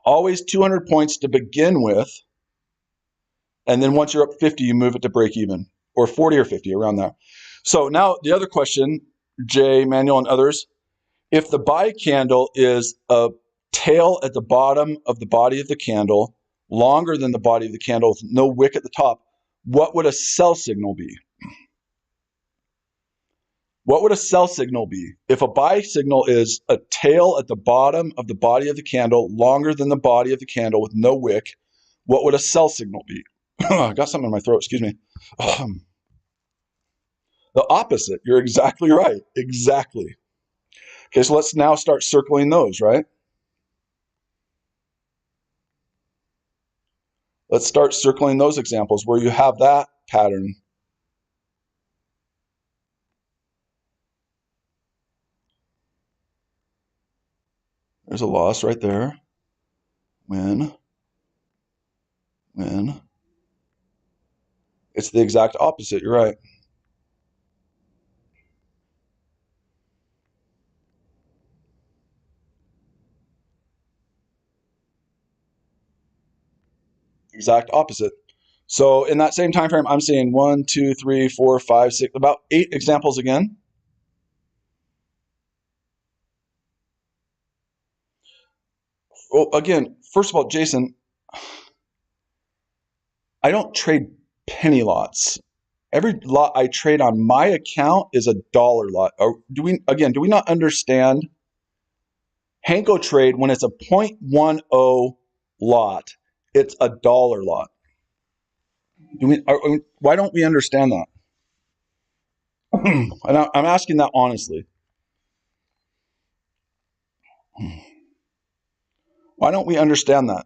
Always 200 points to begin with. And then once you're up 50, you move it to break even, or 40 or 50, around there. So now the other question, Jay, Manuel, and others, if the buy candle is a tail at the bottom of the body of the candle, longer than the body of the candle with no wick at the top, what would a sell signal be? What would a sell signal be? If a buy signal is a tail at the bottom of the body of the candle, longer than the body of the candle with no wick, what would a sell signal be? I got something in my throat, excuse me. The opposite. You're exactly right. Exactly. Okay, so let's now start circling those, right? Let's start circling those examples where you have that pattern. There's a loss right there. Win. It's the exact opposite. You're right. Exact opposite. So in that same time frame, I'm seeing 1, 2, 3, 4, 5, 6, about 8 examples again. Well, again, first of all, Jason, I don't trade penny lots. Every lot I trade on my account is a dollar lot. Do we not understand? Hanko trade, when it's a 0.10 lot, it's a dollar lot. Why don't we understand that? And I'm asking that honestly. Why don't we understand that?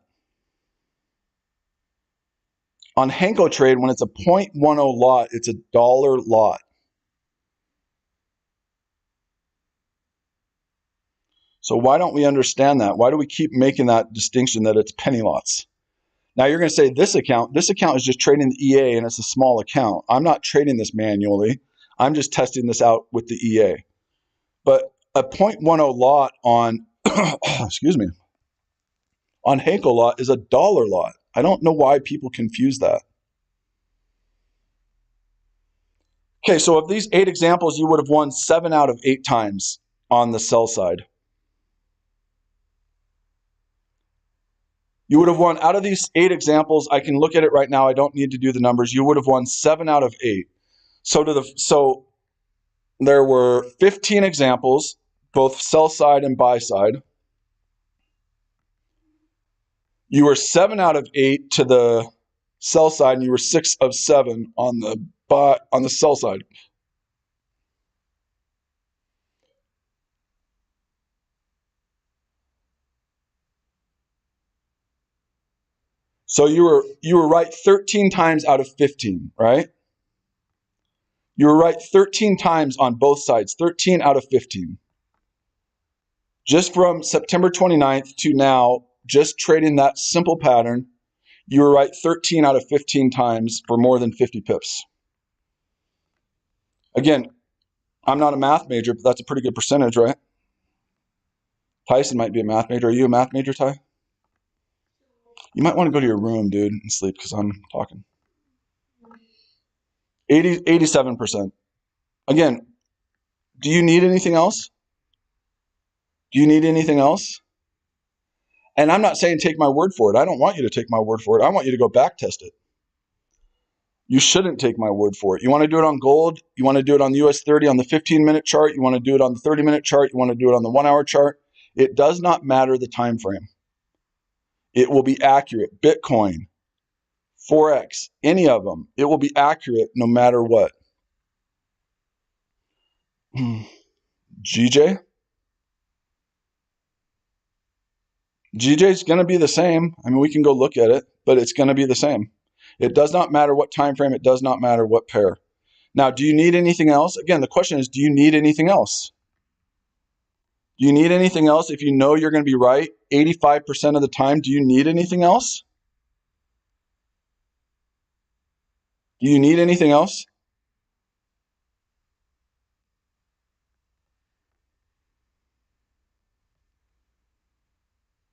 On Hanko trade, when it's a 0.10 lot, it's a dollar lot. So why don't we understand that? Why do we keep making that distinction that it's penny lots? Now you're going to say this account is just trading the EA and it's a small account. I'm not trading this manually. I'm just testing this out with the EA. But a 0.10 lot on, excuse me, on Hanko lot is a dollar lot. I don't know why people confuse that. Okay, so of these 8 examples, you would have won 7 out of 8 times on the sell side. You would have won, out of these 8 examples, I can look at it right now, I don't need to do the numbers, you would have won 7 out of 8. So there were 15 examples, both sell side and buy side. You were 7 out of 8 to the sell side, and you were 6 of 7 on the sell side. So you were right 13 times out of 15, right? You were right 13 times on both sides, 13 out of 15. Just from September 29th to now, just trading that simple pattern, you were right 13 out of 15 times for more than 50 pips. Again, I'm not a math major, but that's a pretty good percentage, right? Tyson might be a math major. Are you a math major, Ty? You might want to go to your room, dude, and sleep because I'm talking. 87%. Again, do you need anything else? Do you need anything else? And I'm not saying take my word for it. I don't want you to take my word for it. I want you to go back test it. You shouldn't take my word for it. You want to do it on gold? You want to do it on the US 30 on the 15-minute chart? You want to do it on the 30-minute chart? You want to do it on the 1-hour chart? It does not matter the time frame. It will be accurate. Bitcoin, Forex, any of them, it will be accurate no matter what. GJ? GJ is going to be the same. I mean, we can go look at it, but it's going to be the same. It does not matter what time frame. It does not matter what pair. Now, do you need anything else? Again, the question is, do you need anything else? Do you need anything else if you know you're going to be right 85% of the time? Do you need anything else? Do you need anything else?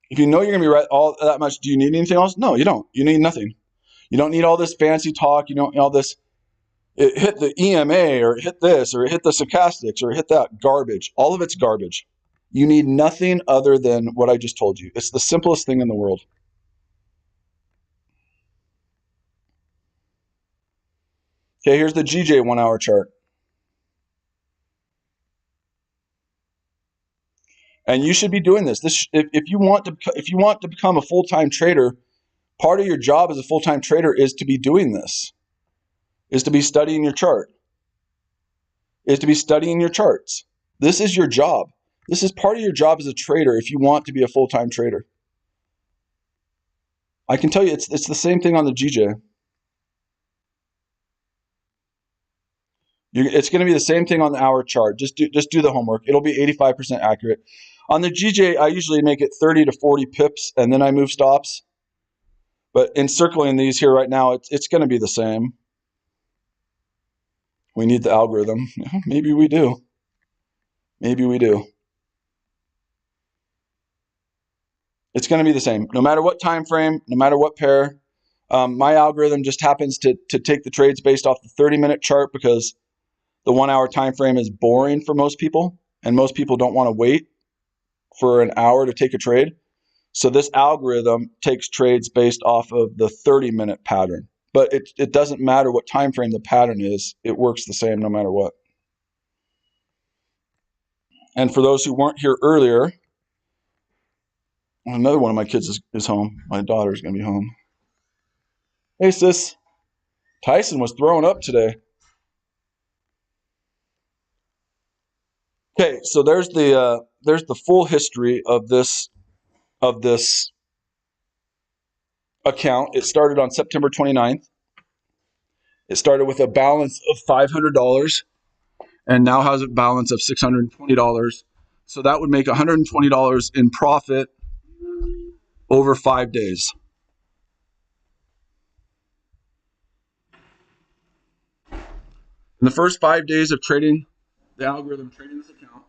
If you know you're going to be right all that much, do you need anything else? No, you don't. You need nothing. You don't need all this fancy talk. You don't need all this. It hit the EMA or it hit this or it hit the stochastics or it hit that garbage. All of it's garbage. You need nothing other than what I just told you. It's the simplest thing in the world. Okay, here's the GJ 1 hour chart. And you should be doing this. If you want to become a full-time trader, part of your job as a full-time trader is to be doing this. Is to be studying your chart. Is to be studying your charts. This is your job. This is part of your job as a trader if you want to be a full-time trader. I can tell you it's the same thing on the GJ. It's going to be the same thing on the hour chart. Just do the homework. It'll be 85% accurate. On the GJ, I usually make it 30 to 40 pips, and then I move stops. But in circling these here right now, it's going to be the same. We need the algorithm. Maybe we do. Maybe we do. It's going to be the same. No matter what time frame, no matter what pair. My algorithm just happens to take the trades based off the 30-minute chart because the 1 hour time frame is boring for most people, and most people don't want to wait for an hour to take a trade. So this algorithm takes trades based off of the 30-minute pattern. But it doesn't matter what time frame the pattern is. It works the same no matter what. And for those who weren't here earlier, another one of my kids is home. My daughter's going to be home. Hey, sis. Tyson was throwing up today. Okay, so there's the full history of this account. It started on September 29th. It started with a balance of $500 and now has a balance of $620. So that would make $120 in profit over 5 days. In the first 5 days of trading, the algorithm trading this account,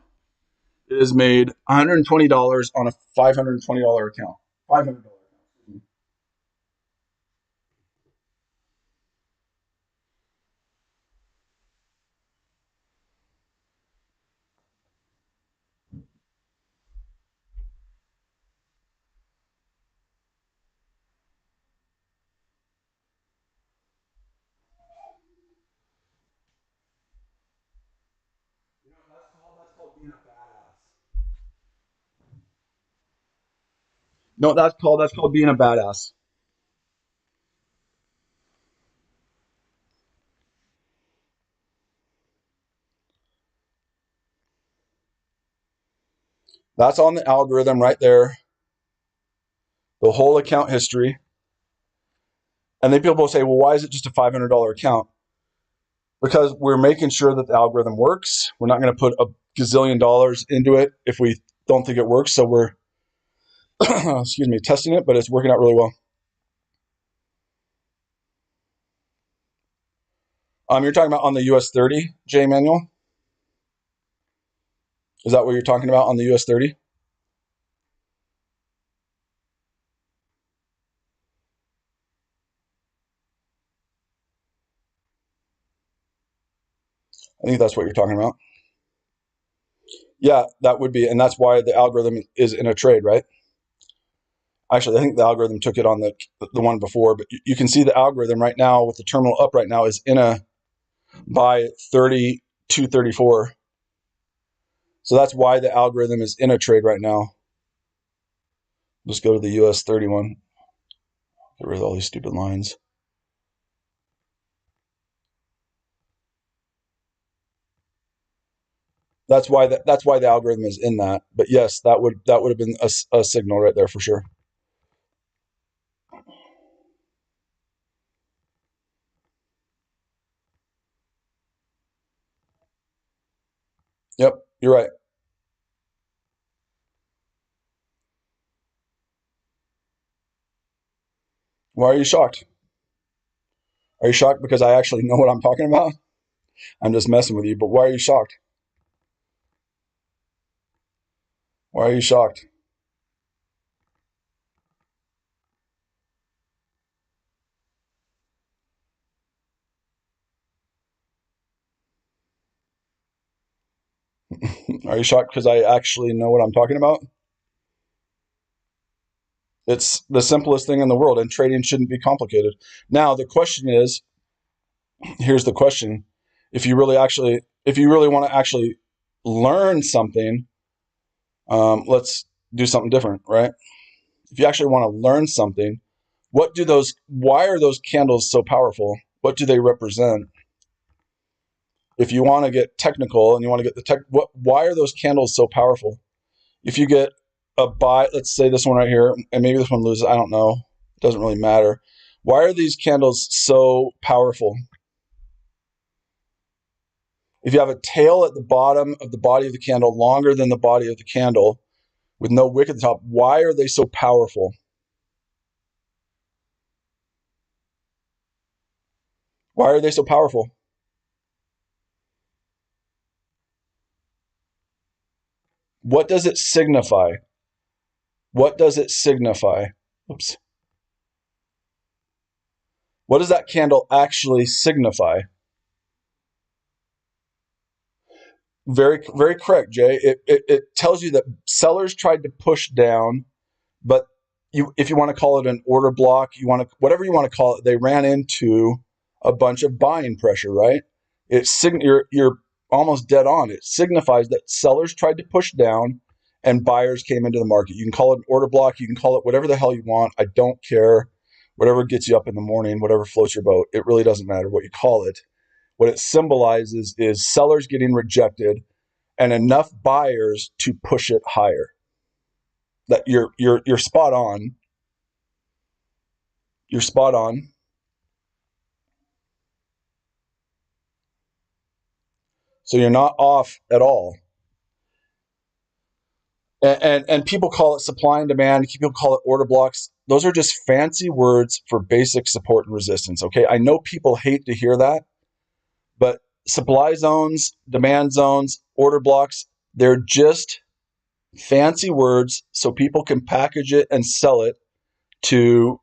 it has made $120 on a $520 account. $500. No, that's called being a badass. That's on the algorithm right there. The whole account history. And then people will say, well, why is it just a $500 account? Because we're making sure that the algorithm works. We're not going to put a gazillion dollars into it if we don't think it works. So we're, testing it, but it's working out really well. You're talking about on the US 30, J Manuel? Is that what you're talking about on the US 30? I think that's what you're talking about. Yeah, that would be, and that's why the algorithm is in a trade, right? Actually, I think the algorithm took it on the one before, but you can see the algorithm right now with the terminal up right now is in a buy 32.34. So that's why the algorithm is in a trade right now. Let's go to the US 31. Get rid of all these stupid lines. That's why the algorithm is in that. But yes, that would have been a signal right there for sure. Yep, you're right. Why are you shocked? Are you shocked because I actually know what I'm talking about? I'm just messing with you, but why are you shocked? Why are you shocked? Are you shocked because I actually know what I'm talking about? It's the simplest thing in the world, and trading shouldn't be complicated. Now, the question is, here's the question. If you really want to actually learn something, let's do something different, right? If you actually want to learn something, why are those candles so powerful? What do they represent? If you want to get technical and you want to get why are those candles so powerful? If you get a buy, let's say this one right here, and maybe this one loses, I don't know. It doesn't really matter. Why are these candles so powerful? If you have a tail at the bottom of the body of the candle longer than the body of the candle with no wick at the top, why are they so powerful? Why are they so powerful? What does it signify? What does it signify? Oops. What does that candle actually signify? Very, very correct, Jay. It tells you that sellers tried to push down, but if you want to call it an order block, whatever you want to call it, they ran into a bunch of buying pressure, right? You're almost dead on. It signifies that sellers tried to push down and buyers came into the market. You can call it an order block. You can call it whatever the hell you want. I don't care. Whatever gets you up in the morning, whatever floats your boat. It really doesn't matter what you call it. What it symbolizes is sellers getting rejected and enough buyers to push it higher. That you're spot on. You're spot on. So you're not off at all. And people call it supply and demand. People call it order blocks. Those are just fancy words for basic support and resistance. Okay, I know people hate to hear that, but supply zones, demand zones, order blocks, they're just fancy words so people can package it and sell it to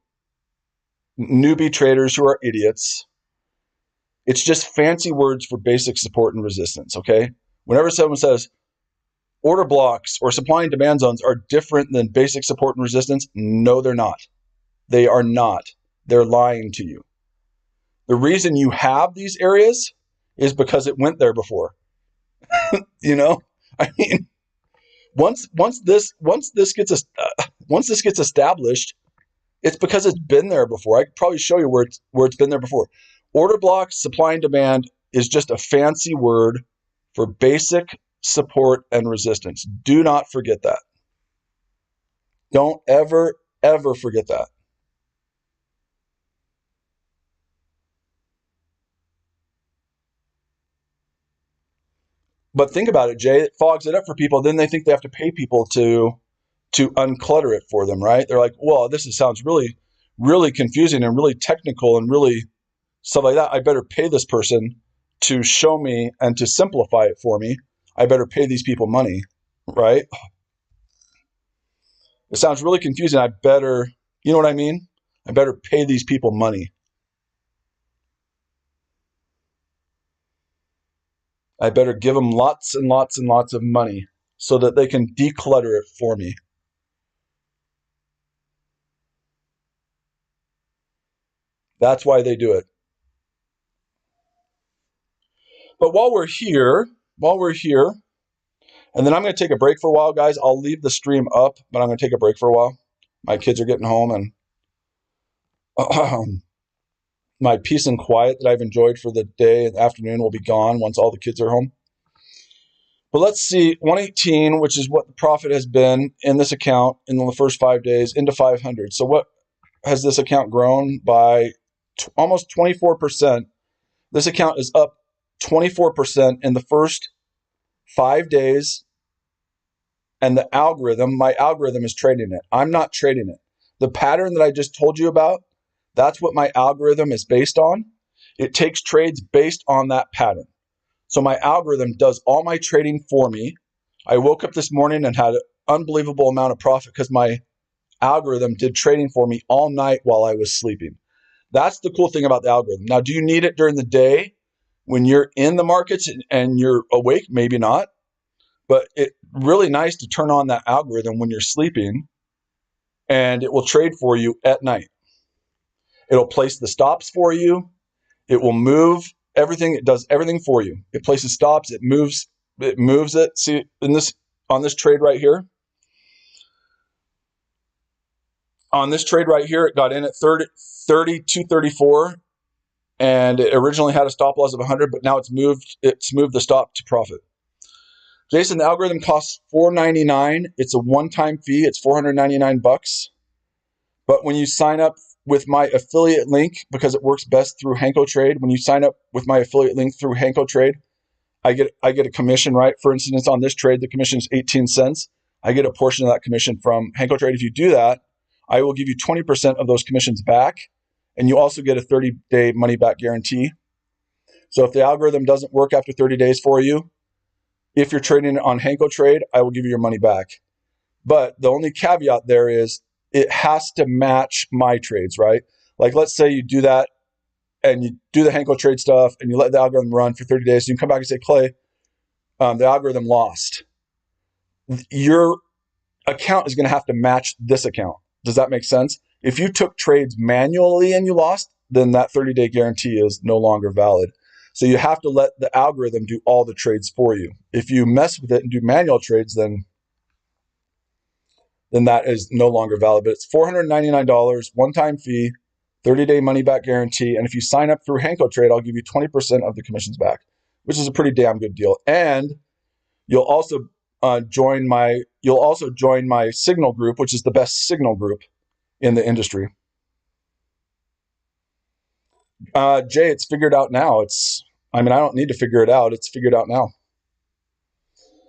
newbie traders who are idiots. It's just fancy words for basic support and resistance, okay? Whenever someone says order blocks or supply and demand zones are different than basic support and resistance, no, they're not. They are not. They're lying to you. The reason you have these areas is because it went there before. You know? I mean, once this gets established, it's because it's been there before. I could probably show you where it's been there before. Order blocks, supply and demand is just a fancy word for basic support and resistance. Do not forget that. Don't ever, ever forget that. But think about it, Jay. It fogs it up for people. Then they think they have to pay people to unclutter it for them, right? They're like, well, sounds really, really confusing and really technical and really stuff like that. I better pay this person to show me and to simplify it for me. I better pay these people money, right? It sounds really confusing. You know what I mean? I better pay these people money. I better give them lots and lots and lots of money so that they can declutter it for me. That's why they do it. But while we're here, and then I'm going to take a break for a while, guys. I'll leave the stream up, but I'm going to take a break for a while. My kids are getting home, and my peace and quiet that I've enjoyed for the day and afternoon will be gone once all the kids are home. But let's see, 118, which is what the profit has been in this account in the first 5 days, into 500. So what has this account grown by? Almost 24%. This account is up 24% in the first 5 days. And the algorithm, my algorithm is trading it. I'm not trading it. The pattern that I just told you about, that's what my algorithm is based on. It takes trades based on that pattern. So my algorithm does all my trading for me. I woke up this morning and had an unbelievable amount of profit because my algorithm did trading for me all night while I was sleeping. That's the cool thing about the algorithm. Now, do you need it during the day when you're in the markets and you're awake? Maybe not. But it's really nice to turn on that algorithm when you're sleeping, and it will trade for you at night. It'll place the stops for you. It will move everything. It does everything for you. It places stops. It moves it. See, on this trade right here, it got in at 32.34, and it originally had a stop loss of 100, but now it's moved the stop to profit. Jason, the algorithm costs $4.99. It's a one-time fee. It's $499. But when you sign up with my affiliate link, because it works best through Hanko Trade, when you sign up with my affiliate link through Hanko Trade, I get a commission, right? For instance, on this trade, the commission is 18 cents. I get a portion of that commission from Hanko Trade. If you do that, I will give you 20% of those commissions back, and you also get a 30-day money-back guarantee. So if the algorithm doesn't work after 30 days for you, if you're trading on Hanko Trade, I will give you your money back. But the only caveat there is it has to match my trades, right? Like, let's say you do that and you do the Hanko Trade stuff and you let the algorithm run for 30 days. You can come back and say, Clay, the algorithm lost. Your account is going to have to match this account. Does that make sense? If you took trades manually and you lost, then that 30-day guarantee is no longer valid. So you have to let the algorithm do all the trades for you. If you mess with it and do manual trades, then that is no longer valid. But it's $499, one-time fee, 30-day money-back guarantee. And if you sign up through Hanko Trade, I'll give you 20% of the commissions back, which is a pretty damn good deal. And you'll also join my signal group, which is the best signal group in the industry. Jay, it's figured out now. I don't need to figure it out. It's figured out now.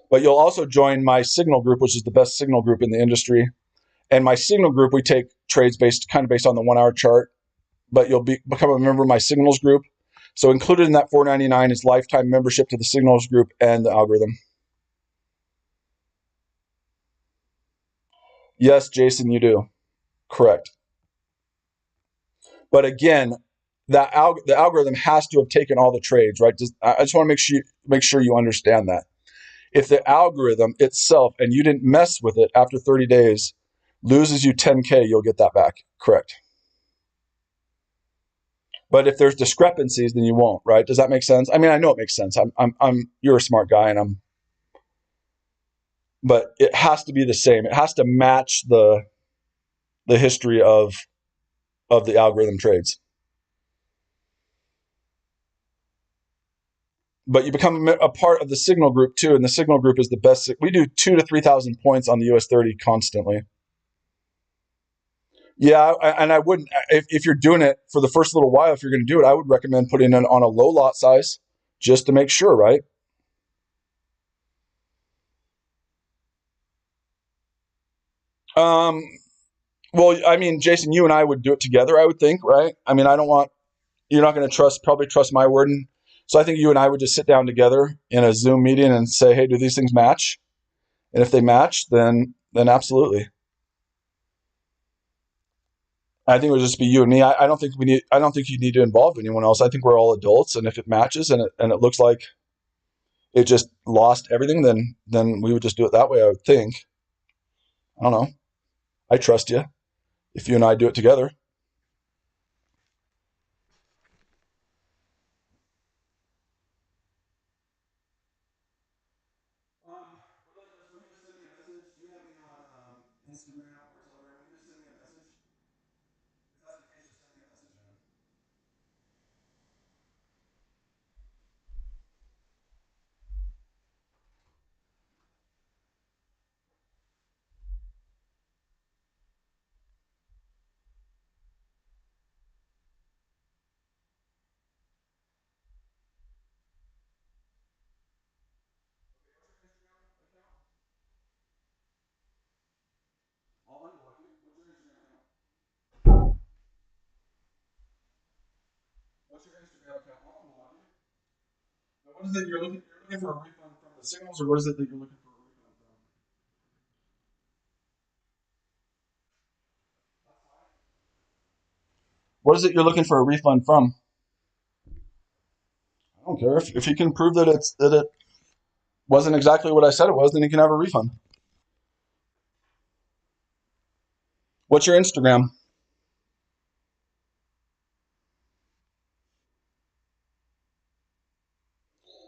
But you'll also join my signal group, which is the best signal group in the industry. And my signal group, we take trades based on the 1 hour chart, but you'll become a member of my signals group. So included in that $499 is lifetime membership to the signals group and the algorithm. Yes, Jason, you do. Correct. But again, the algorithm has to have taken all the trades, right? I just want to make sure you understand that. If the algorithm itself, and you didn't mess with it after 30 days, loses you 10K, you'll get that back. Correct. But if there's discrepancies, then you won't, right? Does that make sense? I know it makes sense. You're a smart guy, but it has to be the same. It has to match the history of the algorithm trades. But you become a part of the signal group too, and the signal group is the best. We do 2,000 to 3,000 points on the US 30 constantly. Yeah, and I wouldn't, if you're doing it for the first little while, if you're going to do it, I would recommend putting it on a low lot size just to make sure, right? Well, Jason, you and I would do it together, I would think, right? You're not going to probably trust my word. And so I think you and I would just sit down together in a Zoom meeting and say, hey, do these things match? And if they match, then absolutely. I think it would just be you and me. I don't think you need to involve anyone else. I think we're all adults, and if it matches and it looks like it just lost everything, then we would just do it that way, I would think. I don't know. I trust you if you and I do it together. What is it you're looking for a refund from the signals, or what is it that you're looking for a refund from? What is it you're looking for a refund from? I don't care if you can prove that it wasn't exactly what I said it was, then you can have a refund. What's your Instagram?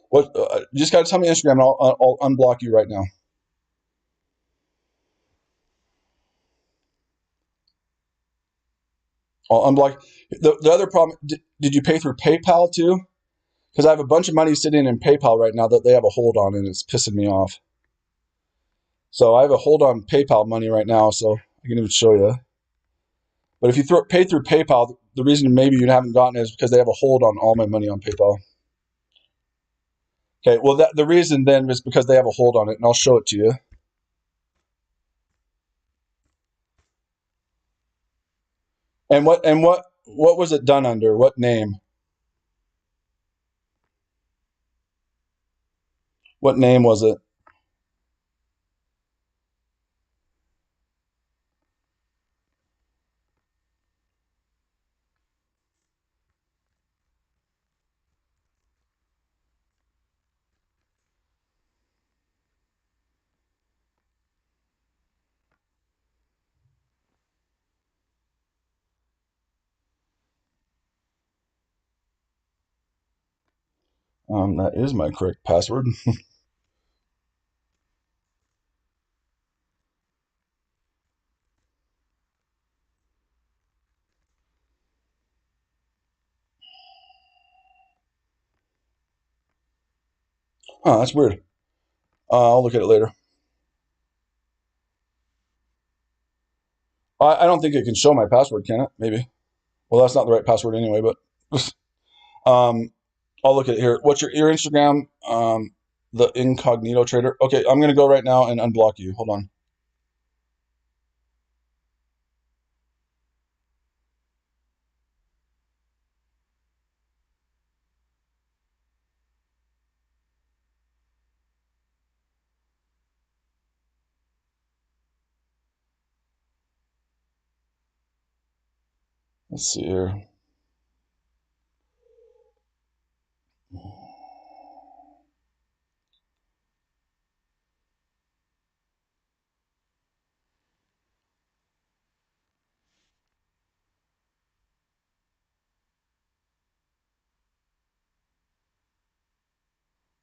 What? You just got to tell me Instagram, and I'll unblock you right now. I'll unblock. The other problem. Did you pay through PayPal too? Because I have a bunch of money sitting in PayPal right now that they have a hold on, and it's pissing me off. So I have a hold on PayPal money right now, so I can even show you. But if you pay through PayPal, the reason maybe you haven't gotten it is because they have a hold on all my money on PayPal. Okay, well, the reason then is because they have a hold on it, and I'll show it to you. And what was it done under? What name? What name was it? That is my correct password. Huh, that's weird. I'll look at it later. I don't think it can show my password, can it? Maybe. Well, that's not the right password anyway, but I'll look at it here. What's your Instagram? The incognito trader. Okay, I'm going to go right now and unblock you. Hold on. Let's see here.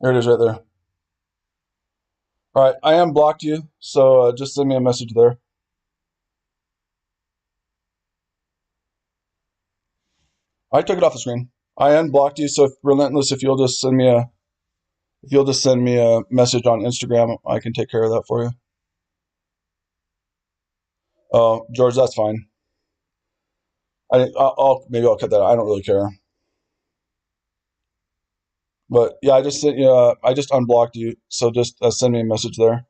There it is right there. All right, I unblocked you, so just send me a message there. I took it off the screen. I unblocked you, so Relentless, if you'll just send me a message on Instagram, I can take care of that for you. Oh, George, that's fine. Maybe I'll cut that out. I don't really care. But yeah, I just sent you. I just unblocked you, so just send me a message there.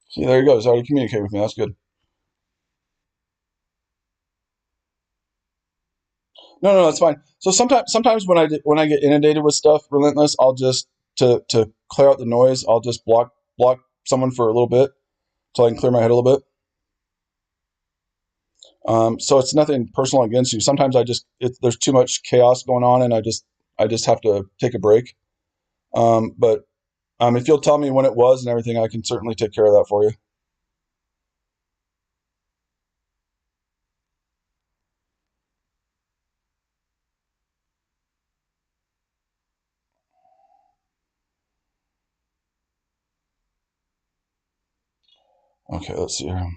See, there you go. He's already communicated with me. That's good. No, that's fine. So sometimes when I get inundated with stuff, Relentless, I'll just to clear out the noise, I'll just block someone for a little bit so I can clear my head a little bit. So it's nothing personal against you. Sometimes there's too much chaos going on, and I just have to take a break. But if you'll tell me when it was and everything, I can certainly take care of that for you. Okay, let's see here.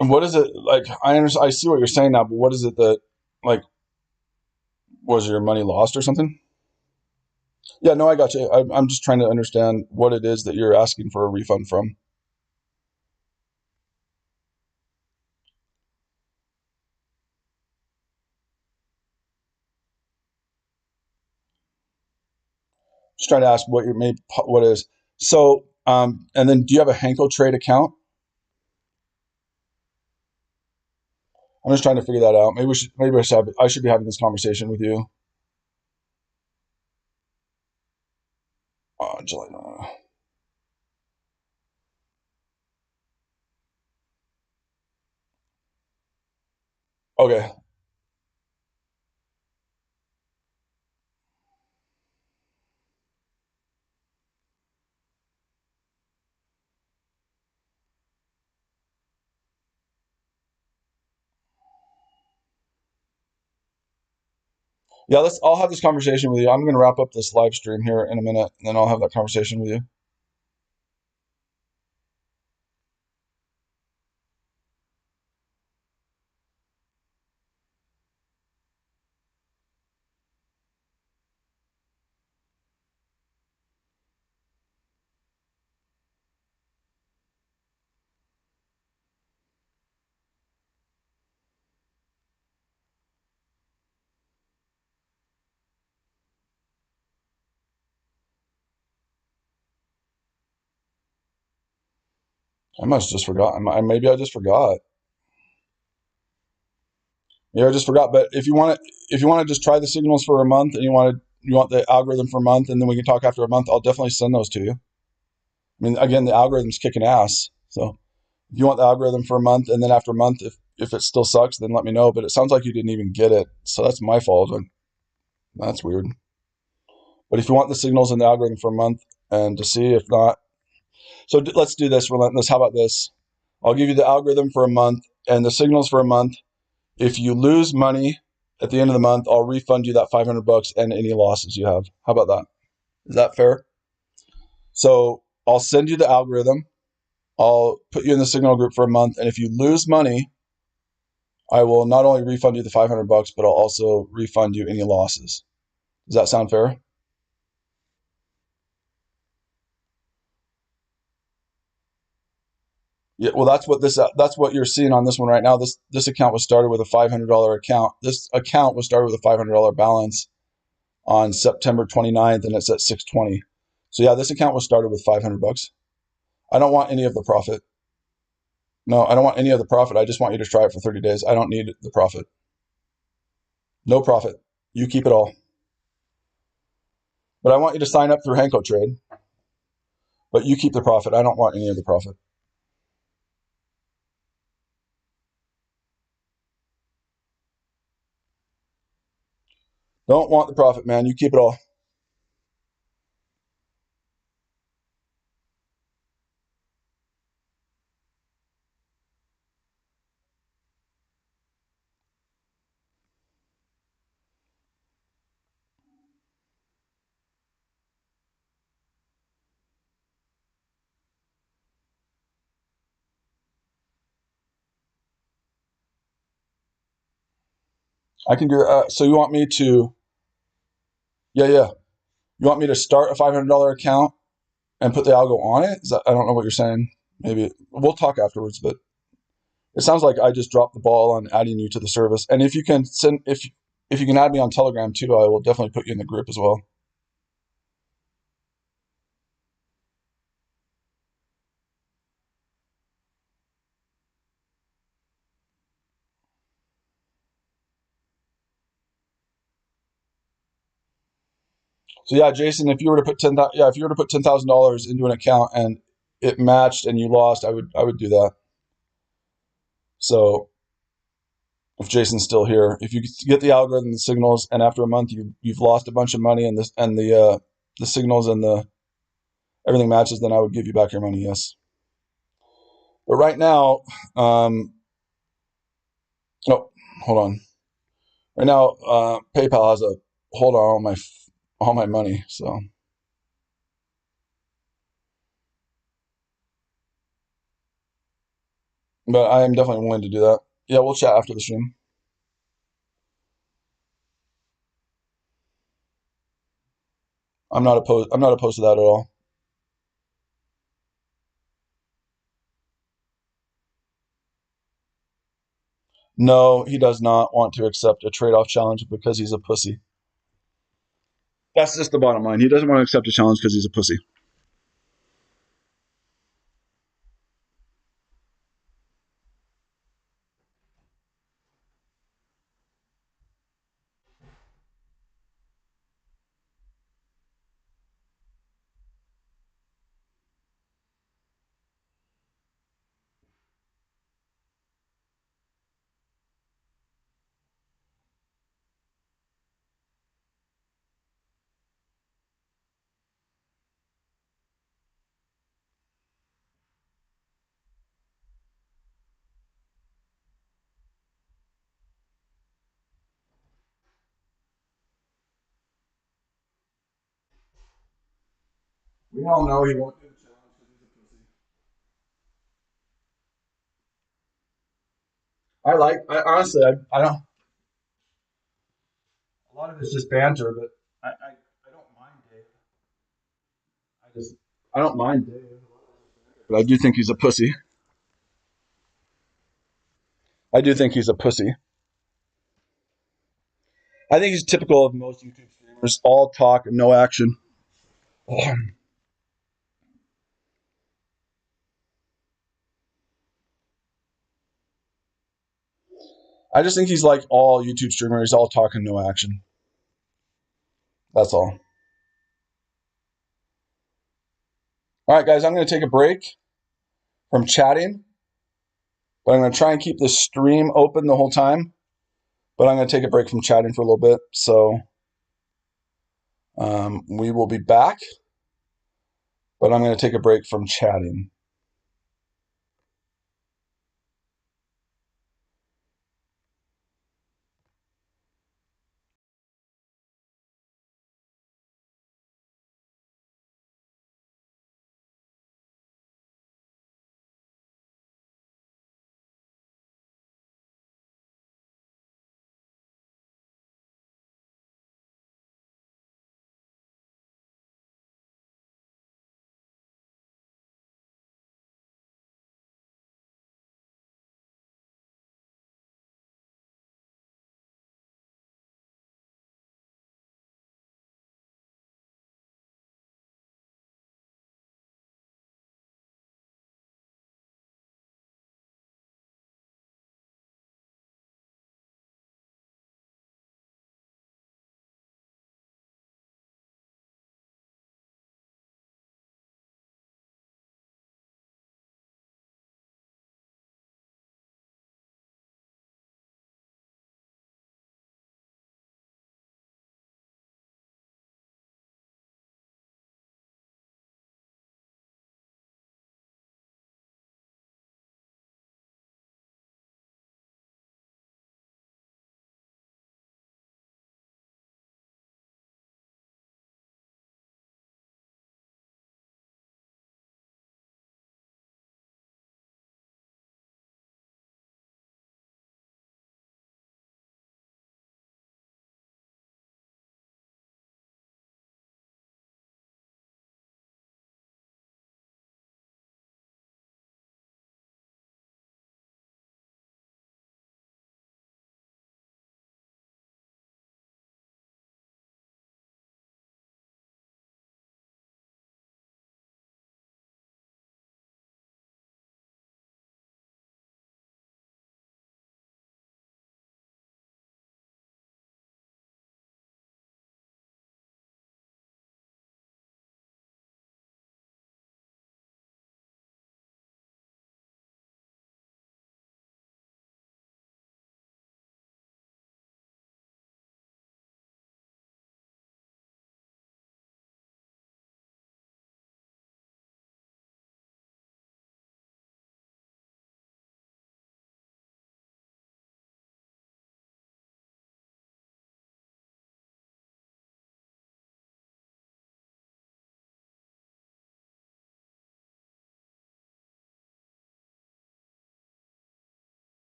And what is it like? I understand. I see what you're saying now, but what is it that like? Was your money lost or something? Yeah, no, I got you. I'm just trying to understand what it is that you're asking for a refund from. Just trying to ask what your what is. So, and then do you have a Henko Trade account? I'm just trying to figure that out. Maybe I should be having this conversation with you. July. Okay. Yeah, I'll have this conversation with you. I'm going to wrap up this live stream here in a minute, and then I'll have that conversation with you. I must have just forgot. Maybe I just forgot. Maybe I just forgot. But if you want to just try the signals for a month, and you want the algorithm for a month, and then we can talk after a month, I'll definitely send those to you. I mean, again, the algorithm's kicking ass. So if you want the algorithm for a month, and then after a month, if it still sucks, then let me know. But it sounds like you didn't even get it, so that's my fault. And that's weird. But if you want the signals and the algorithm for a month, and to see if not, so let's do this, Relentless. How about this? I'll give you the algorithm for a month and the signals for a month. If you lose money at the end of the month, I'll refund you that $500 and any losses you have. How about that? Is that fair? So I'll send you the algorithm. I'll put you in the signal group for a month, and if you lose money, I will not only refund you the $500, but I'll also refund you any losses. Does that sound fair? Yeah, well, that's what you're seeing on this one right now. This account was started with a $500 account. This account was started with a $500 balance on September 29th, and it's at 620. So yeah, this account was started with $500. I don't want any of the profit. No, I don't want any of the profit. I just want you to try it for 30 days. I don't need the profit. No profit. You keep it all. But I want you to sign up through Henko Trade. But you keep the profit. I don't want any of the profit. Don't want the profit, man. You keep it all. I can do that. So you want me to, yeah. You want me to start a $500 account and put the algo on it? I don't know what you're saying. Maybe we'll talk afterwards, but it sounds like I just dropped the ball on adding you to the service. And if you can if you can add me on Telegram too, I will definitely put you in the group as well. So yeah, Jason, if you were to put $10,000 into an account and it matched and you lost, I would do that. So if Jason's still here, if you get the algorithm, the signals, and after a month you've lost a bunch of money and the signals and the everything matches, then I would give you back your money. Yes. But right now, no, hold on. Right now, PayPal has a hold on all my money. So But I am definitely willing to do that. Yeah, we'll chat after the stream. I'm not opposed to that at all. No, he does not want to accept a trade-off challenge because he's a pussy. That's just the bottom line. He doesn't want to accept a challenge because he's a pussy. We all know he won't do the challenge because he's a pussy. Honestly, I don't. A lot of it's just banter, but I don't mind Dave. I don't mind Dave, but I do think he's a pussy. I do think he's a pussy. I think he's typical of most YouTube streamers: all talk and no action. I just think he's like all YouTube streamers: all talk and no action. That's all. All right, guys, I'm going to take a break from chatting, but I'm going to try and keep this stream open the whole time. But I'm going to take a break from chatting for a little bit. So we will be back, but I'm going to take a break from chatting.